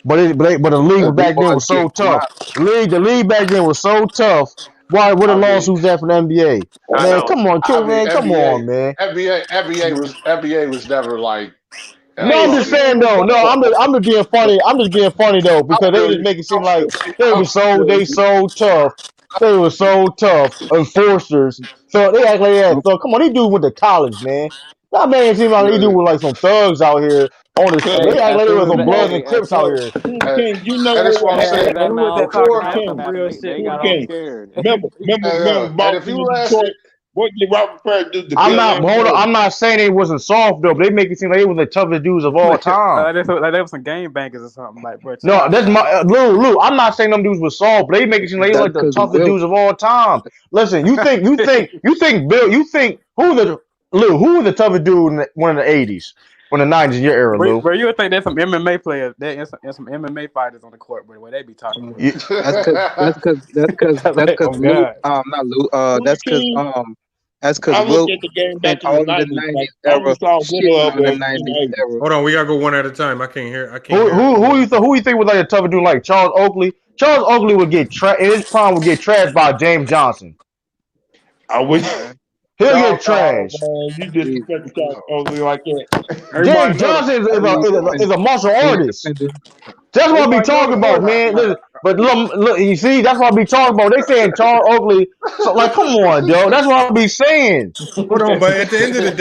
But the league back then Laws was so getting tough. dropped. The league back then was so tough. Why were the I mean, lawsuits at from the NBA? I Man, know. come on, I mean, come on, man. NBA was never like No, I'm Hey, just fucking. saying though. No, I'm just being funny. I'm just being funny though I because they feel just you. make it I seem like feel you. I feel they you. so tough. They were so tough enforcers. So they act like that. So come on, they do with the college, man. That man seem like they do Yeah. with like some thugs out here on the cause they Hey, act as like they soon were as some the Bloods hey, and as Crips out soon here. Sugar And, King, you know and what that's would what I'm as soon saying. happen? as that And we man was on just talking talking Before, about about stuff some happened, real they shit. Sugar got all King. scared. Remember if Boston you and ask it, Detroit. What did Robert Kraft do to I'm Bill not hold on. Laimbeer? I'm not saying they wasn't soft though, but they make it seem like they was the toughest dudes of all time. Like they was some game bankers or something. Like, bro, chill No, out, that's bro. my Lou. I'm not saying them dudes were soft, but they make it seem like they That's like the because toughest Wilt. dudes of all time. Listen, who was the toughest dude in one of the '80s, one of the '90s in your era, Lou? Bro, you would think there's some MMA players, there's some MMA fighters on the court, but where they be talking, bro. You, That's cause Oh Lou God. not Lou Sugar King, that's cause I looked Wilt at the game back spent in the all of the '90s. Like '90s I only era saw a little shitting of on the it in the '90s '80s. era. Hold on, we gotta go one at a time. I can't hear. who you think was like a tougher dude like Charles Oakley would get in his prime would get trashed by James Johnson. I wish. He'll get Oh trashed. man, you disrespect Charles Oakley like that. Everybody James know the Johnson is a martial He artist. defended. That's what I be everybody know the talking about, vote. man. But look, you see, that's what I be talking about. They saying Charles Oakley. So like, come on, dude. That's what I be saying. Hold on, but at the end of the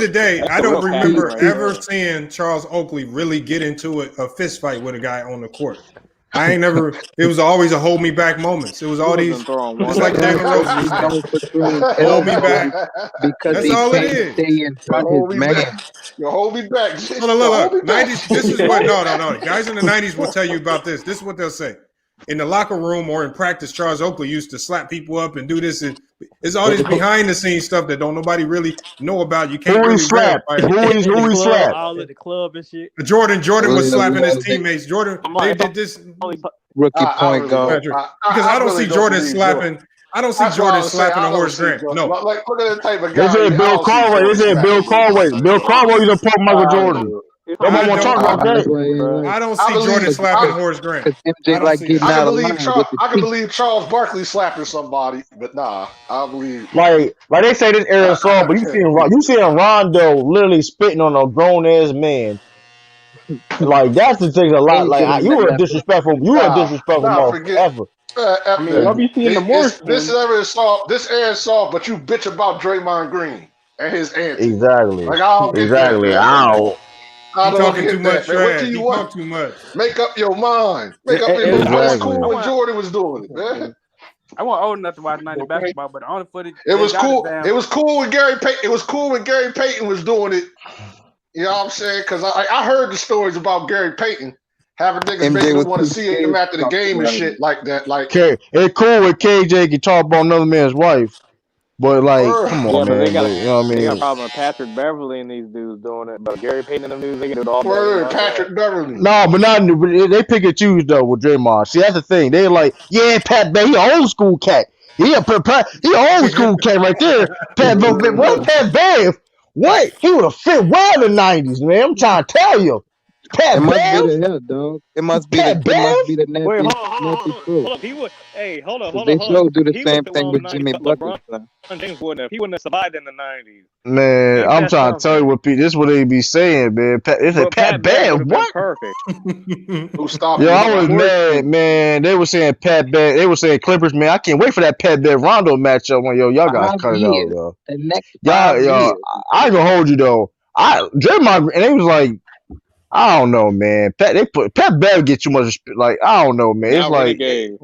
day, I That's a don't real passion remember right ever there. seeing Charles Oakley really get into a fist fight with a guy on the court. I ain't never. It was always a hold me back moments. It was He all wasn't these, throwing just one like Charles Jalen punch. Rose Oakley was saying. known for throwing Hold me elbows back. because That's he all it can't is. stay in you front of his hold me back. man. You hold me back. Look. Hold me back. 90s. This is what no. Guys in the 90s will tell you about this. This is what they'll say. In the locker room or in practice, Charles Oakley used to slap people up and do this. And it's all this behind the scenes stuff that don't nobody really know about. You can't Who he really slapped? verify it. In the Who he club, slapped? all at the club and shit. Jordan was slapping his Was it teammates. Jordan, I'm they like, did this. rookie I point really guard? don't. Patrick, because I don't really see don't Jordan believe Jordan. slapping. I don't see That's why I Jordan was saying slapping I a don't Horace see Grant. Jordan. No, Like look at the type of They guy. said I Bill don't see Caldwell. They Jordan said Bill slapping niggas Caldwell. like Bill that. Caldwell is a pro Michael I Jordan. do. Nobody want to talk about That's that. why he ain't like. I don't I see believe. Jordan slapping I, Horace Grant. Because I MJ don't like see getting that. I can out of believe line with the I can teeth. believe Charles Barkley slapping somebody, but nah, I believe. Like they say this era song, but you seeing Rondo literally spitting on a grown ass man. Like that's the thing a lot. Like Angel in you that were a left. disrespectful. You were a disrespectful nah, motherfucker forget. ever. F I mean, y'all that. be seeing the This Morrison. era is soft. This era is soft, but you bitch about Draymond Green and his antics. Exactly. Like I don't get that, Exactly. man. Ow. I He don't talking too get much that, man. What do trash. you He want? talk too much. Make up your mind. Make up your Hey, mind. I It was want, cool I when want, Jordan was doing it, man. I wasn't old enough to watch 90 basketball, but the only footage It they was got is cool. damn. It was cool when Gary Payton. It was cool when Gary Payton was doing it. You know what I'm saying? Because I heard the stories about Gary Payton having niggas MJ making was him want to too see scared him to after the talk game and about shit it. like that. Like, Okay, it's cool with KJ can talk about another man's wife, but like, word, come Yeah, on, but man. But, you know what I they got a mean? problem with Patrick Beverly and these dudes doing it. But Gary Payton and them dudes, they can do it all day. word, Patrick Beverly. No, but not. They pick and choose though with Draymond. See, that's the thing. They like, yeah, Pat Bev, he an old school cat. He a old school cat right there. Pat Bev, what Pat Bev? What? He would have fit well in the '90s, man. I'm trying to tell you. It Pat must be Bev? the hair, dog. It must be Pat the Wait, nappy throat. hold up. He would. Hey, hold up, 'Cause hold they up, hold up. sure do the He would same fit thing well in with the Jimmy '90s, but Buckets. LeBron James wouldn't have. He wouldn't have survived in the '90s. Man, Ain't I'm that trying to something? tell you what this is what they be saying, man. They say But Pat Pat Bev would Bev. have been What? perfect. Who stopped Yo, him? I was mad, man. They were saying Pat Bev. They were saying Clippers, man. I can't wait for that Pat Bev Rondo matchup. When y'all guys 5 cut it out, years. yo. The next Y'all, 5 yo, years. I ain't gonna hold you though. Draymond, and they was like, I don't know, man. Pat Bev get too much respect. Like, I don't know, man. It's Now like Renegade.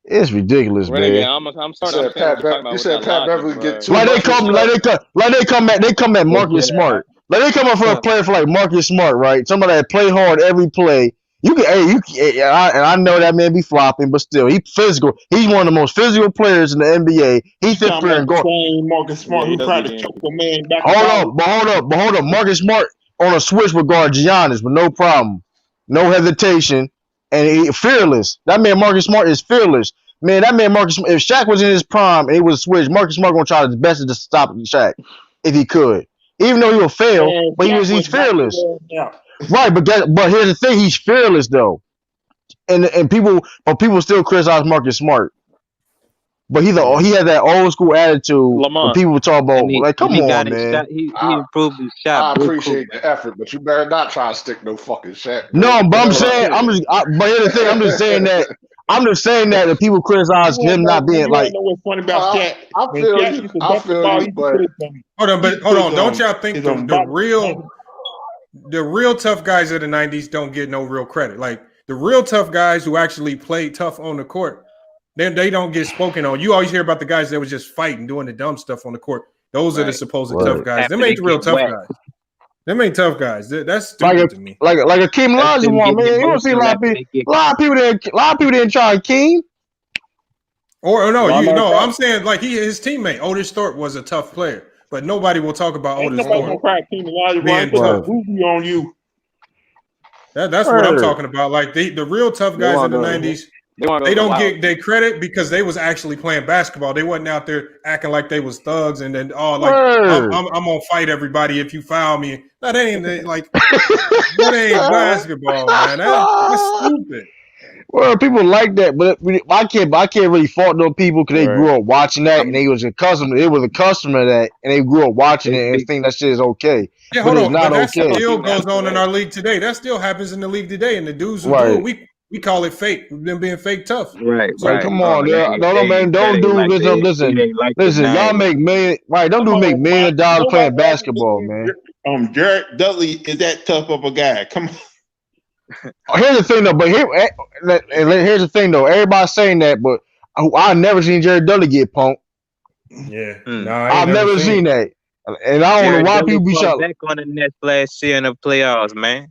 it's ridiculous, Renegade. man. I'm You starting to said understand what you're talking about you with said that Pat logic, Beverly get but too Like much respect. they come at Marcus Yeah. Smart. Like they come up for a player for like Marcus Smart, right? Somebody that play hard every play. I know that man be flopping, but still, he physical. He's one of the most physical players in the NBA. He You sits talking there about and the go, same Marcus yeah, Smart he who does tried be to dangerous. choke a man back in college? hold up. Marcus Smart on a switch with guard Giannis with no problem, no hesitation, and he fearless. That man Marcus Smart is fearless. Man, that man Marcus. If Shaq was in his prime and he was switch, Marcus Smart gonna try his best to stop Shaq if he could. Even though he will fail, Man, but Shaq he's was knocking fearless. his ass out. Right, but here's the thing, he's fearless though. And people still criticize Marcus Smart. But he had that old school attitude when Lamont. people talk about And he like, come and he on, got his man. shot. He improved his shot I real cool. appreciate the effort, but you better not try to stick no fucking Shaq. No, Man. but I'm Chill saying out. but here's the thing, I'm just saying that the people criticize him not being You wanna like know what's funny about Shaq? I When feel Shaq you. used to I dunk the feel ball, you, he used to but put Hold on. Don't y'all think the body- real tough guys of the '90s don't get no real credit? Like the real tough guys who actually played tough on the court, they don't get spoken on. You always hear about the guys that was just fighting, doing the dumb stuff on the court. Those are the supposed tough guys. Them ain't the real tough guys. Them ain't tough guys. That's stupid to me. like a Keem Olajuwon, man. You don't see a lot of people didn't try Keem. Or no, I'm saying like his teammate Otis Thorpe was a tough player, but nobody will talk about Ain't Otis nobody Thorpe gonna cry Keem Olajuwon. being Put tough. the movie on you. That's what I'm talking about. Like the real tough guys in the '90s, they don't get their credit because they was actually playing basketball. They wasn't out there acting like they was thugs and then I'm gonna fight everybody if you foul me. That ain't basketball, man. That's stupid. Well, people like that, but I can't really fault those people because they grew up watching that and they was accustomed. It was accustomed to that, and they grew up watching it and think that shit is okay. Yeah, but hold it's on. not But that okay. still goes on in our league today. That still happens in the league today. And the dudes who do it, we call it fake. Them being fake tough. Right. Like, come on, man. Don't do listen. Y'all make million. Right, don't do make $1 million playing basketball, man. Jared Dudley is that tough of a guy. Come on. Here's the thing though, here's the thing though. Everybody's saying that, but I've never seen Jared Dudley get punked. Yeah, I've never seen that, and I don't know why people be shot back on the Nets last year in the playoffs, man.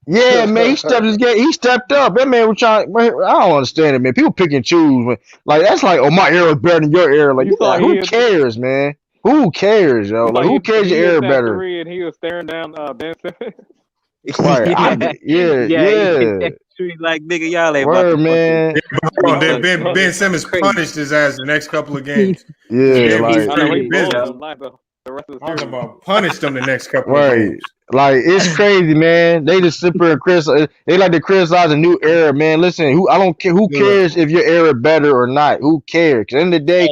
Yeah, man, he stepped up. That man was trying. I don't understand it, man. People pick and choose. Like that's like, my era is better than your era. Like, who cares, man? Who cares, yo? Like, who cares your era better? And he was staring down Ben Simmons. Right. Yeah. Like, nigga, y'all ain't Word, man. Ben Simmons punished his ass the next couple of games. Yeah, punished him the next couple of games. Like, it's crazy, man. They just sit there and criticize. They like to criticize a new era, man. Listen, I don't care. Who cares if your era better or not? Who cares? Because at the end of the day,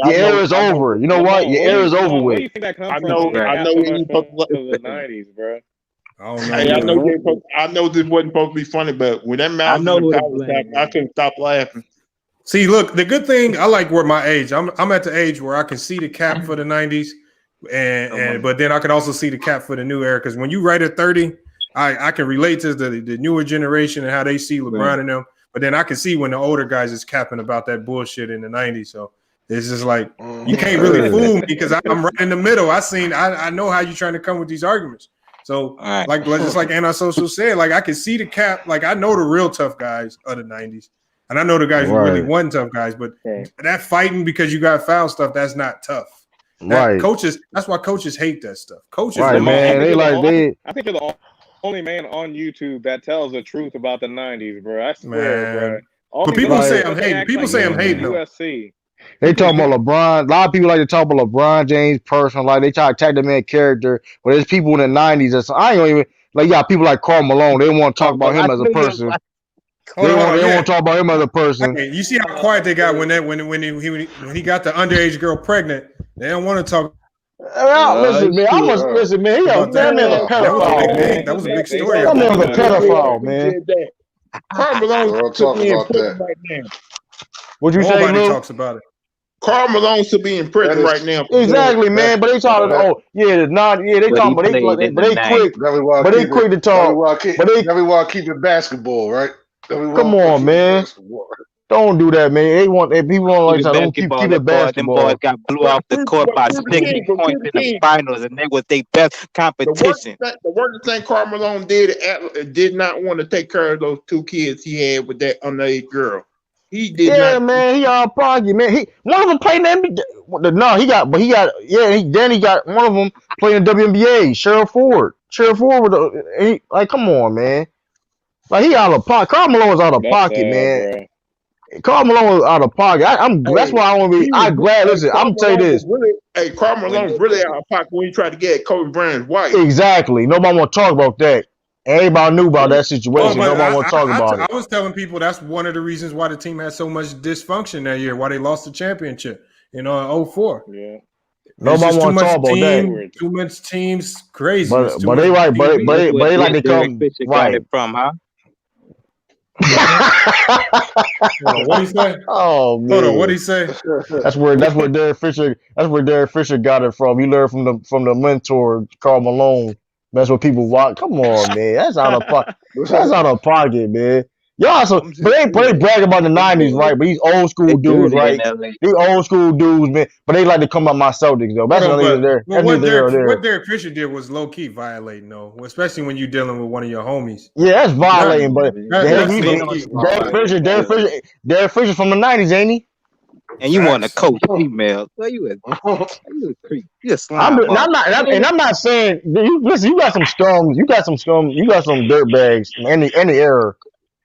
your era is over. You know what? Your era is over with. I know. The '90s, bro. I don't know. Hey, I know this wasn't supposed to be funny, but when that mouse in the power stack, I couldn't stop laughing. See, look, the good thing I like where my age. I'm at the age where I can see the cap for the 90s, but then I can also see the cap for the new era. Because when you write at 30, I can relate to the newer generation and how they see LeBron and them. But then I can see when the older guys is capping about that bullshit in the 90s. So it's just like you can't really fool me because I'm right in the middle. I know how you're trying to come with these arguments. So like just like Antisocial said, like I can see the cap. Like I know the real tough guys of the 90s. And I know the guys who really wasn't tough guys, but that fighting because you got foul stuff, that's not tough. Coaches, that's why coaches hate that stuff. Coaches, man, I think you're the only man on YouTube that tells the truth about the 90s, bro. I swear, bro. But people say I'm hating. People say I'm hating. UFC. They talk about LeBron. A lot of people like to talk about LeBron James personal. Like they try to attack the man character. But there's people in the 90s that's I ain't even like people like Karl Malone. They want to talk about him as a person. They want to talk about him as a person. Okay, you see how quiet they got when he got the underage girl pregnant. They don't want to talk. Listen, man. Listen, man. That man's a pedophile. That was a big story. That man's a pedophile, man. Karl Malone should be in prison right now. What you say, Nobody talks about it. Karl Malone should be in prison right now. Exactly, man. But they talking, they talking, but they quick to talk. Everyone keep it basketball, right? Come on, man. Don't do that, man. People don't like don't keep it basketball. Them boys got blew off the court by 60 points in the finals, and they was their best competition. The worst thing Karl Malone did not want to take care of those two kids he had with that underage girl. He did not. Yeah, man. He out of pocket, man. One of them playing the NBA. No, he got one of them playing WNBA. Cheryl Ford. Come on, man. Like he out of pocket. Karl Malone was out of pocket, man. Bro. Karl Malone was out of pocket. That's why I want to be. I'm glad. Listen, I'm tell you this. Karl Malone really out of pocket when he tried to get Kobe Bryant's wife. Exactly. Nobody want to talk about that. Everybody knew about that situation. Nobody want to talk about it. I was telling people that's one of the reasons why the team had so much dysfunction that year. Why they lost the championship. In 04. Yeah. Nobody want to talk about that. Too much teams, crazy. But they like to come right from, huh? What he say? Oh man! Hold on, what he say? That's where Derek Fisher got it from. He learned from the mentor Karl Malone. That's what people watch. Come on, man. That's out of pocket. That's out of pocket, man. Y'all but they brag about the 90s, right? But these old school dudes, right? These old school dudes, man. But they like to come at my Celtics, though. That's neither there. What Derek Fisher did was low key violating, though, especially when you're dealing with one of your homies. Yeah, that's violating. But Derek Fisher from the 90s, ain't he? And you want to coach female? So you a creep. You a slime. I'm not saying. Listen, you got some scum. You got some dirt bags. Any error.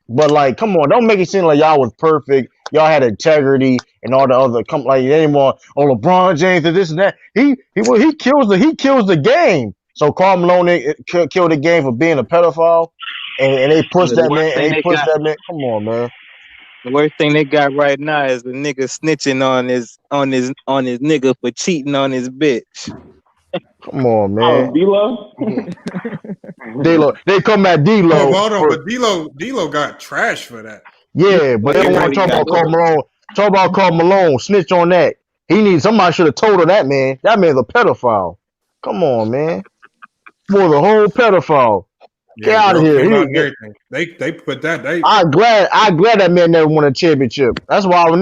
But like, come on, don't make it seem like y'all was perfect. Y'all had integrity and all the other anymore. Oh, LeBron James and this and that. He kills the game. So Karl Malone killed the game for being a pedophile, and they pushed that man. And they pushed that man. Come on, man. The worst thing they got right now is the nigga snitching on his nigga for cheating on his bitch. Come on, man. D-Lo? They come at D-Lo. Hold on, but D-Lo got trash for that. Yeah, but they don't want to talk about Karl Malone. Talk about Karl Malone. Snitch on that. Somebody should have told her that, man. That man's a pedophile. Come on, man. For the whole pedophile. Get out of here. They put that. I'm glad that man never won a championship. That's why I was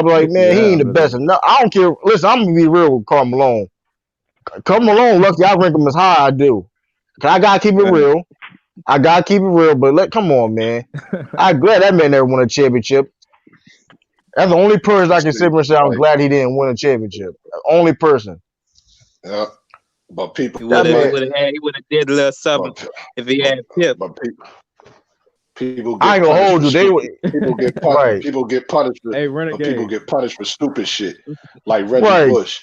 like, man, he ain't the best. No, I don't care. Listen, I'm gonna be real with Karl Malone. Karl Malone, lucky I rank him as high I do. I gotta keep it real. But come on, man. I'm glad that man never won a championship. That's the only person I can sit and say I'm glad he didn't win a championship. The only person. Yeah. But people, he would have did a little something if he had Pip. But people I ain't gonna hold you. People get punished. Right. People get punished. People get punished for stupid shit, like Reggie Bush.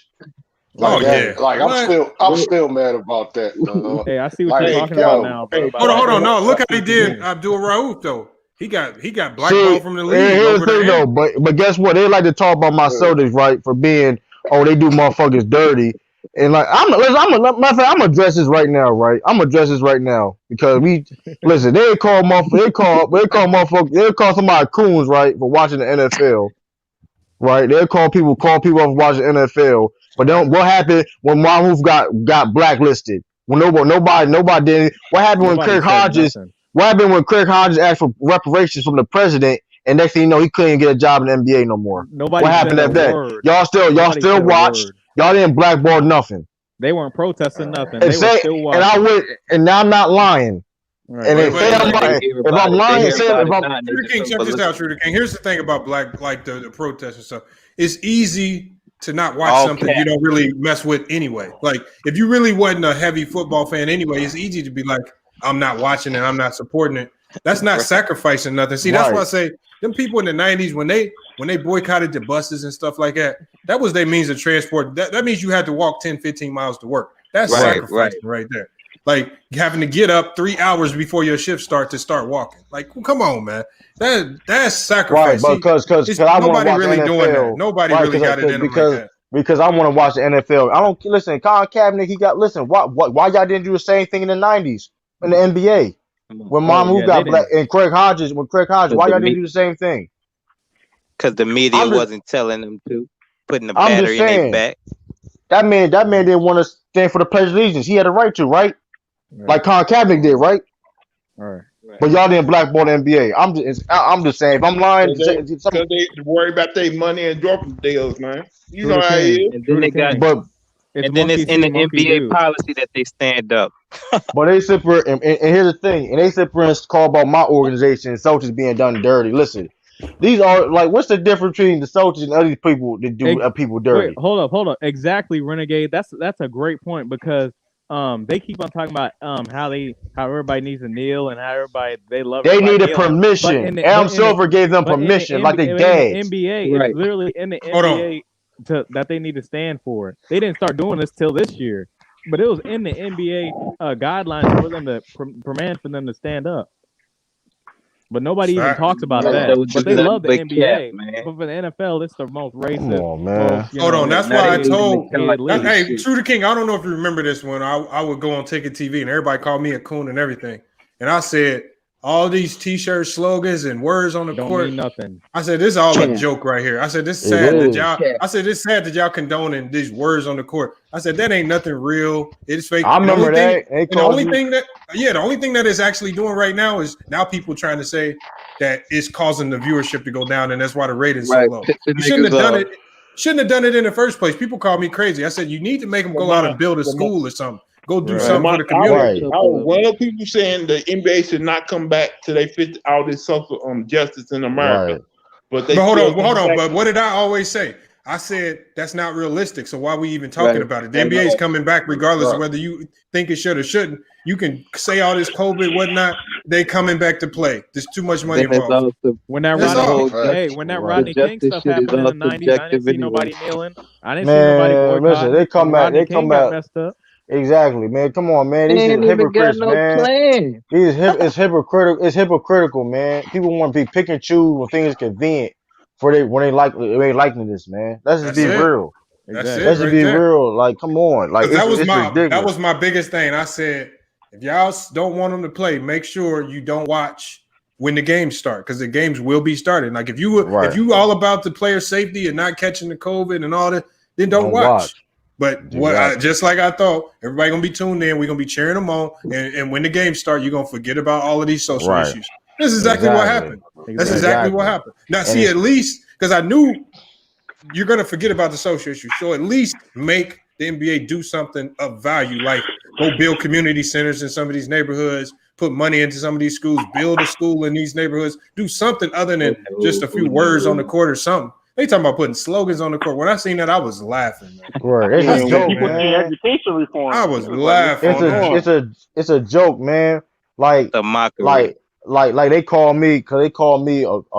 I'm still mad about that. Hey, I see what you're talking about now. Bro, hold on. No, look how he did Abdul Rauf though. He got blackballed from the league. Here's the thing though, but guess what? They like to talk about my Celtics, right? For being they do motherfuckers dirty. And like I'm gonna address this right now, right? I'm gonna address this right now because listen. They call somebody coons, right, for watching the NFL, right? They call people off watching the NFL, but then what happened when Mahmoud got blacklisted? When nobody did. What happened when Nobody Craig said Hodges? nothing. What happened when Craig Hodges asked for reparations from the president, and next thing you know, he couldn't get a job in the NBA no more? Nobody What happened said a after that? word. Y'all Nobody still said a watched. word. Y'all didn't blackball nothing. They weren't protesting nothing. And They were still watching. and now I'm not lying. Right. And then say I'm Wait. lying. If I'm lying, say if I'm Shooter King, check this out, Shooter King. Here's the thing about the protests and stuff. It's easy to not watch something you don't really mess with anyway. Like if you really wasn't a heavy football fan anyway, it's easy to be like, I'm not watching it, I'm not supporting it. That's not sacrificing nothing. See, that's why I say them people in the 90s when they boycotted the buses and stuff like that, that was their means of transport. That means you had to walk 10, 15 miles to work. That's sacrificing right there. Like having to get up 3 hours before your shift starts to start walking. Like, well, come on, man. That's sacrifice. Right, because I want to watch really the NFL. doing that. Nobody really got it in them like that. Because I want to watch the NFL. I don't listen. Colin Kaepernick, why y'all didn't do the same thing in the 90s in the NBA when Mahmoud got black and Craig Hodges? Why y'all didn't do the same thing? Because the media wasn't telling them to, putting the battery in their back. That man didn't want to stand for the Pledge of Allegiance. He had a right to, right? Like Colin Kaepernick did, right? All right. But y'all didn't blackball the NBA. I'm just saying, if I'm lying, because they worry about their money and dropping deals, man. You know how it is. And then they got, and then it's in the NBA policy that they stand up. But they sit for and here's the thing, and they sit for and call about my organization, Celtics being done dirty. Listen, these are like, what's the difference between the Celtics and other people that do people dirty? Wait, hold up. Exactly, Renegade. That's a great point because they keep on talking about how everybody needs to kneel and how everybody they love. They needed permission. Adam Silver gave them permission, like they dads. NBA, it's literally in the NBA that they need to stand for. They didn't start doing this till this year, but it was in the NBA guidelines for them to for them to stand up. But nobody even talks about that. But they love the NBA. But for the NFL, it's the most racist. Come on, man. Hold on. That's why I told. Hey, Shooter King, I don't know if you remember this one. I would go on Ticket TV and everybody called me a coon and everything. And I said, all these T-shirt slogans and words on the court. Mean nothing. I said, this is all a joke right here. I said, this is sad that y'all. I said, this is sad that y'all condoning these words on the court. I said, that ain't nothing real. It's fake. I remember that. The only thing that it's actually doing right now is now people trying to say that it's causing the viewership to go down, and that's why the ratings so low. You shouldn't have done it. Shouldn't have done it in the first place. People call me crazy. I said, you need to make them go out and build a school or something. Go do something for the community. One of people saying the NBA should not come back till they fix all this social justice in America. Right. But hold on. But what did I always say? I said that's not realistic. So why are we even talking about it? The NBA is coming back regardless of whether you think it should or shouldn't. You can say all this COVID, whatnot. They coming back to play. There's too much money involved. When that Rodney King stuff happened in the 90s, I didn't see nobody kneeling. I didn't see nobody boycotting. Listen, they come back. Messed up. Exactly, man. Come on, man. These are hypocrites, man. It's hypocritical. It's hypocritical, man. People want to be pick and choose when things convenient when they liking this, man. Let's just be real. That's it. Let's just be real. Like, come on. Like that was my biggest thing. I said, if y'all don't want them to play, make sure you don't watch when the games start, because the games will be started. Like if you all about the player safety and not catching the COVID and all that, then don't watch. But just like I thought, everybody gonna be tuned in. We're gonna be cheering them on, and when the games start, you're gonna forget about all of these social issues. That's exactly what happened. That's exactly what happened. Now, see, at least because I knew you're gonna forget about the social issues, so at least make the NBA do something of value, like go build community centers in some of these neighborhoods, put money into some of these schools, build a school in these neighborhoods, do something other than just a few words on the court or something. They talking about putting slogans on the court. When I seen that, I was laughing. Right, it's a joke, man. Education reform. I was laughing. It's a joke, man. Like the mockery. Like they call me a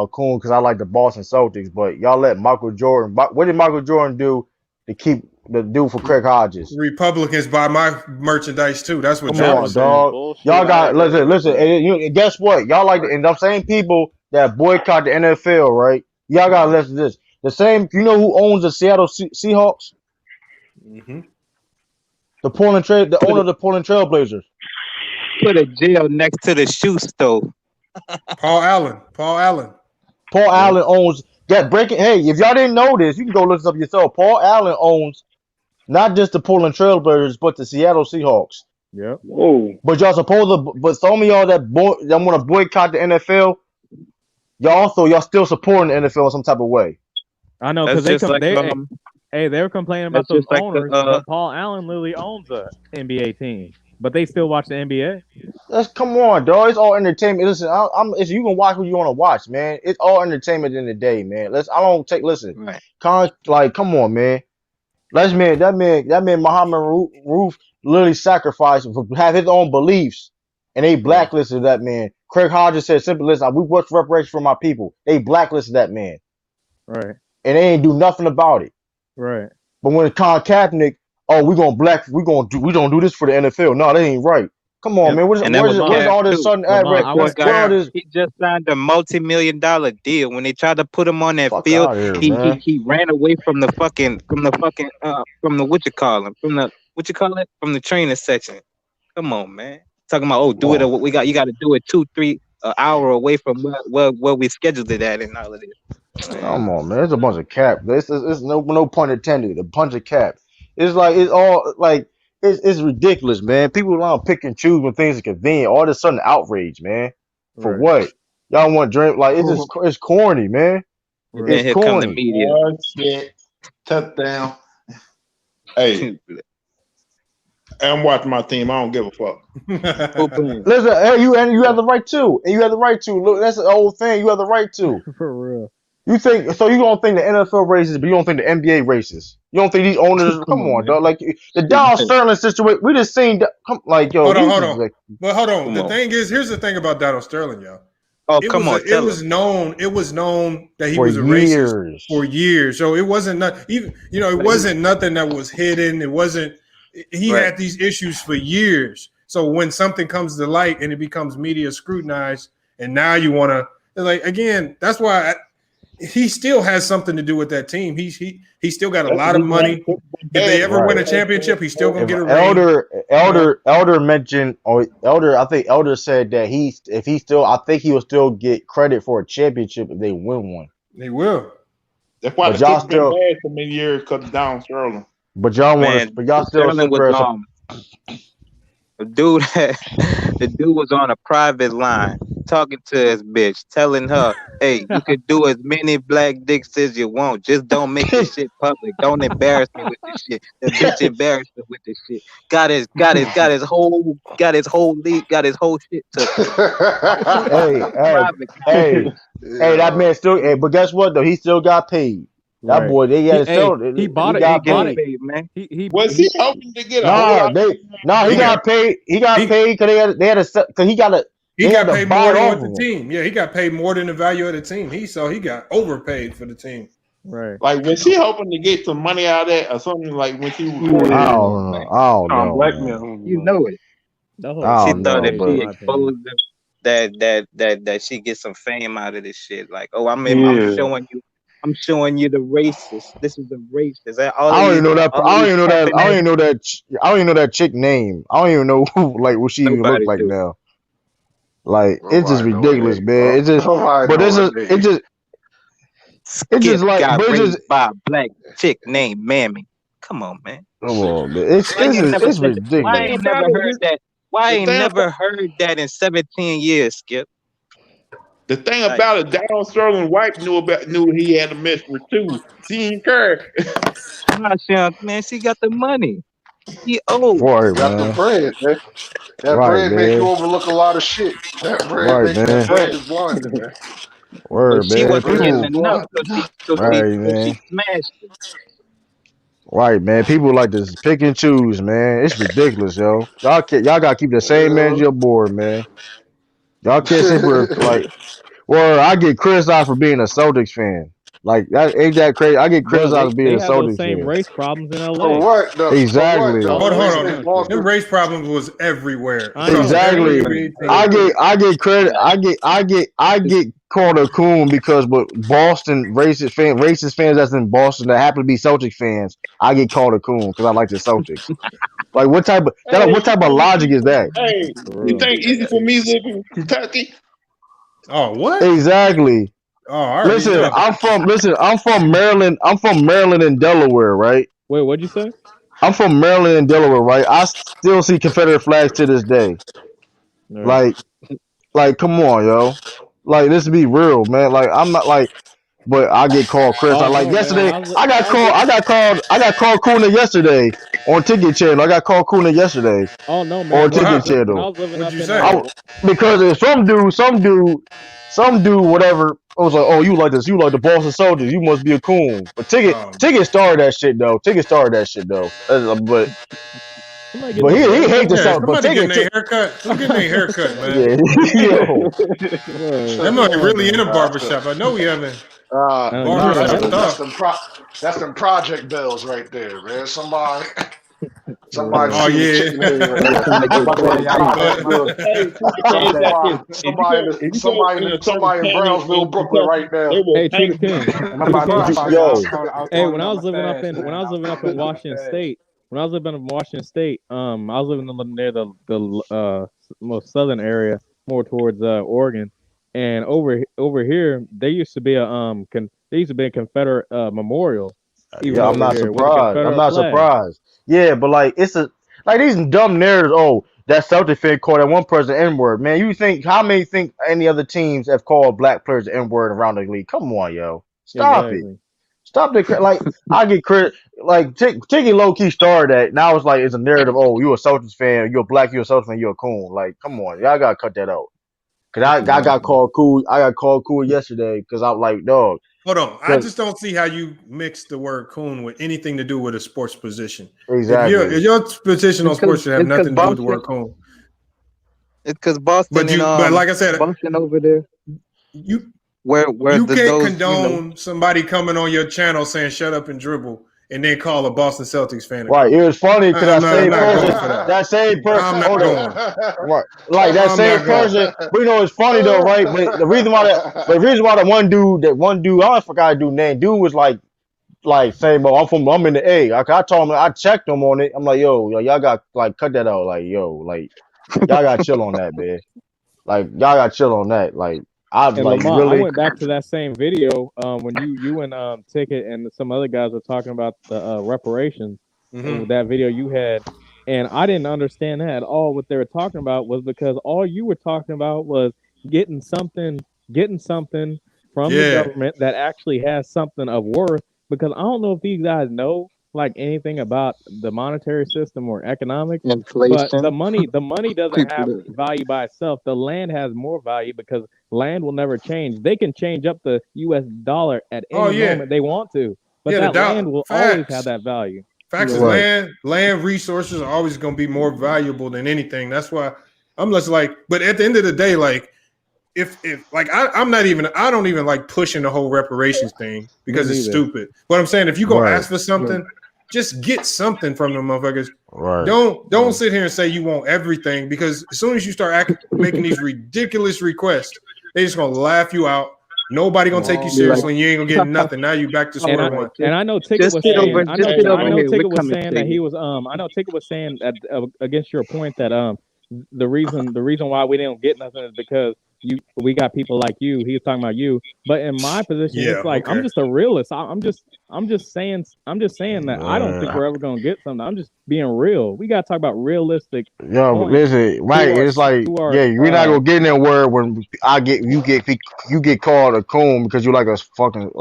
coon because I like the Boston Celtics. But y'all let Michael Jordan. What did Michael Jordan do to keep the dude for Craig Hodges? Republicans buy my merchandise too. That's what y'all dog. Y'all got listen. And guess what? Y'all like and the same people that boycott the NFL, right? Y'all gotta listen to this. The same, you know who owns the Seattle Seahawks? Mm-hmm. The owner of the Portland Trailblazers. Put a jail next to the shoe stove. Paul Allen. Paul Allen owns that breaking. Hey, if y'all didn't know this, you can go look this up yourself. Paul Allen owns not just the Portland Trailblazers, but the Seattle Seahawks. Yep. Whoa. But y'all supposed to, but some of y'all that want to boycott the NFL, y'all still supporting the NFL in some type of way. I know because they were complaining about those owners, but Paul Allen literally owns a NBA team, but they still watch the NBA. Come on, dog. It's all entertainment. Listen, you can watch what you want to watch, man. It's all entertainment in the day, man. Listen. Right. Come on, man. That man Muhammad Roof literally sacrificed to have his own beliefs, and they blacklisted that man. Craig Hodges said simply, listen, we watch reparations for my people. They blacklisted that man. Right. And they ain't do nothing about it. Right. But when Colin Kaepernick, we don't do this for the NFL. No, that ain't right. Come on, man. Where's all this sudden ad? He just signed a multi-million-dollar deal. When they tried to put him on that field, he ran away from the from the training section. Come on, man. Talking about you got to do it 2-3 hour away from where we scheduled it at and all of this. Come on, man. It's a bunch of cap. It's no pun intended. A bunch of cap. It's ridiculous, man. People want to pick and choose when things are convenient. All of a sudden, outrage, man. For what? Y'all want to drink? It's corny, man. It's corny. Come the media. Oh, shit. Touchdown. Hey. I'm watching my team. I don't give a fuck. Listen, hey, you have the right to. And you have the right to. Look, that's the old thing. You have the right to. For real. You don't think the NFL racist, but you don't think the NBA racist. You don't think these owners? Come on, dog. Like the Donald Sterling situation, we just seen. Hold on. But hold on. The thing is, here's the thing about Donald Sterling, y'all. It was known that he was a racist for years. So it wasn't it wasn't nothing that was hidden. It wasn't. He had these issues for years. So when something comes to light and it becomes media scrutinized, and now you want to again, that's why. He still has something to do with that team. He still got a lot of money. If they ever win a championship, he's still gonna get a ring. Elder mentioned, I think Elder said that I think he will still get credit for a championship if they win one. They will. That's why the team's been bad for many years because down Sterling. But y'all still the dude was on a private line talking to his bitch, telling her, "Hey, you can do as many black dicks as you want. Just don't make this shit public. Don't embarrass me with this shit." The bitch embarrassed him with this shit. Got his whole shit took. Hey, that man still. Hey, but guess what though? He still got paid. That boy, they got it. He bought it. He got paid, man. Was he hoping to get he got paid. He got paid because they had because he got paid more than with the team. Yeah, he got paid more than the value of the team. He got overpaid for the team. Right. Like, was she hoping to get some money out of that or something? Like when she was I don't know. Blackmail. You know it. She thought if she exposed that she get some fame out of this shit. Like, I'm showing you the racist. This is the racist. I don't even know that chick name. I don't even know what she even look like now. Like it's just ridiculous, man. It's just by a black chick named Mammy. Come on, man. It's ridiculous. Why I ain't never heard that? Why I ain't never heard that in 17 years, Skip? The thing about it, Donald Sterling wife knew he had a mistress too. She didn't care. Man, she got the money. He old. Got the bread, man. That bread make you overlook a lot of shit. That bread makes bread is blind, man. She wasn't getting enough, so she smashed it. Right, man. People like to pick and choose, man. It's ridiculous, yo. Y'all gotta keep the same man on board, man. Y'all can't say I get criticized for being a Celtics fan. Like that ain't that crazy? I get criticized for being a Celtics fan. They have those same race problems in LA. For what? Though? Exactly. Hold on. The race problems was everywhere. Exactly. I get credit. I get called a coon because Boston racist fans that's in Boston that happen to be Celtic fans, I get called a coon because I like the Celtics. Like what type of logic is that? Hey, you think easy for me living in Kentucky? Oh, what? Exactly. Oh, all right. Listen, I'm from Maryland. I'm from Maryland and Delaware, right? Wait, what'd you say? I'm from Maryland and Delaware, right? I still see Confederate flags to this day. Right. Like, come on, yo. Like, let's be real, man. Like, I'm not like, but I get called Chris. Oh, Like no, man. yesterday, When I got called Kuna yesterday on Ticket Channel. I got called Kuna yesterday Oh no, man. on Ticket When I Channel. was living What'd up you in say? Because there's some dude, whatever. I was like, oh, you like this? You like the Boston Soldiers? You must be a coon. But Ticket started that shit though. But somebody he hates the Yeah, South. But somebody getting Ticket, their haircut. Who's getting their haircut, man? yeah, yo. That might be really in a barbershop. I know we haven't. That's them project bells right there, man. Somebody Oh seen the yeah. chicken head right there. Somebody in Brownsville, Brooklyn, right now. Hey, True the King. Hey, when I was living up in Washington State, I was living in near the most southern area, more towards Oregon, and over here there used to be a Confederate memorial. Yeah, I'm not surprised. Yeah, but like these dumb narratives. Oh, that Celtic fan called that one person N-word. Man, how many think any other teams have called black players N-word around the league? Come on, yo. Stop it. Stop the like I get credit like Tiggy low key started that. Now it's like it's a narrative. Oh, you a Celtics fan, you're black, you're a Celtics fan, you're a coon. Like, come on, y'all gotta cut that out. Cause I got called cool. I got called cool yesterday because I'm like, dog. Hold on. I just don't see how you mix the word coon with anything to do with a sports position. Exactly. If your position on sports should have nothing to do with the word coon. It's because Boston but like I said, Boston over there. You can't condone somebody coming on your channel saying "shut up and dribble" and then call a Boston Celtics fan. Right. It was funny because that same person. I'm not going. Right. Like that same person. But you know, it's funny though, right? But the reason why that one dude, I forgot dude's name. Dude was like saying, "Oh, I'm in the A." I told him, I checked him on it. I'm like, yo, y'all got like cut that out. Like, yo, like y'all got chill on that, man. Like y'all got chill on that. Like. Lamont, I went back to that same video when you and Ticket and some other guys were talking about the reparations. With that video you had, and I didn't understand that at all. What they were talking about was because all you were talking about was getting something from the government that actually has something of worth. Because I don't know if these guys know like anything about the monetary system or economics. Inflation. But the money doesn't have value by itself. The land has more value because land will never change. They can change up the U.S. dollar at any moment they want to, but that land will always have that value. Facts is land resources are always going to be more valuable than anything. That's why I'm just like, but at the end of the day, like if like I don't even like pushing the whole reparations thing because it's stupid. But I'm saying if you go ask for something, just get something from them motherfuckers. Right. Don't sit here and say you want everything, because as soon as you start making these ridiculous requests, they just gonna laugh you out. Nobody gonna take you seriously. And you ain't gonna get nothing. Now you back to square one. And I know Ticket was saying. I know Ticket was saying that he was. I know Ticket was saying that against your point that the reason why we didn't get nothing is because we got people like you. He was talking about you, but in my position, it's like I'm just a realist. I'm just saying that I don't think we're ever gonna get something. I'm just being real. We gotta talk about realistic. Yo, but listen, right? It's like we're not gonna get nowhere when you get called a coon because you like a fucking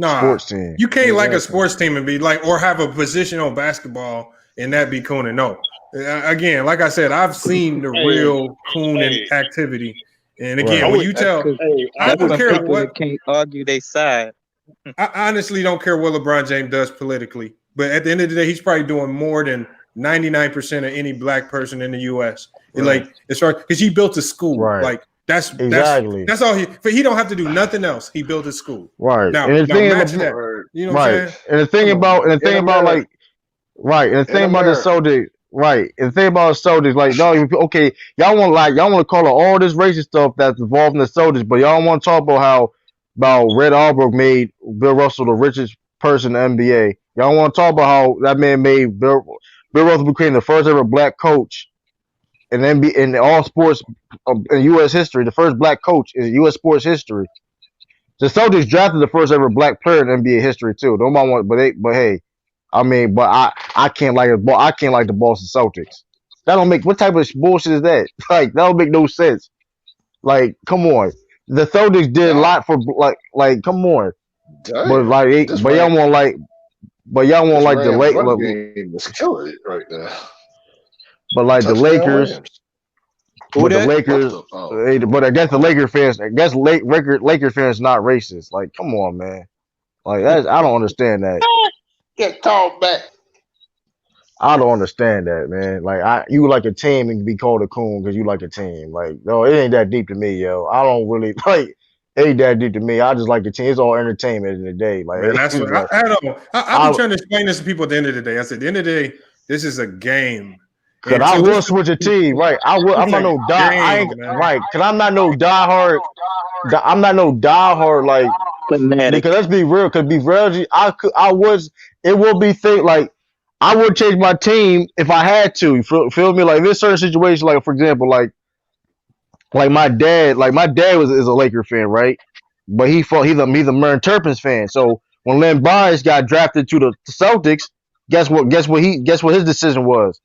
sports team. You can't like a sports team and be like, or have a position on basketball and that be cooning. No, again, like I said, I've seen the real cooning activity. And again, when you tell, I don't care what, can't argue they side. I honestly don't care what LeBron James does politically, but at the end of the day, he's probably doing more than 99% of any black person in the U.S. Like as far because he built a school, like that's all he don't have to do nothing else. He built a school, right? Now, and the thing match that, you know what I'm saying? And the thing about the thing about the soldiers. Right, and the thing about soldiers, like y'all, okay, y'all want to call it all this racist stuff that's involved in the soldiers, but y'all want to talk about Red Auerbach made Bill Russell the richest person in the NBA. Y'all want to talk about how that man made Bill Russell became the first ever black coach in NBA in all sports in U.S. history. The first black coach in U.S. sports history. The Celtics drafted the first ever black player in NBA history too. Nobody want, but hey, I mean, but I can't like the Boston Celtics. That don't make what type of bullshit is that? Like that don't make no sense. Like, come on, the Celtics did a lot for like come on, but like, but y'all want like the late, game was killing it right now. but like the Lakers. But the Lakers, but I guess the Lakers fans, Lakers fans not racist. Like, come on, man. Like I don't understand that. Get called back. I don't understand that, man. Like you like a team and be called a coon because you like a team. Like, no, it ain't that deep to me, yo. I don't really like. It ain't that deep to me. I just like the team. It's all entertainment in the day. Like, man, that's what like, I don't know. I've been trying to explain this to people at the end of the day. I said, at the end of the day, this is a game. Cause I will switch a team, right? I'm not no right? Cause I'm not no diehard. I'm not no diehard like fanatic. Because let's be real. Cause be real, it will be like I would change my team if I had to. You feel me? Like this certain situation, like for example, like my dad is a Laker fan, right? But he's a Merrin Turpin's fan. So when Len Bias got drafted to the Celtics, guess what his decision was?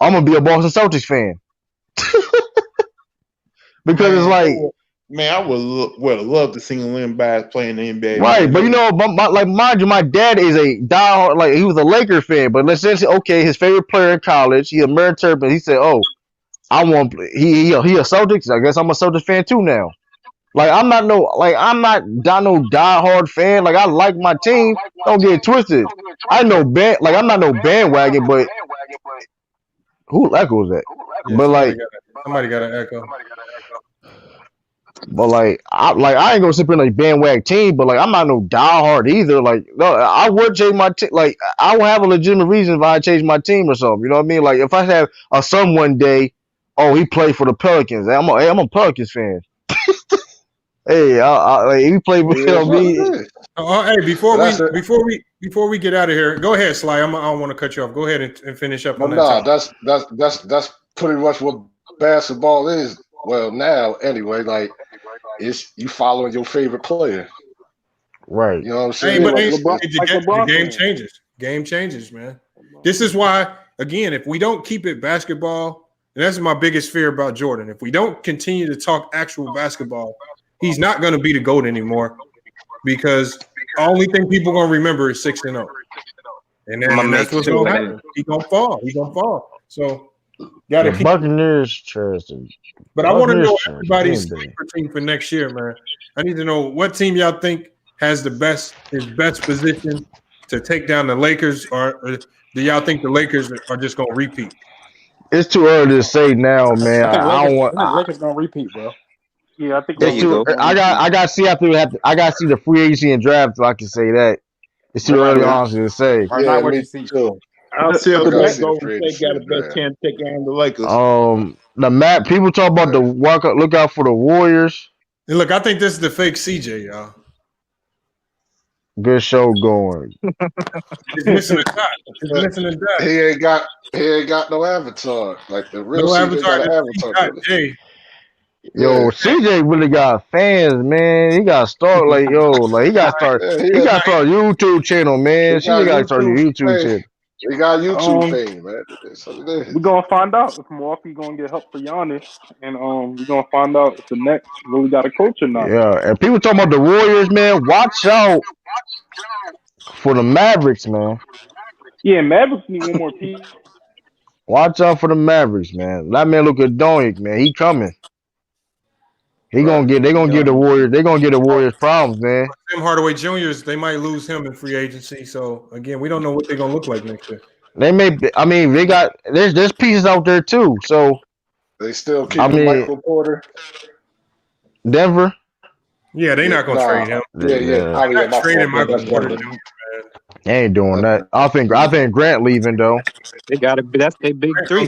I'm gonna be a Boston Celtics fan because it's like, man, I would have loved to see Len Bias play in the NBA. Right, but you know, like mind you, my dad is a diehard, like he was a Laker fan, but let's say okay, his favorite player in college, he a Merrin Turpin. He said, "Oh, he a Celtics. I guess I'm a Celtics fan too now." Like I'm not no diehard fan. Like I like my team. Don't get it twisted. I'm not no bandwagon, but. Who echoes that? Yeah, but like somebody got an echo. But like I ain't gonna sit in like bandwagon team, but like I'm not no diehard either. Like no, I would change my team. Like I will have a legitimate reason if I change my team or something. You know what I mean? Like if I have a son one day, oh he played for the Pelicans. I'm a Pelicans fan. Hey, like he played with me. Hey, before we get out of here, go ahead, Sly. I don't want to cut you off. Go ahead and finish up on that. That's pretty much what basketball is. Well, now anyway, like it's you following your favorite player, right? You know what I'm saying? Hey, but the game changes. Game changes, man. This is why, again, if we don't keep it basketball, and that's my biggest fear about Jordan. If we don't continue to talk actual basketball, he's not going to be the GOAT anymore because the only thing people are going to remember is 6-0. And that's what's going to happen. He's going to fall. He's going to fall. So, got to keep Buccaneers trust. But I want to know everybody's sleeper team for next year, man. I need to know what team y'all think has his best position to take down the Lakers, or do y'all think the Lakers are just going to repeat? It's too early to say now, man. I don't want. I think Lakers going to repeat, bro. Yeah, I think it's too. I got to see after I got to see the free agency and draft so I can say that. It's too early, honestly, to say. Yeah, me too. I'll see if the Golden State got the best chance to take down the Lakers. The map. People talk about the look out for the Warriors. And look, I think this is the fake CJ, y'all. Good show going. He's missing a dot. He's missing a dot. He ain't got no avatar. Like the real CJ got an avatar. Yo, CJ really got fans, man. He got to start like he got to start. He got to start YouTube channel, man. CJ got to start your YouTube channel. He got YouTube fame, man. We're gonna find out if Milwaukee gonna get help for Giannis, and we're gonna find out if the Nets really got a coach or not. Yeah, and people talking about the Warriors, man. Watch out for the Mavericks, man. Yeah, Mavericks need one more piece. Watch out for the Mavericks, man. That man look at Doink, man. He coming. They're gonna give the Warriors problems, man. Tim Hardaway Jr.'s, they might lose him in free agency. So again, we don't know what they're gonna look like next year. They may. I mean, there's pieces out there too. So they still keep Michael Porter. Denver. Yeah, they're not gonna trade him. Yeah. They're not trading Michael Porter. They ain't doing that. I think Grant leaving though. They gotta be. That's their big three.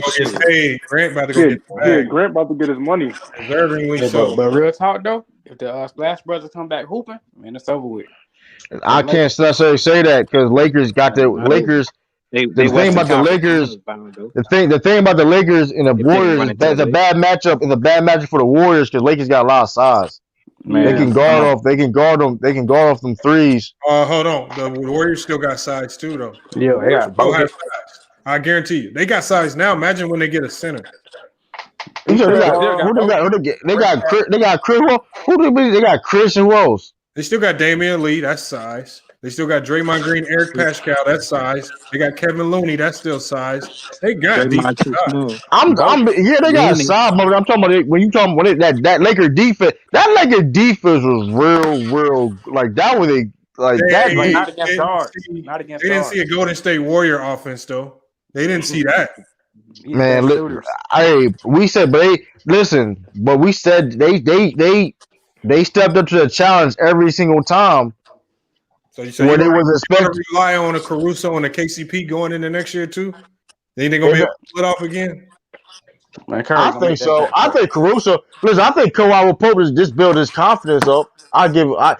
Grant about to go get Grant about to get his money. Deservingly so. But real talk though, if the Splash Brothers come back hooping, man, it's over with. I can't necessarily say that because Lakers got the Lakers. The thing about the Lakers, the thing about the Lakers and the Warriors, that's a bad matchup. It's a bad matchup for the Warriors because Lakers got a lot of size. They can guard off. They can guard them. They can guard off them threes. Hold on. The Warriors still got size too, though. Yeah, they got both have size. I guarantee you, they got size now. Imagine when they get a center. They got Chris and Rose. They still got Damian Lee. That's size. They still got Draymond Green, Eric Pascal. That's size. They got Kevin Looney. That's still size. They got decent size. They got size, but I'm talking about when you talking about that Laker defense. That Laker defense was real like that was not against guards. Not against They didn't see a Golden State Warrior offense though. They didn't see that. Man, we said, but we said they stepped up to the challenge every single time. So you say they was expecting to rely on a Caruso and a KCP going into next year too? They gonna be able to split off again? Man, I think so. I think Caruso. Listen, I think Kawhi Pope just build his confidence up. Kawhi,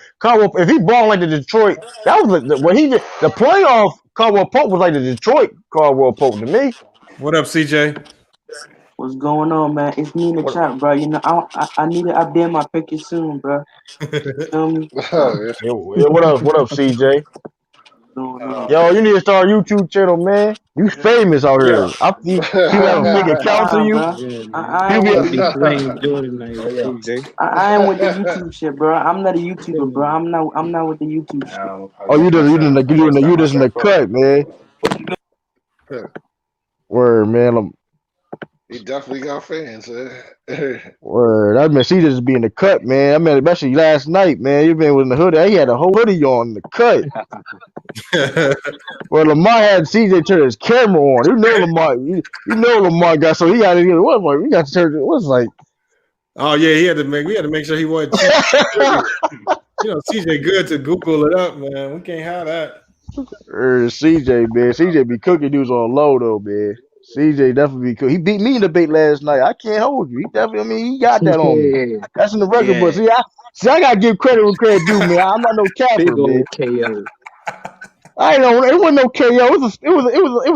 if he balled like the Detroit, that was the playoff. Kawhi Pope was like the Detroit Kawhi Pope to me. What up, CJ? What's going on, man? It's me in the chat, bro. You know, I need to update my picture soon, bro. Feel me? What up, CJ? Yo, you need to start a YouTube channel, man. You famous out here. You have a big account to you. I am with the YouTube shit, bro. I'm not a YouTuber, bro. I'm not with the YouTube shit. Oh, you just in the cut, man. Word, man. He definitely got fans. Word, I mean, she just be in the cut, man. I mean, especially last night, man. You been with the hoodie. He had a whole hoodie on the cut. Well, Lamar had CJ turn his camera on. You know Lamar got so he got to get what? We got to turn. It was like, oh yeah, we had to make sure he wasn't. CJ good to Google it up, man. We can't have that. CJ, man. CJ be cooking dudes on low though, man. CJ definitely be cool. He beat me in the debate last night. I can't hold you. He definitely, he got that on me. That's in the record book. See, I gotta give credit where credit due, man. I'm not no capper, man. KO. I ain't know. It wasn't no KO. It was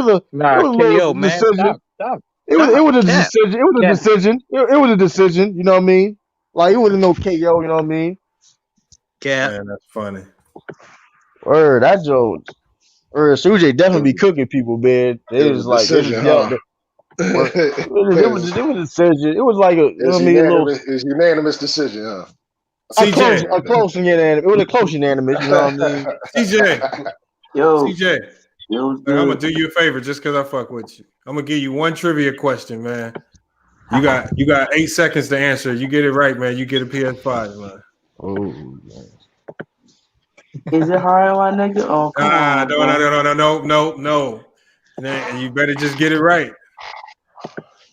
a KO, man. decision. Stop. It was a decision. It was a decision. It was a decision. You know what I mean? Like it wasn't no KO. You know what I mean? Man, that's funny. Word, that joke. CJ definitely be cooking people, man. It was like decision, it was a decision. It was like a it's unanimous decision, huh? A close unanimous. It was a close unanimous. You know what I mean? CJ, CJ, I'm gonna do you a favor just because I fuck with you. I'm gonna give you one trivia question, man. You got 8 seconds to answer. You get it right, man. You get a PS5, man. Oh, man. Is it hard, my nigga? Oh, come on, no. Man, you better just get it right.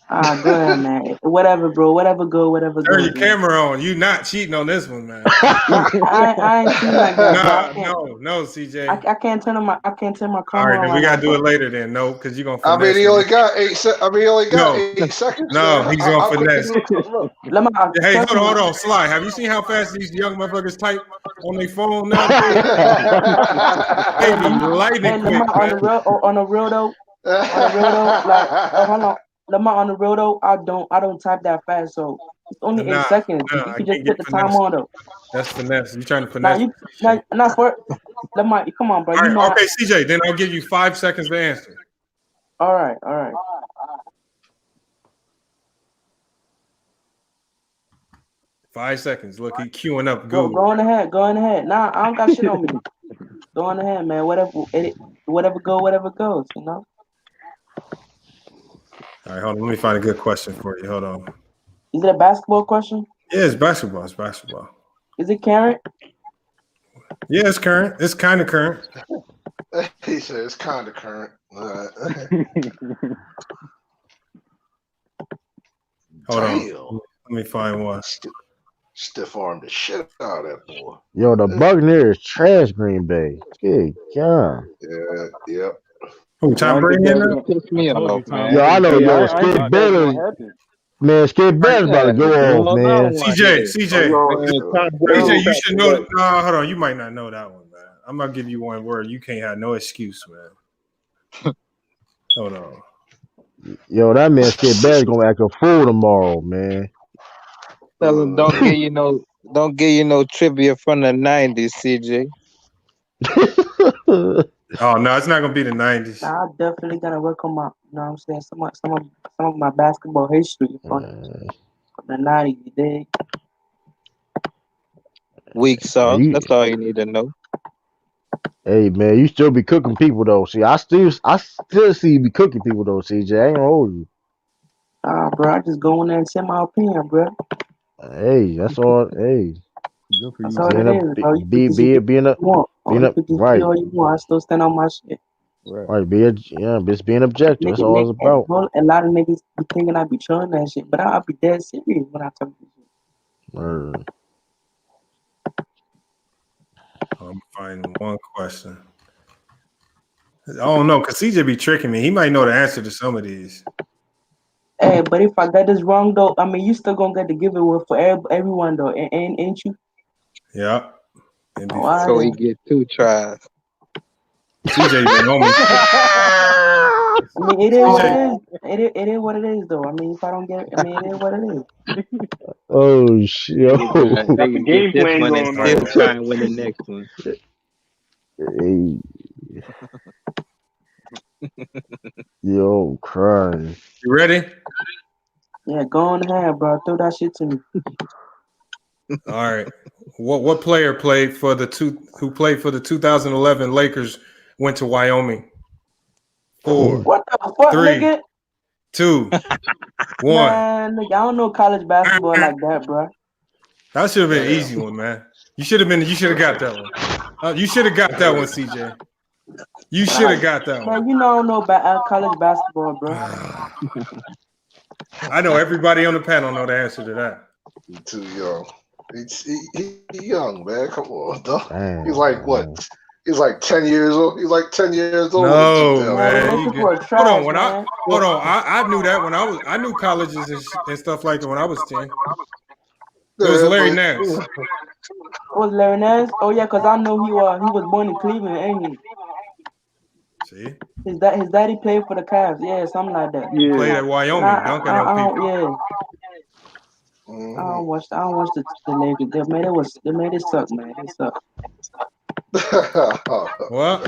Go ahead, man. Whatever, bro. Whatever go. Turn your camera on. You not cheating on this one, man. I ain't cheating like that. No, CJ. I can't turn my camera All right, on. then we gotta do it later then. No, because you're gonna. I mean, he only got 8 seconds. No, he's gonna finesse. Hey, hold on, Sly. Have you seen how fast these young motherfuckers type on their phone now? They be lightning quick, on the real though, like hold on. Lamar, on the road though, I don't type that fast, so it's only 8 seconds. You can just put the time on though. That's finesse. You trying to finesse? Not for Lamar. Come on, bro. All right, okay, CJ. Then I'll give you 5 seconds to answer. All right. 5 seconds. Look, he queuing up. Go on ahead. Nah, I don't got shit on me. Go on ahead, man. Whatever goes. You know. All right, hold on. Let me find a good question for you. Hold on. Is it a basketball question? Yeah, it's basketball. Is it current? Yeah, it's current. It's kind of current. He said it's kind of current. Hold on. Let me find one. Stiff armed the shit out of that boy. Yo, the Buccaneers trash Green Bay. Good God. Yeah, yep. Who, Tom Brady in there? Yo, I know, Skip Bayless. Man, Skip Bayless about to go off, man. CJ, you should know. No, hold on. You might not know that one, man. I'm gonna give you one word. You can't have no excuse, man. Hold on. Yo, that man Skip Bayless gonna act a fool tomorrow, man. Tell him don't give you no trivia from the 90s, CJ. Oh no, it's not gonna be the 90s. Nah, I definitely gotta work on my, you know what I'm saying, some of my basketball history from the 90s, you dig? Weak sauce. That's all you need to know. Hey man, you still be cooking people though. See, I still see you be cooking people though, CJ. I ain't gonna hold you. Nah, bro, I just go in there and say my opinion, bro. Hey, that's all. Hey, good for That's you. all it is, bro. You being up, right, all you want. I still stand on my shit. right. Just being objective. That's all it's about. A lot of niggas be thinking I be trolling that shit, but I'll be dead serious when I talk this shit. Word. I'm finding one question. I don't know, cause CJ be tricking me. He might know the answer to some of these. Hey, but if I got this wrong though, I mean, you still gonna get the giveaway for everyone though, ain't you? Yeah. So he get 2 tries. CJ even know me. I mean, it is what it is. It is what it is though. I mean, if I don't get it, I mean, it is what it is. Oh shit! Got the game plan going on. Still try and win the next one. Yo, crying. You ready? Yeah, go on ahead, bro. Throw that shit to me. All right. What player played for the 2011 Lakers went to Wyoming? 4. What the fuck, 3, nigga? 2, 1. Man, nigga, I don't know college basketball like that, bro. That should have been an easy one, man. You should have got that one. You should have got that one, CJ. You should have got that one. Man, you know I don't know about college basketball, bro. I know everybody on the panel know the answer to that. He's too young. He's young, man. Come on, dog. Damn, he's like what? He's like 10 years old. He's like 10 years old. No, man. Hold on. I knew that when I knew colleges and stuff like that when I was 10. It was Larry Nance. It was Larry Nance? Oh yeah, cause I know he was born in Cleveland, ain't he? See? His daddy played for the Cavs. Yeah, something like that. He played at Wyoming, dunking on people. Yeah. I don't watch the Lakers. They made it suck, man. It suck. Well,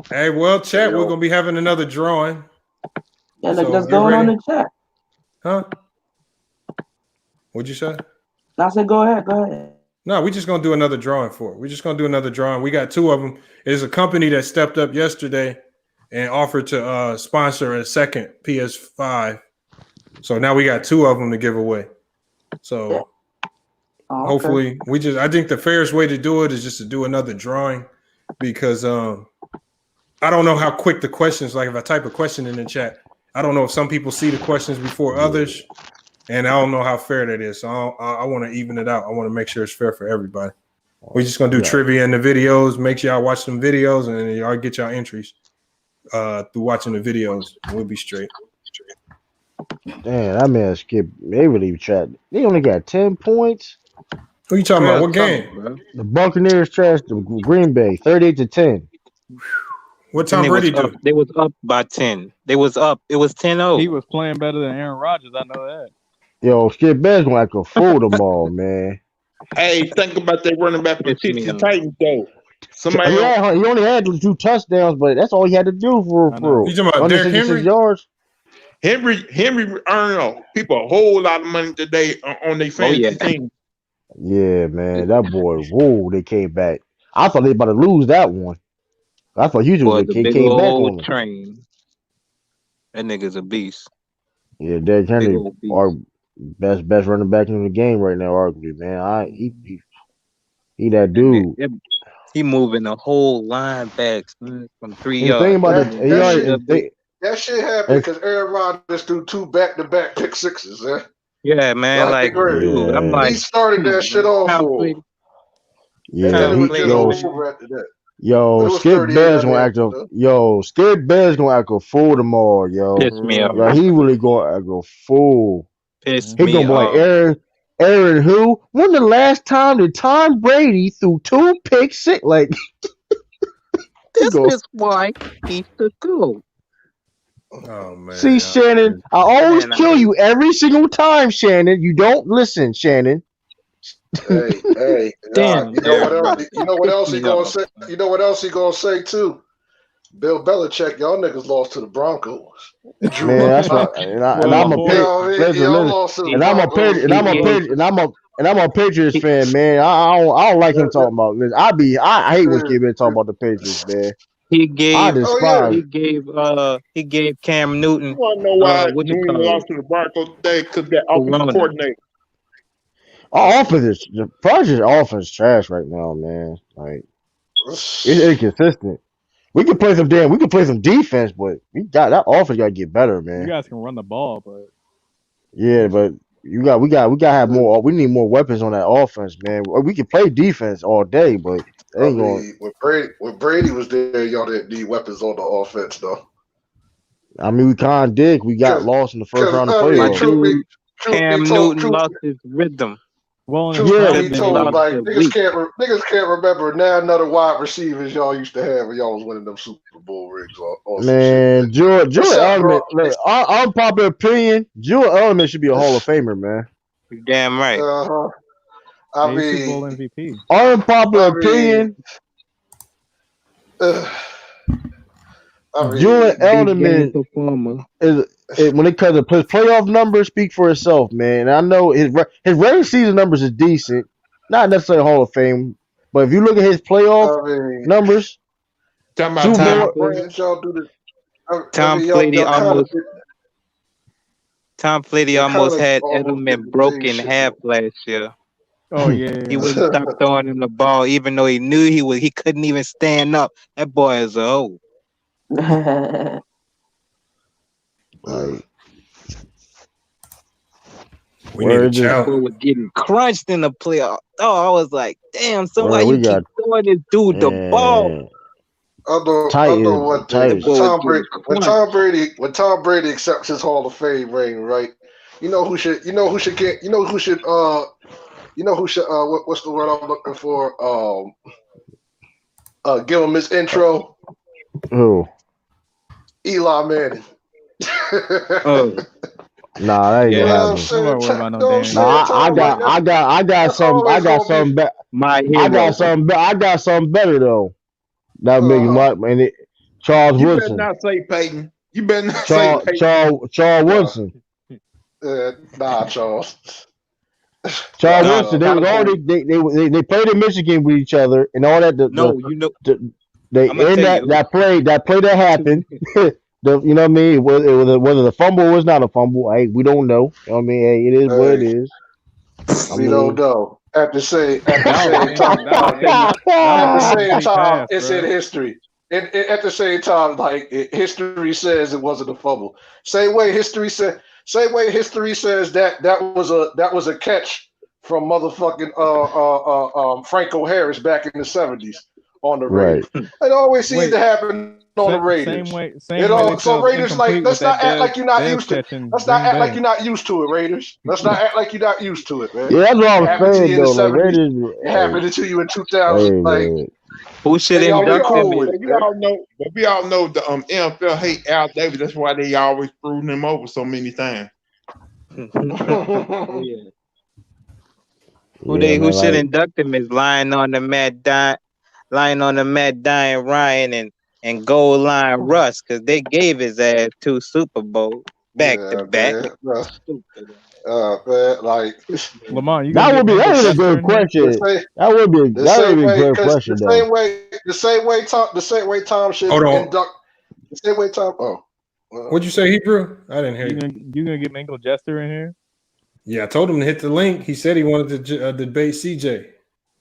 hey, chat. We're gonna be having another drawing. Yeah, look, that's going on in the chat. Huh? What'd you say? I said, go ahead. No, we're just gonna do another drawing for it. We're just gonna do another drawing. We got 2 of them. There's a company that stepped up yesterday and offered to sponsor a second PS5. So now we got 2 of them to give away. So hopefully I think the fairest way to do it is just to do another drawing because I don't know how quick the questions, like if I type a question in the chat, I don't know if some people see the questions before others, and I don't know how fair that is. So I want to even it out. I want to make sure it's fair for everybody. We're just going to do trivia in the videos. Make sure y'all watch some videos and then y'all get y'all entries through watching the videos. We'll be straight. Damn, that man Skip. They really tried. They only got 10 points. Who you talking about? What game? The Buccaneers trashed the Green Bay 38-10. What Tom Brady do? They was up by 10. They was up. It was 10-0. He was playing better than Aaron Rodgers. I know that. Yo, Skip Bayless gonna act a fool tomorrow, man. Hey, think about that running back for Tennessee Titans though. Somebody he only had 2 touchdowns, but that's all he had to do for you talking about Derrick Henry? Yards. Henry earned people a whole lot of money today on their fantasy team. Yeah, man, that boy. Whoa, they came back. I thought they about to lose that one. I thought Houston came back on them. Train. That nigga's a beast. Yeah, Derrick Henry, our best running back in the game right now, arguably, man. He that dude. He moving the whole line back from 3 yards. Think about that shit happened because Aaron Rodgers threw 2 back-to-back pick sixes. Yeah, man. I'm like, he started that shit off for him. Skip Bayless gonna act Skip Bayless gonna act a fool tomorrow, yo. Piss me off. Like, he really gonna act a fool. He gonna be like Aaron who? When the last time did Tom Brady threw 2 pick six? Like this is why he's the GOAT. Oh man. See, Shannon, I always kill you every single time, Shannon. You don't listen, Shannon. Hey, Damn, you know what else? You know what else he me gonna off. say? You know what else he gonna say too? Bill Belichick, y'all niggas lost to the Broncos. Drew Man, Lock. that's right. And I'm a You know what I mean? Y'all listen. lost to the And I'm a Broncos. Patriots fan, man. I don't like him talking about this. I hate when Skip talking about the Patriots, man. He gave despise. he gave Cam Newton You want to know why what New you England call lost it? to the Broncos today? Because that offensive Corona. coordinator. Our offense the Patriots offense is trash right now, man. Like it's inconsistent. We can play some defense, but that offense gotta get better, You man. guys can run the ball, but Yeah, but we gotta have more. We need more weapons on that offense, man. We can play defense all day, but I ain't going. mean, when Brady was there, y'all didn't need weapons on the offense, though. I mean, we kind of did. We got lost in the first round of playoffs. Cam Newton lost his rhythm. Well, Truth be told, like niggas can't remember now none of the wide receivers y'all used to have when y'all was winning them Super Bowl rings or some Man, shit. Jordan Element. Look, unpopular opinion. Jordan Element should be a Hall of Famer, man. Damn right. I mean, Super Bowl MVP. Unpopular opinion. Jordan Element is when it comes to playoff numbers, speak for itself, man. And I know his regular season numbers is decent, not necessarily Hall of Fame, but if you look at his playoff numbers, Tom Brady almost had Edelman broke in half last year. Oh yeah. He wouldn't stop throwing him the ball, even though he knew he couldn't even stand up. That boy is a hoe. Like, we need a challenge. Boy was getting crunched in the playoff. Oh, I was like, damn, somebody you keep throwing this dude the ball. I know one thing. When Tom Brady accepts his Hall of Fame ring, right? What's the word I'm looking for? Give him his intro. Who? Eli Manning. Nah, that ain't gonna happen. I got something better though. That make him up, and Charles Woodson. You better not say Peyton. You better not say Peyton. Charles Woodson. Nah, Charles. Charles Woodson. They played in Michigan with each other, and all that. That play that happened. You know what I mean? Whether the fumble was not a fumble, we don't know. You know what I mean? Hey, it is what it is. We don't know. At the same time, it's in history. At the same time, like history says it wasn't a fumble. Same way history says that was a catch from motherfucking Franco Harris back in the 70s on the Raiders. It always seems to happen on the Raiders. So Raiders, like, let's not act like you're not used to it. Let's not act like you're not used to it, Raiders. Let's not act like you're not used to it, man. Yeah, that's what I was saying though. Like, Raiders, it happened to you in 2000. Like, who should induct him? We all know the NFL hate Al Davis. That's why they always screwing him over so many times. Who should induct him is lying on the mat dying Ryan and goal line Russ, because they gave his ass 2 Super Bowls back to back. Like Lamont, that would be a good question. That would be a good question though. The same way Tom should induct. The same way Tom. What'd you say, Hebrew? I didn't hear you. You gonna get Mingle Jester in here? Yeah, I told him to hit the link. He said he wanted to debate CJ.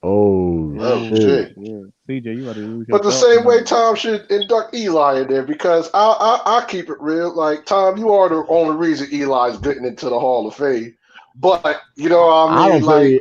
Oh shit. Yeah. CJ, you gotta lose. But the same way Tom should induct Eli in there, because I keep it real. Like, Tom, you are the only reason Eli's getting into the Hall of Fame. But you know what I mean?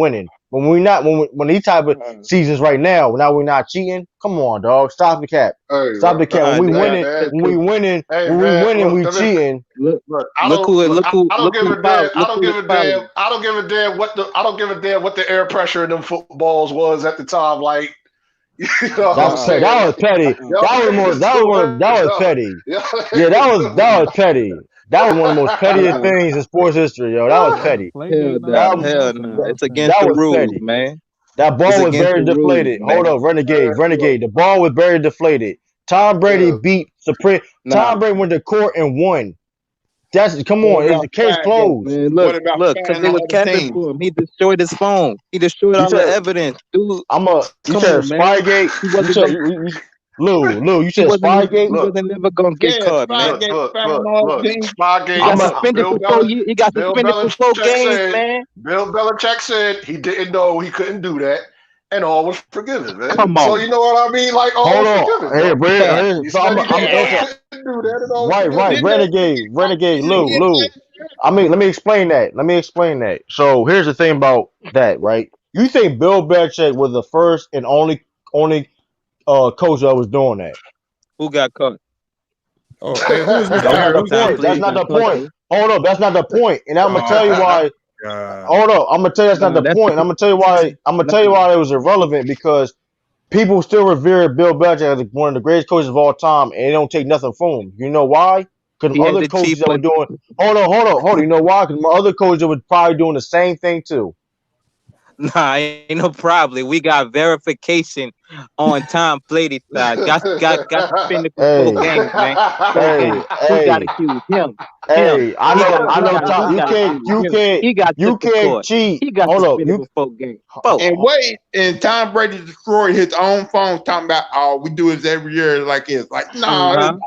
winning. When these type of seasons right now, now we're not cheating. Come on, dog. Stop the cap. Hey, Stop the cap. When we winning, we cheating. Look, I don't give a damn. I don't give a damn what the air pressure in them footballs was at the time. Like, That was petty. That was petty. Yeah, that was petty. That was one of the most pettiest things in sports history, yo. That was petty. Hell no. It's against That the was rules, petty. man. That It's ball was against very the rules, deflated. man. Hold up, Renegade. The ball was very deflated. Tom Brady beat Supreme. Tom Brady went to court and won. Come on, it's the case closed. Man, look, because they was capping for him. He destroyed his phone. He destroyed all the evidence, dude. You said Spygate. Lou, you said Spygate. He wasn't never gonna get caught, man. Look, Spygate. He got suspended for 4 years. He got suspended for 4 games, man. Bill Belichick said he didn't know he couldn't do that, and all was forgiven, man. Come on. So you know what I mean? Like all Hold was on. forgiven. Hey, bro. Renegade, Lou. I mean, let me explain that. So here's the thing about that, right? You think Bill Belichick was the first and only coach that was doing that? Who got caught? Oh, hey, who was That's not the point. That's not the point. Hold up, that's not the point. And I'm gonna tell you why. Hold up, I'm gonna tell you that's not the point. And I'm gonna tell you why. I'm gonna tell you why it was irrelevant, because people still revere Bill Belichick as one of the greatest coaches of all time, and they don't take nothing from him. You know why? Because other coaches that were doing. Hold on. You know why? Because my other coaches were probably doing the same thing too. Nah, ain't no problem. We got verification on Tom Brady's side. Got suspended for 4 games, man. 4 games. We got to accuse him. I know Tom. You can't cheat. He got suspended for 4 games. And Tom Brady destroyed his own phone, talking about all we do is every year like it's like no.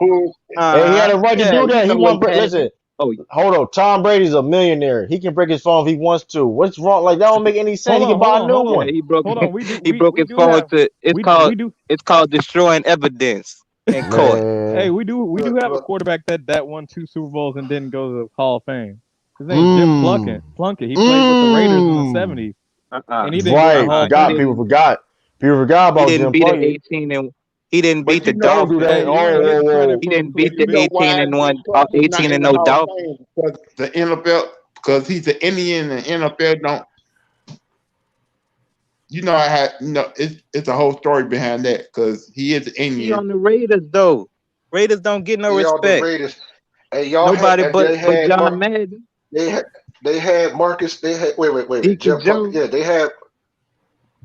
And he had a right to do that. He won't listen. Hold on, Tom Brady's a millionaire. He can break his phone if he wants to. What's wrong? Like that don't make any sense. He can buy a new one. He broke his phone to. It's called destroying evidence in court. Hey, we do have a quarterback that won 2 Super Bowls and didn't go to the Hall of Fame. His name's Jim Plunkett. He played with the Raiders in the 70s. And he didn't go to the Hall of Fame. People forgot about Jim Plunkett. He didn't beat the Dolphins. He didn't beat the 18 and 0 Dolphins. The NFL, because he's an Indian, and NFL don't. It's a whole story behind that, because he is an Indian. He on the Raiders though. Raiders don't get no respect. Hey, y'all nobody but John Madden. They had Marcus. They had wait. Jim Plunkett. Yeah,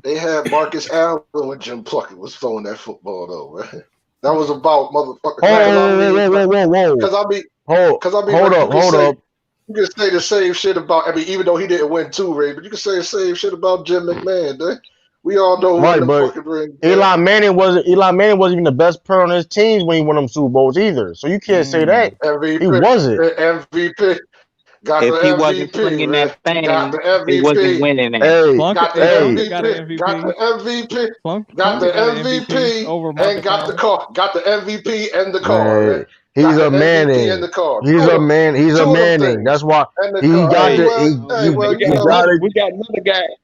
they had Marcus Allen when Jim Plunkett was throwing that football, though, right? That was about motherfucker. Hold up. You can say the same shit about. I mean, even though he didn't win 2, Ray, but you can say the same shit about Jim McMahon. We all know right, but Eli Manning wasn't even the best player on his teams when he won them Super Bowls either. So you can't say that. MVP, he wasn't. MVP. If he wasn't swinging that thing, he wasn't winning that. Got the MVP. Got the MVP and got the car. Got the MVP and the car. He's a Manning. He's a Manning. That's why he got the.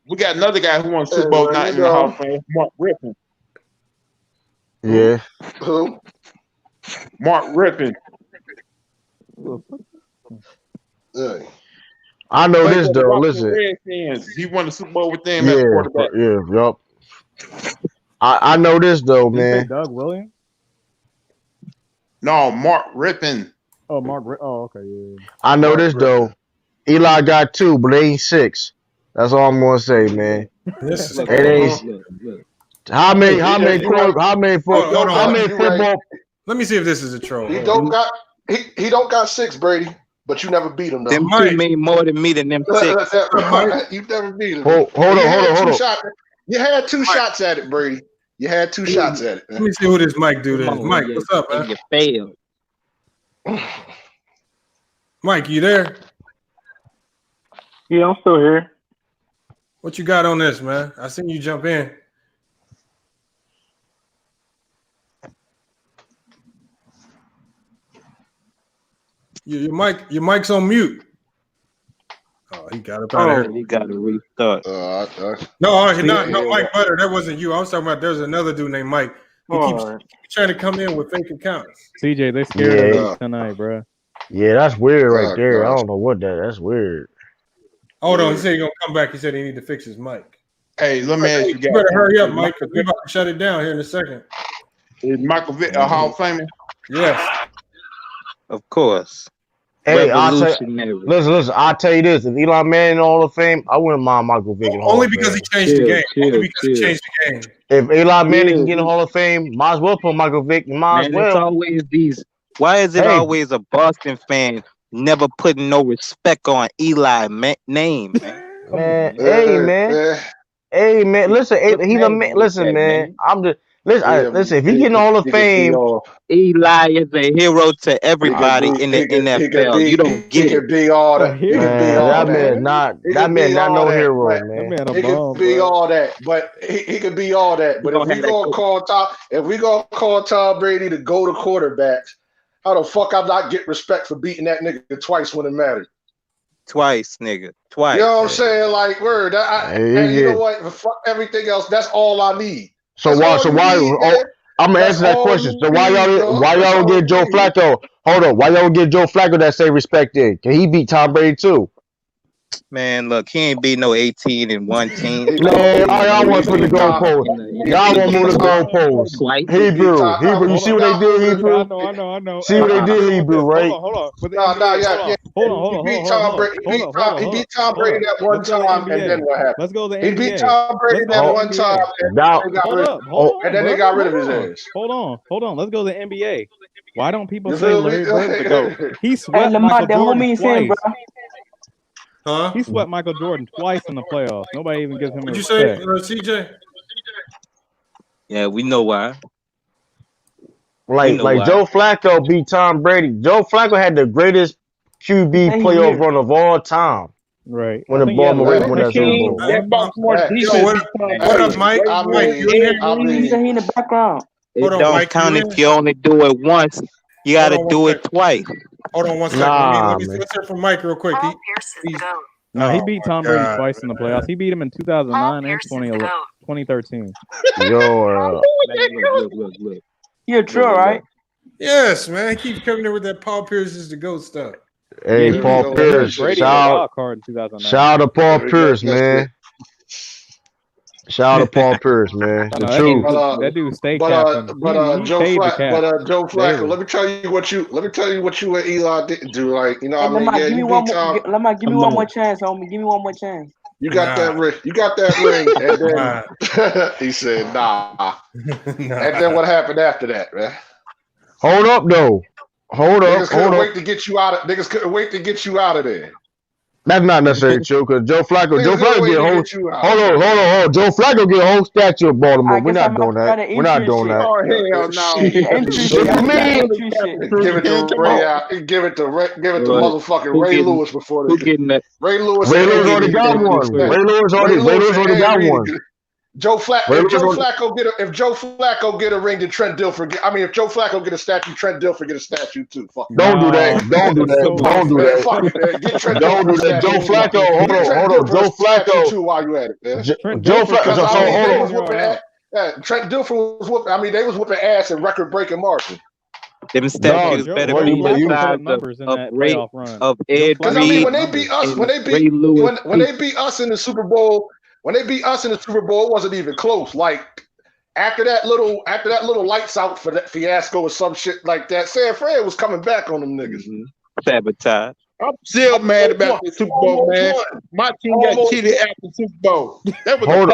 We got another guy who won Super Bowl not in the Hall of Fame. Mark Rippon. Yeah. Who? Mark Rippon. I know this though. Listen, he won the Super Bowl with them as quarterback. Yup. I know this though, man. Doug Williams? No, Mark Rippon. Oh, okay, yeah. I know this though. Eli got 2, but they ain't 6. That's all I'm gonna say, man. How many football? Let me see if this is a troll. He don't got 6, Brady. But you never beat him, though. Them 2 mean more to me than them 6. You never beat him. Hold on. You had 2 shots at it, Brady. You had 2 shots at it. Let me see who this Mike dude is. Mike, what's up, man? You failed. Mike, you there? Yeah, I'm still here. What you got on this, man? I seen you jump in. Your mic's on mute. Oh, he got it out here. He got to restart. No, Mike Butter. That wasn't you. I was talking about there's another dude named Mike. He keeps trying to come in with fake accounts. CJ, they scared of us tonight, bro. Yeah, that's weird right there. I don't know what that's weird. Hold on. He said he's gonna come back. He said he need to fix his mic. Hey, let me ask you You guys. better hurry up, Mike, because we about to shut it down here in a second. Is Michael Vick a Hall of Famer? Yes. Of course. Hey, Revolutionary. listen. I'll tell you this: if Eli Manning in the Hall of Fame, I wouldn't mind Michael Vick in the Hall Only of because Fame. he changed the game. Only because he changed the game. If Eli Manning can get in the Hall of Fame, might as well put Michael Vick. Might as Man, well. it's always these. Why is it Hey. always a Boston fan never putting no respect on Eli name, man? Hey man, listen, he's a man. Listen, man. I'm just listen. If he get in the Hall of Fame, Eli is a hero to everybody in the NFL. You don't get He could it. be all that. He could be all that man not no hero, man. He could be all that, but he could be all that. But if we gonna call Tom Brady the go to quarterbacks, how the fuck I'm not get respect for beating that nigga twice when it mattered? Twice, nigga. Twice. You know what I'm saying? Like, word. And you know what? Fuck everything else. That's all I need. So why? I'm gonna answer that question. So why y'all don't get Joe Flacco? Hold on. Why y'all don't get Joe Flacco that same respect then? Can he beat Tom Brady too? Man, look, he ain't beat no 18 in one team. Man, y'all want to put the goalpost. Y'all want to move the goalpost. Hebrew. You see what they did, Hebrew? I know. See what they did, Hebrew, right? Hold on. He beat Tom Brady. He beat Tom Brady that one time, and then what happened? Let's go to the NBA. He beat Tom Brady that one time, and then they got rid of his ass. Hold on. Let's go to the NBA. Why don't people say Larry Bird's the GOAT? He swept Lamar, Michael that Jordan homie saying, twice. bro. Huh? He swept Michael Jordan twice in the playoffs. Nobody even gives him What'd you respect. say, CJ? Yeah, we know why. Like Joe Flacco beat Tom Brady. Joe Flacco had the greatest QB playoff run of all time. Right. When the Baltimore won that Super Bowl. That Baltimore defense. What up, Mike? Mike, you in here? He in the background. It don't count if you only do it once. You got to do it twice. Hold on one second. Let's hear from Mike real quick. He beat Tom Brady twice in the playoffs. He beat him in 2009 and 2013. Yo, look. You're true, right? Yes, man. He keeps coming in with that Paul Pierce is the GOAT stuff. Hey, Paul Pierce. Shout out to Paul Pierce, man. Shout out to Paul Pierce, man. The truth. That dude stay capping. Joe Flacco. Let me tell you what you and Eli didn't do. Like, you know, Hey, what I mean, give me one more chance, homie. Give me one more chance. You got that ring. You got that ring, and then he said, "Nah." And then what happened after that, man? Hold up, though. Niggas couldn't wait to get you out. Niggas couldn't wait to get you out of there. That's not necessarily true because Joe Flacco get a whole. Hold on. Joe Flacco get a whole statue of Baltimore. We're not doing that. We're not doing that. Oh hell no! Give it to Ray out. Give it to motherfucking Ray Lewis before they getting that. Ray Lewis already got one. Ray Lewis already got one. If Joe Flacco get a ring, then Trent Dilfer. If Joe Flacco get a statue, Trent Dilfer get a statue too. Fuck. Don't do that. Don't do that. Fuck it, get Trent Don't do that. Joe Flacco. Hold on. Joe Flacco too. While you at it, man. Joe Flacco. Trent Dilfer was whooping. They was whooping ass in record-breaking margin. Them statues better be the size of Ed Reed. When they beat us in the Super Bowl. When they beat us in the Super Bowl, it wasn't even close. Like after that little lights out for that fiasco or some shit like that, San Fran was coming back on them niggas. Sabotage. I'm still mad about the Super Bowl, man. My team got cheated after Super Bowl. That was Hold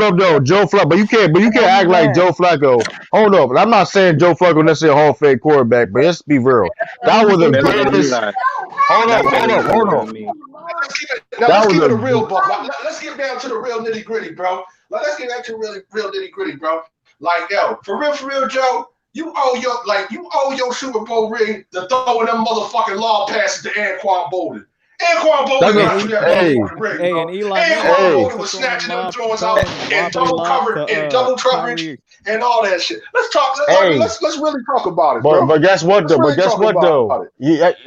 up though, Joe Flacco. But you can't act like Joe Flacco. Hold up. I'm not saying Joe Flacco necessarily a Hall of Fame quarterback, but let's be real. That was the greatest. Hold up. Let's keep it a real ball. Let's get down to the real nitty gritty, bro. Let's get down to the real nitty gritty, bro. Like, yo, for real, Joe. You owe your Super Bowl ring to throwing them motherfucking law passes to Anquan Bolden. Anquan Bolden got you that motherfucking ring, bro. Anquan Bolden was snatching them joints out and double coverage and all that shit. Let's talk. Let's really talk about it, bro. But guess what though?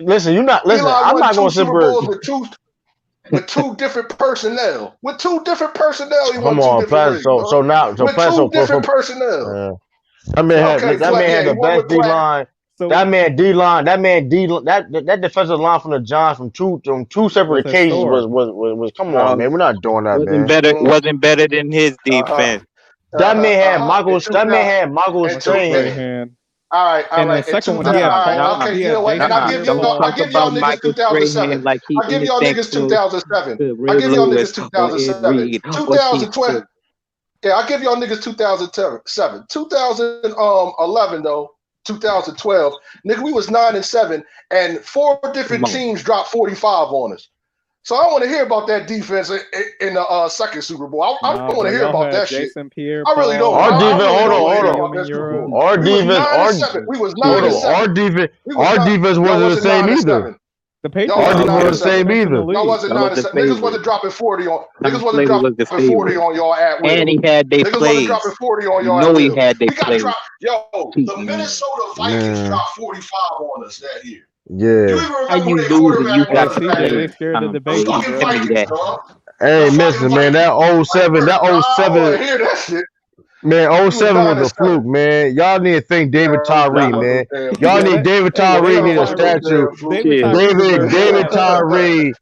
Listen, you're not. Listen, I'm not going to sit with two different personnel. He won two different rings. So with two different personnel. That man had the best D line. So that man D-line, that defensive line from the Giants from two separate occasions was come on, man. We're not doing that, man. Wasn't better than his defense. That man had Michael Strahan. All right. And the second one, he had okay, you know what? And I give y'all niggas 2007. I give y'all niggas 2007. I give y'all niggas 2007. 2012. Yeah, I give y'all niggas 2007. 2011 though. 2012, nigga, we was 9-7, and 4 different teams dropped 45 on us. So I don't want to hear about that defense in the second Super Bowl. I don't want to hear about that shit. I really don't. Our defense, hold on. Our defense, we was 9-7. Our defense wasn't the same either. The Patriots wasn't the same either. Y'all wasn't 9-7. Niggas wasn't dropping 40 on. Niggas wasn't dropping 40 on y'all at will. And he had they niggas wasn't dropping 40 on y'all at will. he had they plays. The Minnesota Vikings dropped 45 on us that year. Yeah. How you lose and you got they scared of the baby. Hey, listen, man, that 07. Hear that shit. Man, 07 was a fluke, man. Y'all need to thank David Tyree, man. Y'all need David Tyree need a statue. David Tyree.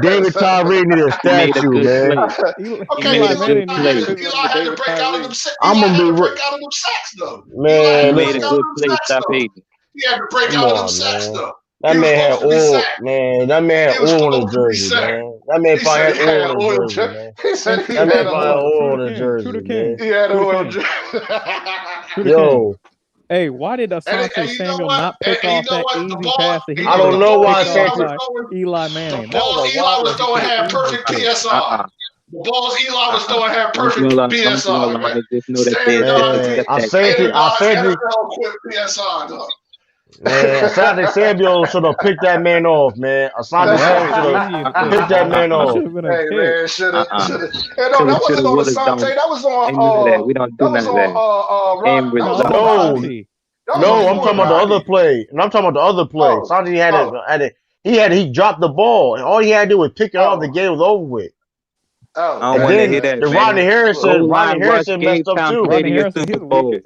David Tyree need a statue, man. Okay, Eli had to break out of them sacks. I'm gonna be break out of them sacks though. Man, made a good play. Stop hating. He had to break out of them sacks though. That man had oil, man. That man had oil on his jersey, man. That man probably had oil on his jersey, man. He said he that had man probably had oil on his jersey, man. He had oil on his jersey. Yo. Hey, why did Asante Samuel not pick off that easy pass that he I don't know why Eli Manning? The balls Eli was throwing had perfect PSR. The balls Eli was throwing had perfect PSR. Man, Asante Samuel should have picked that man off, man. Asante Samuel should have picked that man off. Hey, man, should have. Hey, no, that wasn't on Asante. That was on. We don't do none of that. No, I'm talking about the other play. And I'm talking about the other play. Asante he dropped the ball, and all he had to do was pick it up. The game was over with. And then Ronnie Harrison messed up too. Ronnie Harrison,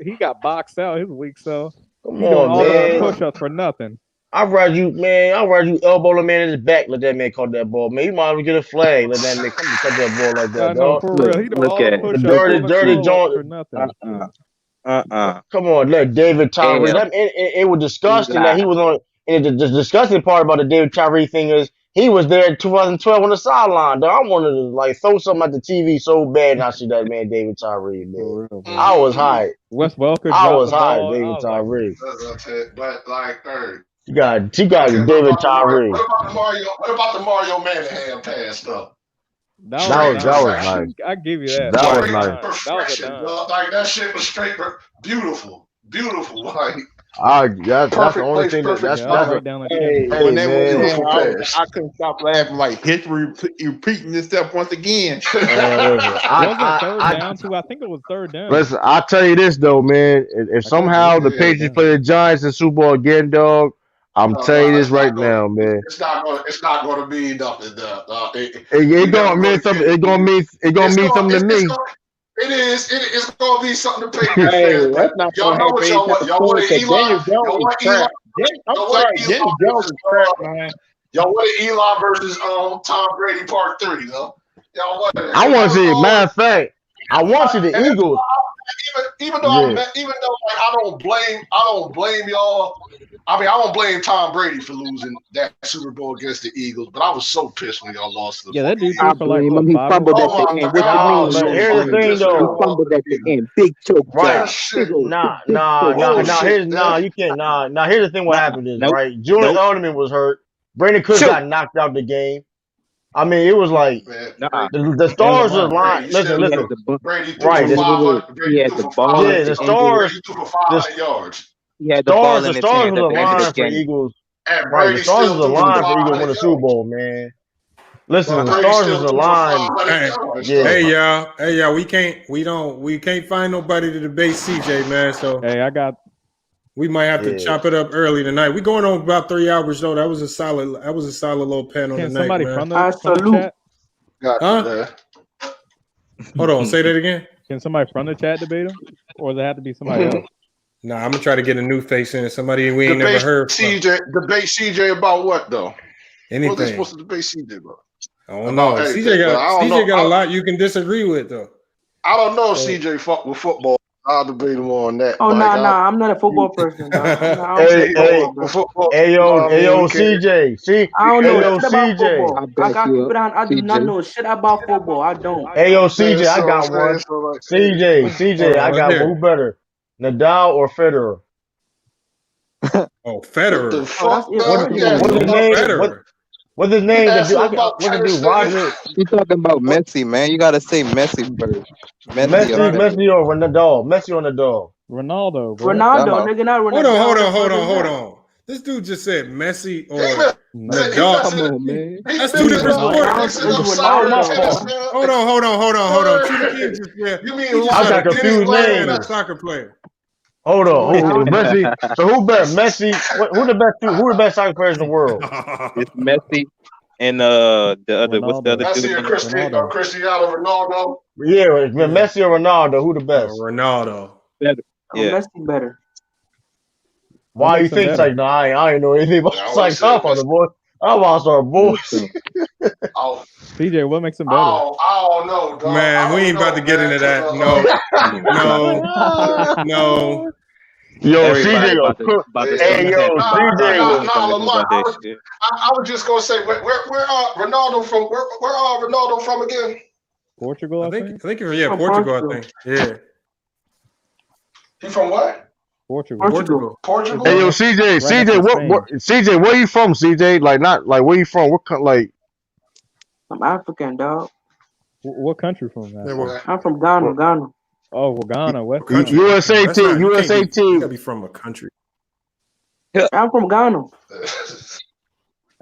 he got boxed out his week, so. Come on, man. Push-ups for nothing. I'd rather you elbow the man in his back, let that man caught that ball. Man, you might as well get a flag, let that man come and cut that ball like that, dog. For real. He look at the dirty joint. For nothing. Come on, let David Tyree. It was disgusting that he was on. And the disgusting part about the David Tyree thing is he was there in 2012 on the sideline. Dog. I wanted to like throw something at the TV so bad. And I see that man David Tyree, man. I was hyped. Wes Welker. I was hyped, David Tyree. But like third. You got David Tyree. What about the Mario Manningham pass though? That was nice. I give you that. That was nice. Perfection, like that shit was straight beautiful. Like that's the only thing that's right down when they were I couldn't stop laughing. Like history repeating itself once again. Was it third down too? I think it was third down. Listen, I'll tell you this though, man. If somehow the Patriots play the Giants in Super Bowl again, dog, I'm telling you this right now, man. It's not going to be nothing. It gonna mean something. It gonna mean something to me. It's going to be something to pay. Hey, that's not y'all know what y'all want. Y'all want Eli. Y'all want Eli. Daniel Jones is crap, man. Y'all want Eli versus Tom Brady Part 3, though. Y'all want it. I want to see it. Matter of fact, I want to see the Eagles. Even though like, I don't blame y'all. I mean, I don't blame Tom Brady for losing that Super Bowl against the Eagles, but I was so pissed when y'all lost to the that dude threw for like he fumbled at the end. Here's the thing, though. He fumbled at the end. Big choke. Right. You can't. Now, here's the thing. What happened is, right? Julian Edelman was hurt. Brandon Cooks got knocked out the game. I mean, it was like the stars was lying. Listen. Right. He had the ball. Yeah, the stars. He had the ball in the stars was a line for Eagles. Right, the stars was a line for Eagles win the Super Bowl, man. Listen, the stars was a line. Hey y'all, we can't find nobody to debate CJ, man. So we might have to chop it up early tonight. We going on about 3 hours though. That was a solid little panel tonight. Somebody man. from the chat? Hold on, say that again. Can somebody from the chat debate him, or does it have to be somebody else? Nah, I'm gonna try to get a new face in. Somebody we ain't never heard from. Debate CJ about what though? Anything. What are they supposed to debate CJ about? I don't know. CJ got a lot you can disagree with though. I don't know if CJ fuck with football. I'll debate him on that. Oh, nah, I'm not a football person. Hey, CJ. See, I don't know shit about CJ. football. I got people down. I do not know shit about football. I don't. CJ, I got one. CJ, I got one. Who better, Nadal or Federer? Oh, Federer. What's his name? What's his name? What's the dude? Roger. You talking about Messi, man? You gotta say Messi first. Messi or Nadal? Messi or Nadal? Ronaldo, bro. Ronaldo, nigga, not Ronaldo. Hold on. This dude just said Messi or Nadal. Come on, man. That's two different sports. Hold on. King just said. I got confused names. A soccer player. Hold on. Messi. So who better? Messi. Who the best soccer players in the world? It's Messi and the other. What's the other Messi dude? or Cristiano Ronaldo? Yeah, Messi or Ronaldo. Who the best? Ronaldo. Better. Yeah. Messi better. Why you think like? No, I ain't know anything about soccer on the boy. I'm also a boy. CJ, what makes him better? I don't know, dog. Man, we ain't about to get into that. No. Yo, CJ, I was just gonna say, where Ronaldo from? Where Ronaldo from again? Portugal, I think. Portugal. I think. Yeah. He from what? Portugal. Hey, yo, CJ, where you from, CJ? Where you from? What like? I'm African, dog. What country from that? I'm from Ghana. Oh, well, Ghana. What country? USA team. You gotta be from a country. I'm from Ghana.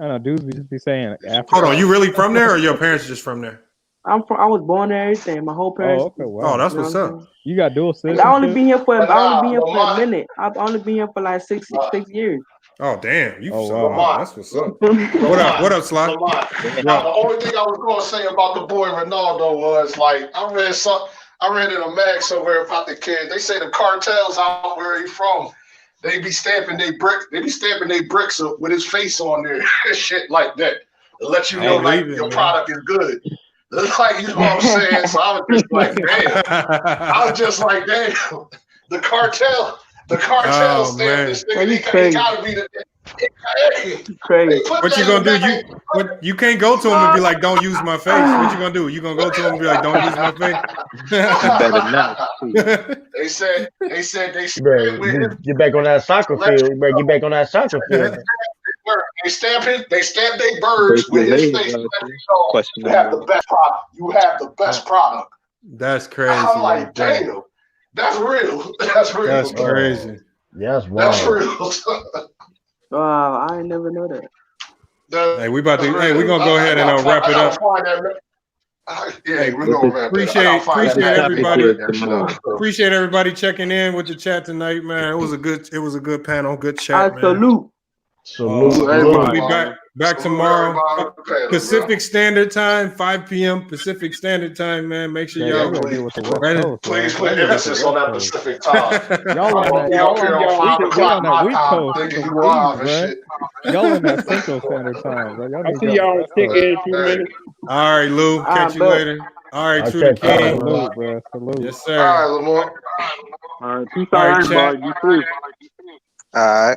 I don't know, dudes just be saying Africa. Hold on, you really from there, or your parents just from there? I was born there, everything. My whole parents. Oh, okay, wow. Oh, that's what's up. You got dual citizenship? I only been here for a minute. I've only been here for like six years. Oh damn! Wow. That's what's up. What up, Sly? The only thing I was going to say about the boy Ronaldo was like I read in a mag somewhere about the kid. They say the cartels out where he from, they be stamping their bricks up with his face on there, shit like that, to let you know like your product is good. Like, you know what I'm saying? So I was just like, damn. The cartel stamped this nigga. He gotta be the. Crazy. What you gonna do? You can't go to him and be like, "Don't use my face." What you gonna do? You gonna go to him and be like, "Don't use my face"? Better not. They said get back on that soccer field. You better get back on that soccer field. They stamp their birds with his face. You have the best product. You have the best product. That's crazy. I'm like, damn, that's real. That's real. That's crazy. Yes, wow. That's real. Wow, I never know that. Hey, we're gonna go ahead and wrap it up. We're gonna wrap it up. Appreciate everybody. Appreciate everybody checking in with the chat tonight, man. It was a good panel, good chat. Salute. We'll be back tomorrow. Pacific Standard Time, 5 p.m. Pacific Standard Time, man. Make sure y'all please put emphasis on that Pacific time. Y'all on that West Coast. Y'all in that Central Standard Time, bro. I see y'all ticket in 2 minutes. All right, Lou. Catch you later. All right, True the King. Salute, bro. Salute. Yes, sir. All right, Lamar. All right, peace out, everybody. Be free. All right.